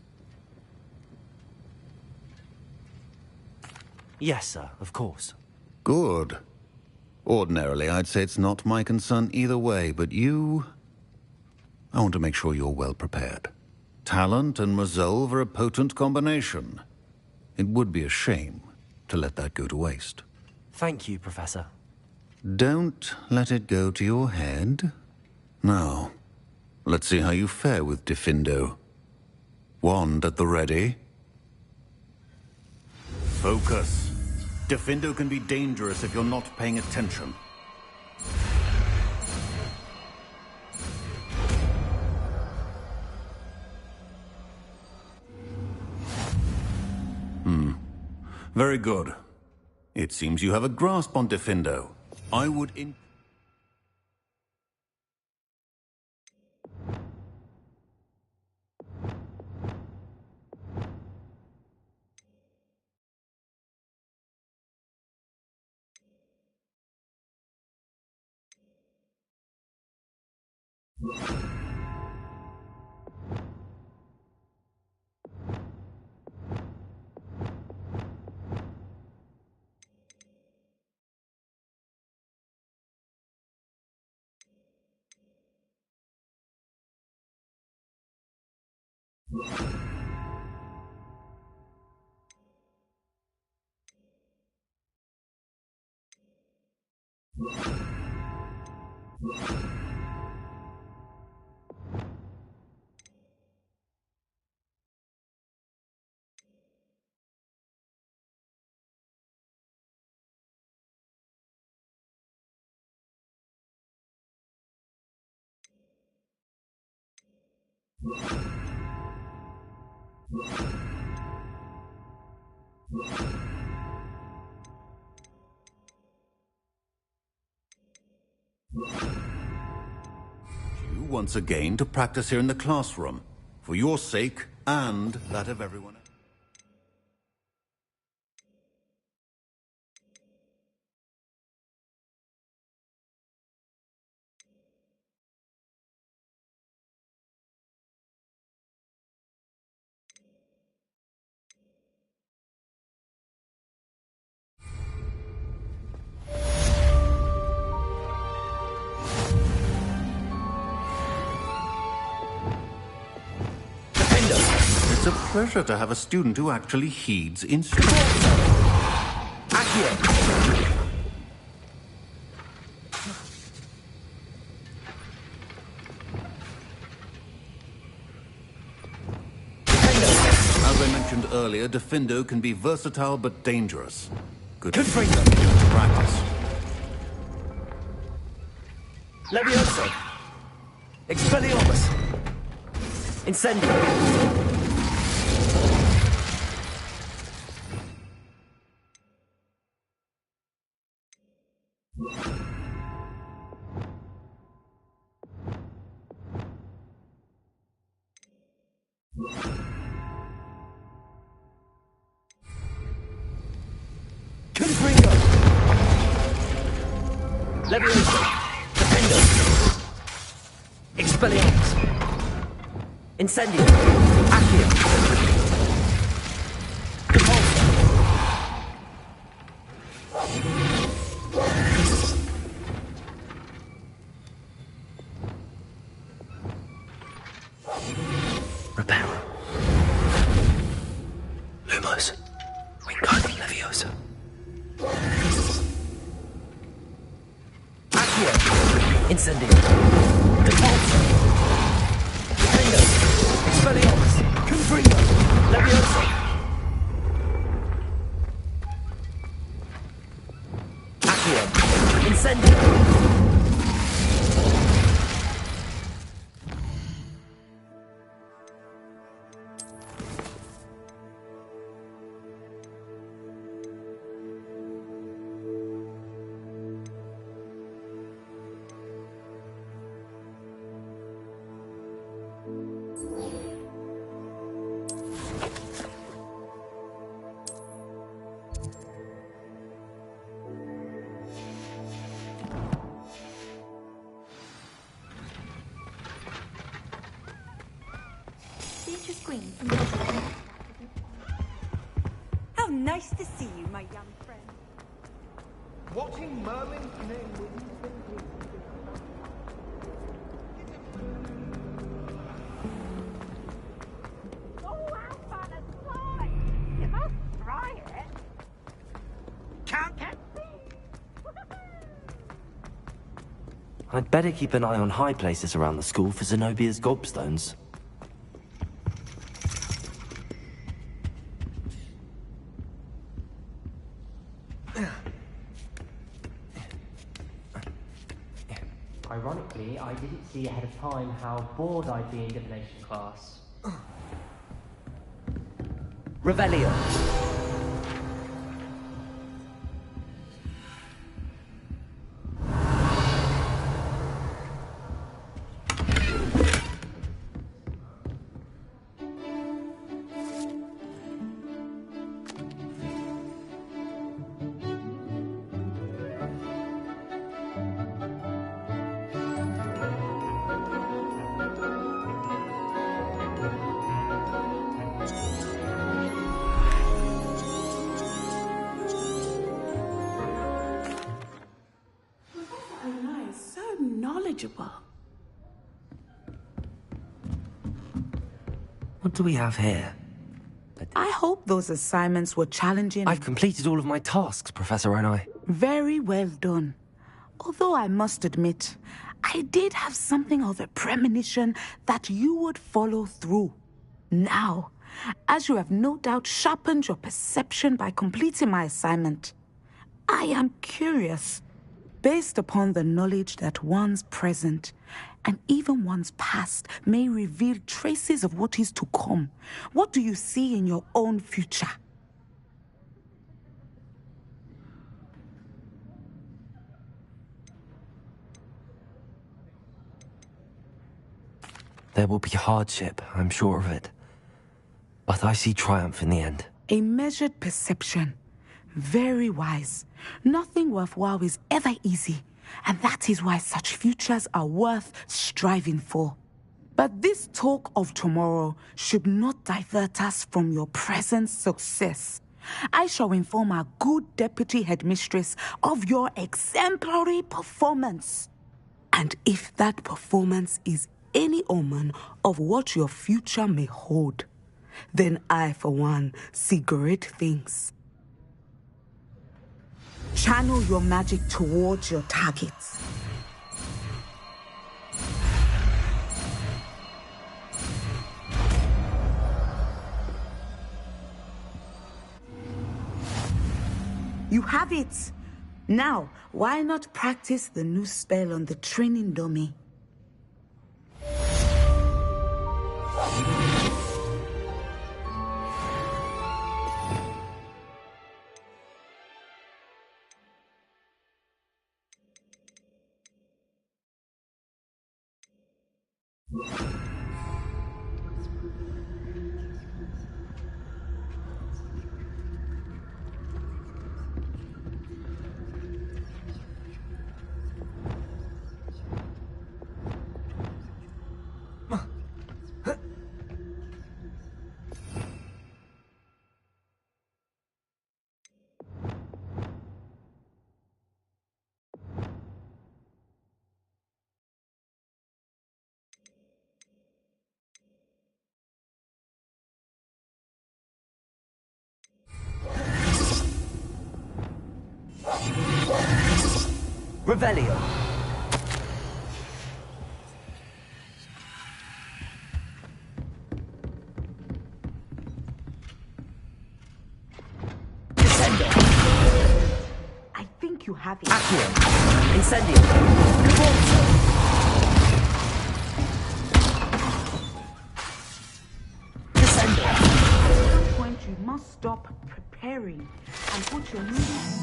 Yes, sir, of course. Good. Ordinarily, I'd say it's not my concern either way, but you... I want to make sure you're well prepared. Talent and resolve are a potent combination. It would be a shame to let that go to waste. Thank you, Professor. Don't let it go to your head. Now, let's see how you fare with Diffindo. Wand at the ready. Focus. Diffindo can be dangerous if you're not paying attention. Very good. It seems you have a grasp on Diffindo. I would you once again to practice here in the classroom, for your sake and that of everyone else. It's a pleasure to have a student who actually heeds instruction. As I mentioned earlier, Diffindo can be versatile but dangerous. Good practice. Leviosa. Expelliarmus. Incendio. Levioso! Defendo! Expelliarmus! Incendio! Accio! Repulsor! Reparo. Lumos. Wingardium Leviosa. Accio! Incendio! Repulsor! Defendo! Expelliarmus! Confringo! Levioso! Accio! Incendio! Beatrice Green from How nice to see you, my young friend. Watching Merlin's name with Go out on a slide. You must try it. Can't get I'd better keep an eye on high places around the school for Zenobia's gobstones. Ironically, I didn't see ahead of time how bored I'd be in divination class. Revelio! Knowledgeable. What do we have here? I hope those assignments were challenging. I've completed all of my tasks, Professor Onai. Very well done. Although I must admit, I did have something of a premonition that you would follow through. Now, as you have no doubt sharpened your perception by completing my assignment, I am curious. Based upon the knowledge that one's present and even one's past may reveal traces of what is to come, what do you see in your own future? There will be hardship, I'm sure of it. But I see triumph in the end. A measured perception. Very wise. Nothing worthwhile is ever easy, and that is why such futures are worth striving for. But this talk of tomorrow should not divert us from your present success. I shall inform our good deputy headmistress of your exemplary performance. And if that performance is any omen of what your future may hold, then I, for one, see great things. Channel your magic towards your targets. You have it! Now, why not practice the new spell on the training dummy? Revelio. I think you have it. Accio. Incendio. Cavolso. Descendo. At this point, you must stop preparing and put your needs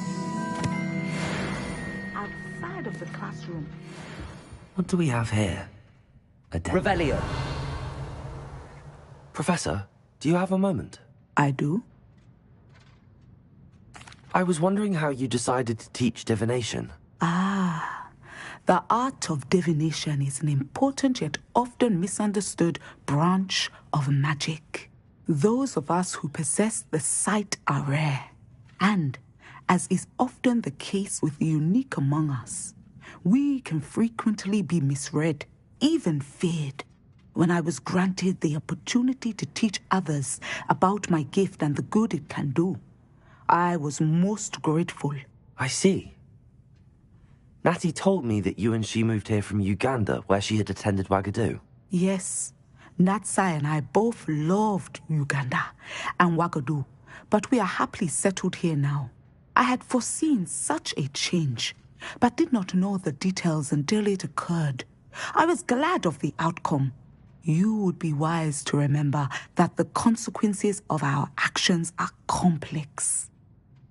outside of the classroom. What do we have here? A den. Revelio. Professor, do you have a moment? I do. I was wondering how you decided to teach divination. Ah, the art of divination is an important yet often misunderstood branch of magic. Those of us who possess the sight are rare, and, as is often the case with the unique among us, we can frequently be misread, even feared. When I was granted the opportunity to teach others about my gift and the good it can do, I was most grateful. I see. Natty told me that you and she moved here from Uganda, where she had attended Wagadu. Yes, Natsai and I both loved Uganda and Wagadu, but we are happily settled here now. I had foreseen such a change, but did not know the details until it occurred. I was glad of the outcome. You would be wise to remember that the consequences of our actions are complex.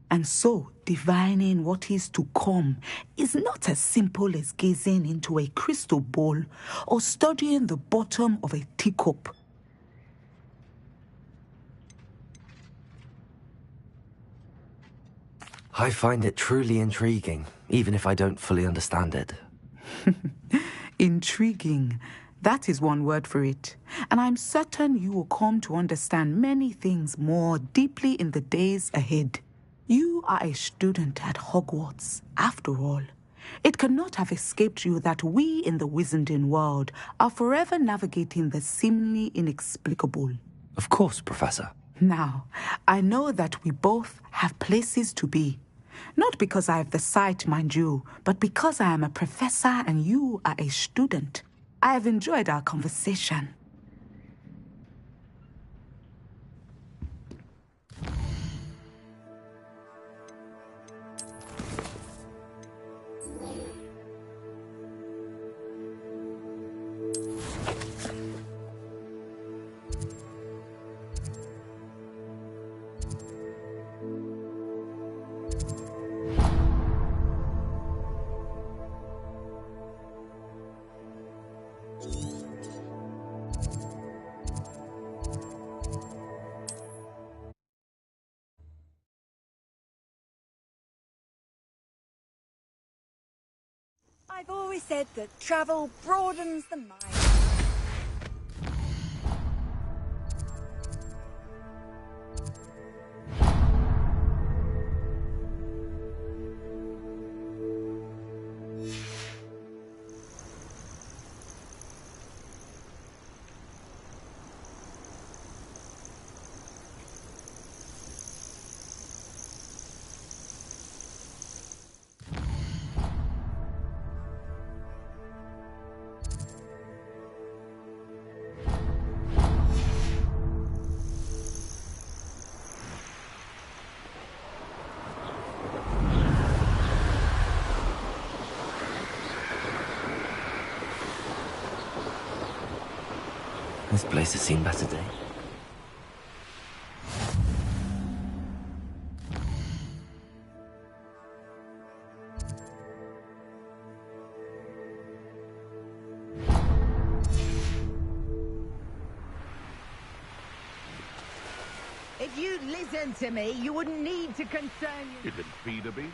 And so, divining what is to come is not as simple as gazing into a crystal ball or studying the bottom of a teacup. I find it truly intriguing, even if I don't fully understand it. Intriguing. That is one word for it. And I'm certain you will come to understand many things more deeply in the days ahead. You are a student at Hogwarts, after all. It cannot have escaped you that we in the Wizarding world are forever navigating the seemingly inexplicable. Of course, Professor. Now, I know that we both have places to be. Not because I have the sight, mind you, but because I am a professor and you are a student. I have enjoyed our conversation. I've always said that travel broadens the mind. This place has seen better days. If you'd listen to me, you wouldn't need to concern You didn't feed a bee.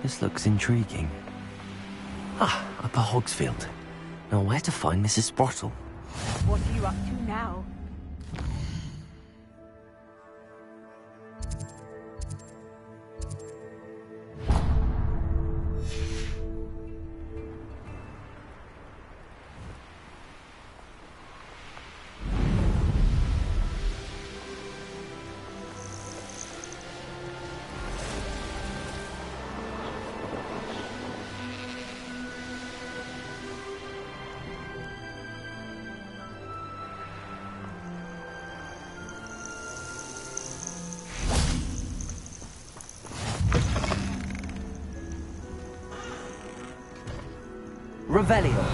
This looks intriguing. Ah, Upper Hogsfield. Now where to find Mrs. Sprottle? What are you up to now? Revelio.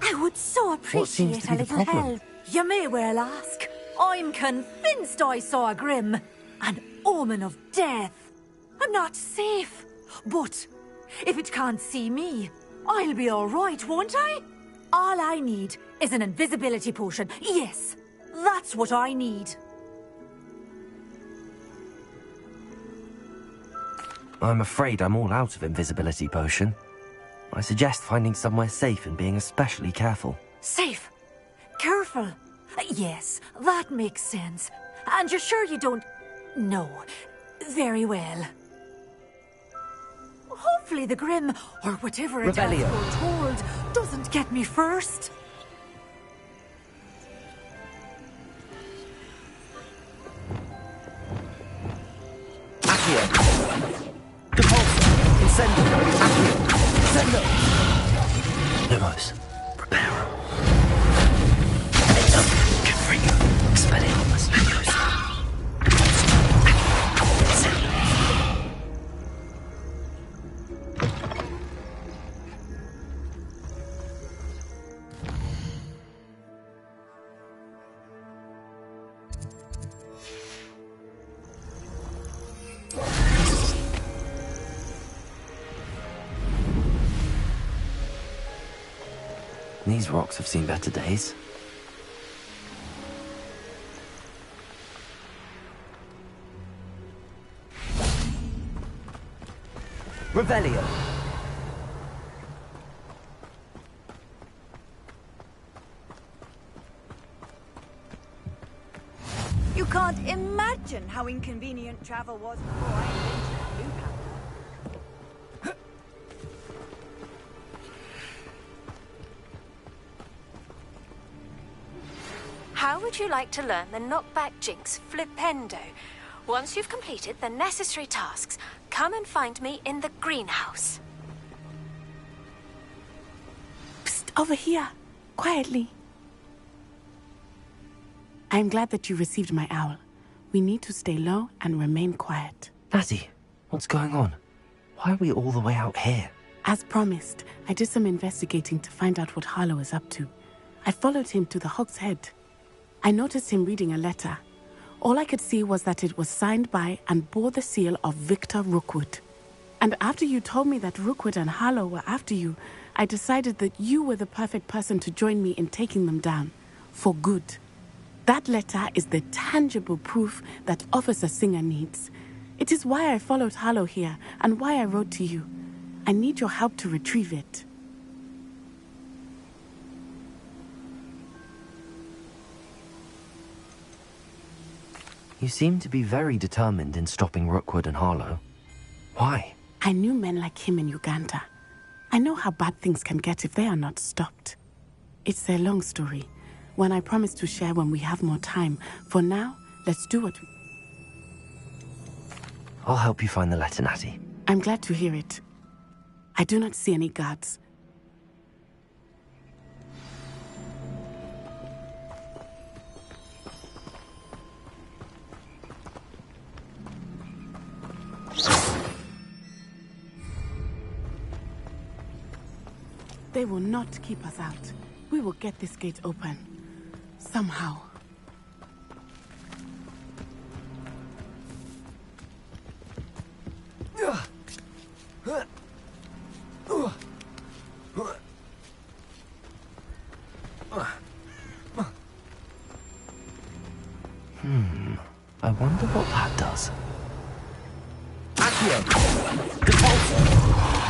I would so seems to appreciate be a the little problem? help. You may well ask. I'm convinced I saw a grim, an omen of death. I'm not safe, but if it can't see me, I'll be all right, won't I? All I need is an invisibility potion. Yes, that's what I need. I'm afraid I'm all out of invisibility potion. I suggest finding somewhere safe and being especially careful. Safe. Careful. Yes, that makes sense. And you're sure you don't... No. Very well. Hopefully the Grim, or whatever it Revelio. has foretold, doesn't get me first. Accio. Depulso. Incendio. Accio. Sendo. Lumos, preparo. Confringo, Expelliarmus, Leviosa. Sendo. These rocks have seen better days. Revelio. You can't imagine how inconvenient travel was before I invented blue powder. How would you like to learn the knockback jinx flipendo? Once you've completed the necessary tasks, come and find me in the greenhouse. Psst, over here. Quietly. I'm glad that you received my owl. We need to stay low and remain quiet. Natty, what's going on? Why are we all the way out here? As promised, I did some investigating to find out what Harlow is up to. I followed him to the Hog's Head. I noticed him reading a letter. All I could see was that it was signed by and bore the seal of Victor Rookwood. And after you told me that Rookwood and Harlow were after you, I decided that you were the perfect person to join me in taking them down. For good. That letter is the tangible proof that Officer Singer needs. It is why I followed Harlow here and why I wrote to you. I need your help to retrieve it. You seem to be very determined in stopping Rookwood and Harlow. Why? I knew men like him in Uganda. I know how bad things can get if they are not stopped. It's a long story, one I promise to share when we have more time. For now, let's do what we... I'll help you find the letter, Natty. I'm glad to hear it. I do not see any guards. They will not keep us out. We will get this gate open. Somehow. I wonder what that does. Accio. Repulsor.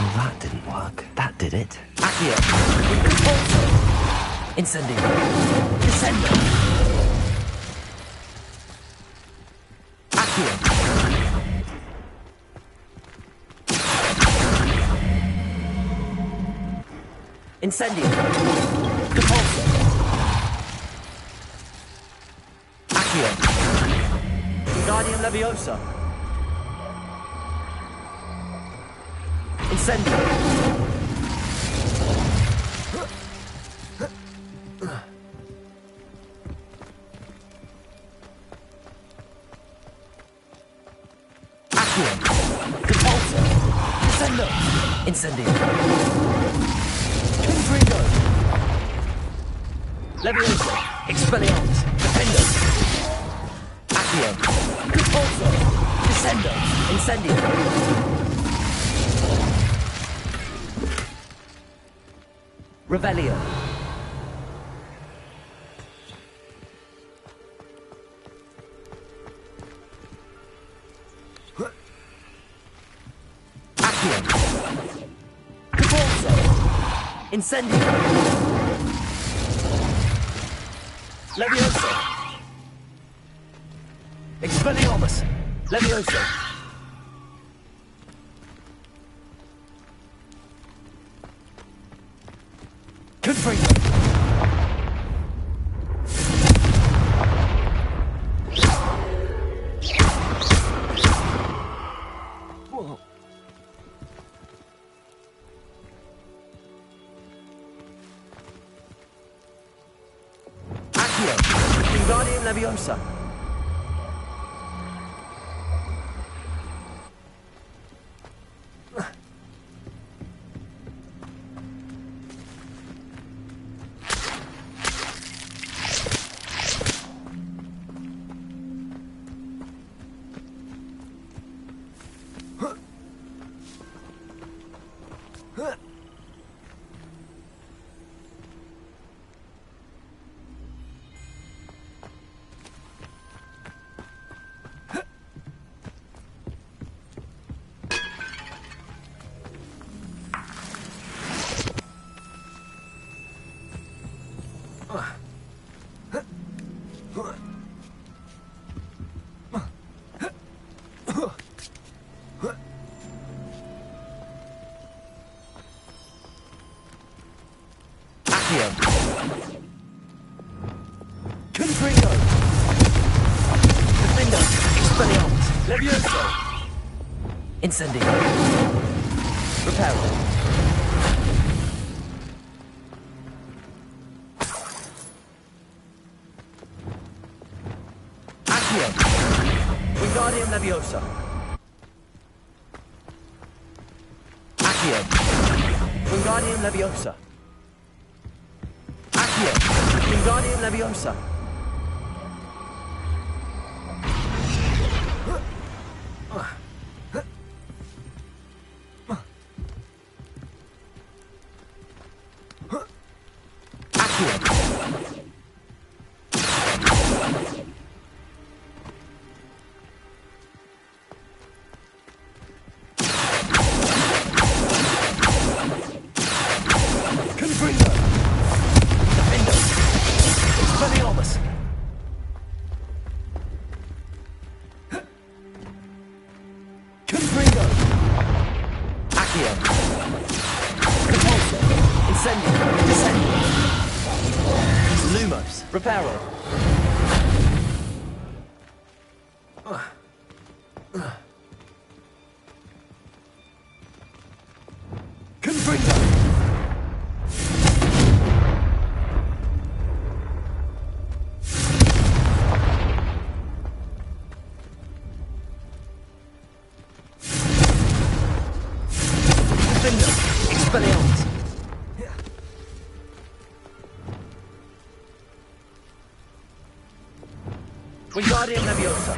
Well, that didn't work. That did it. Accio. Repulsor. Incendio. Descendo. Accio. Incendio. Repulsor. Accio. Guardian Leviosa. Incendio. Accio. Repulsor. Descendo. Incendio. Confringo. Leviosa. Expelliarmus. Defendo. Accio. Repulsor. Descendo. Incendio. Revelio. Accio. Repulsor. Incendio. Levioso. Expelliarmus. Levioso. Confringo. Whoa. Accio. Wingardium Leviosa. Confringo. Defendo. Expelliarmus. Levioso. Incendio. Reparo. Accio. Wingardium Leviosa. Accio. Wingardium Leviosa. Accio. Wingardium Leviosa. Confringo. Defendo. Expelliarmus. Confringo. Accio. Repulsor. Incendio. Descendo. Lumos. Reparo. Confringo. Defendo. Expelliarmus. Wingardium Leviosa.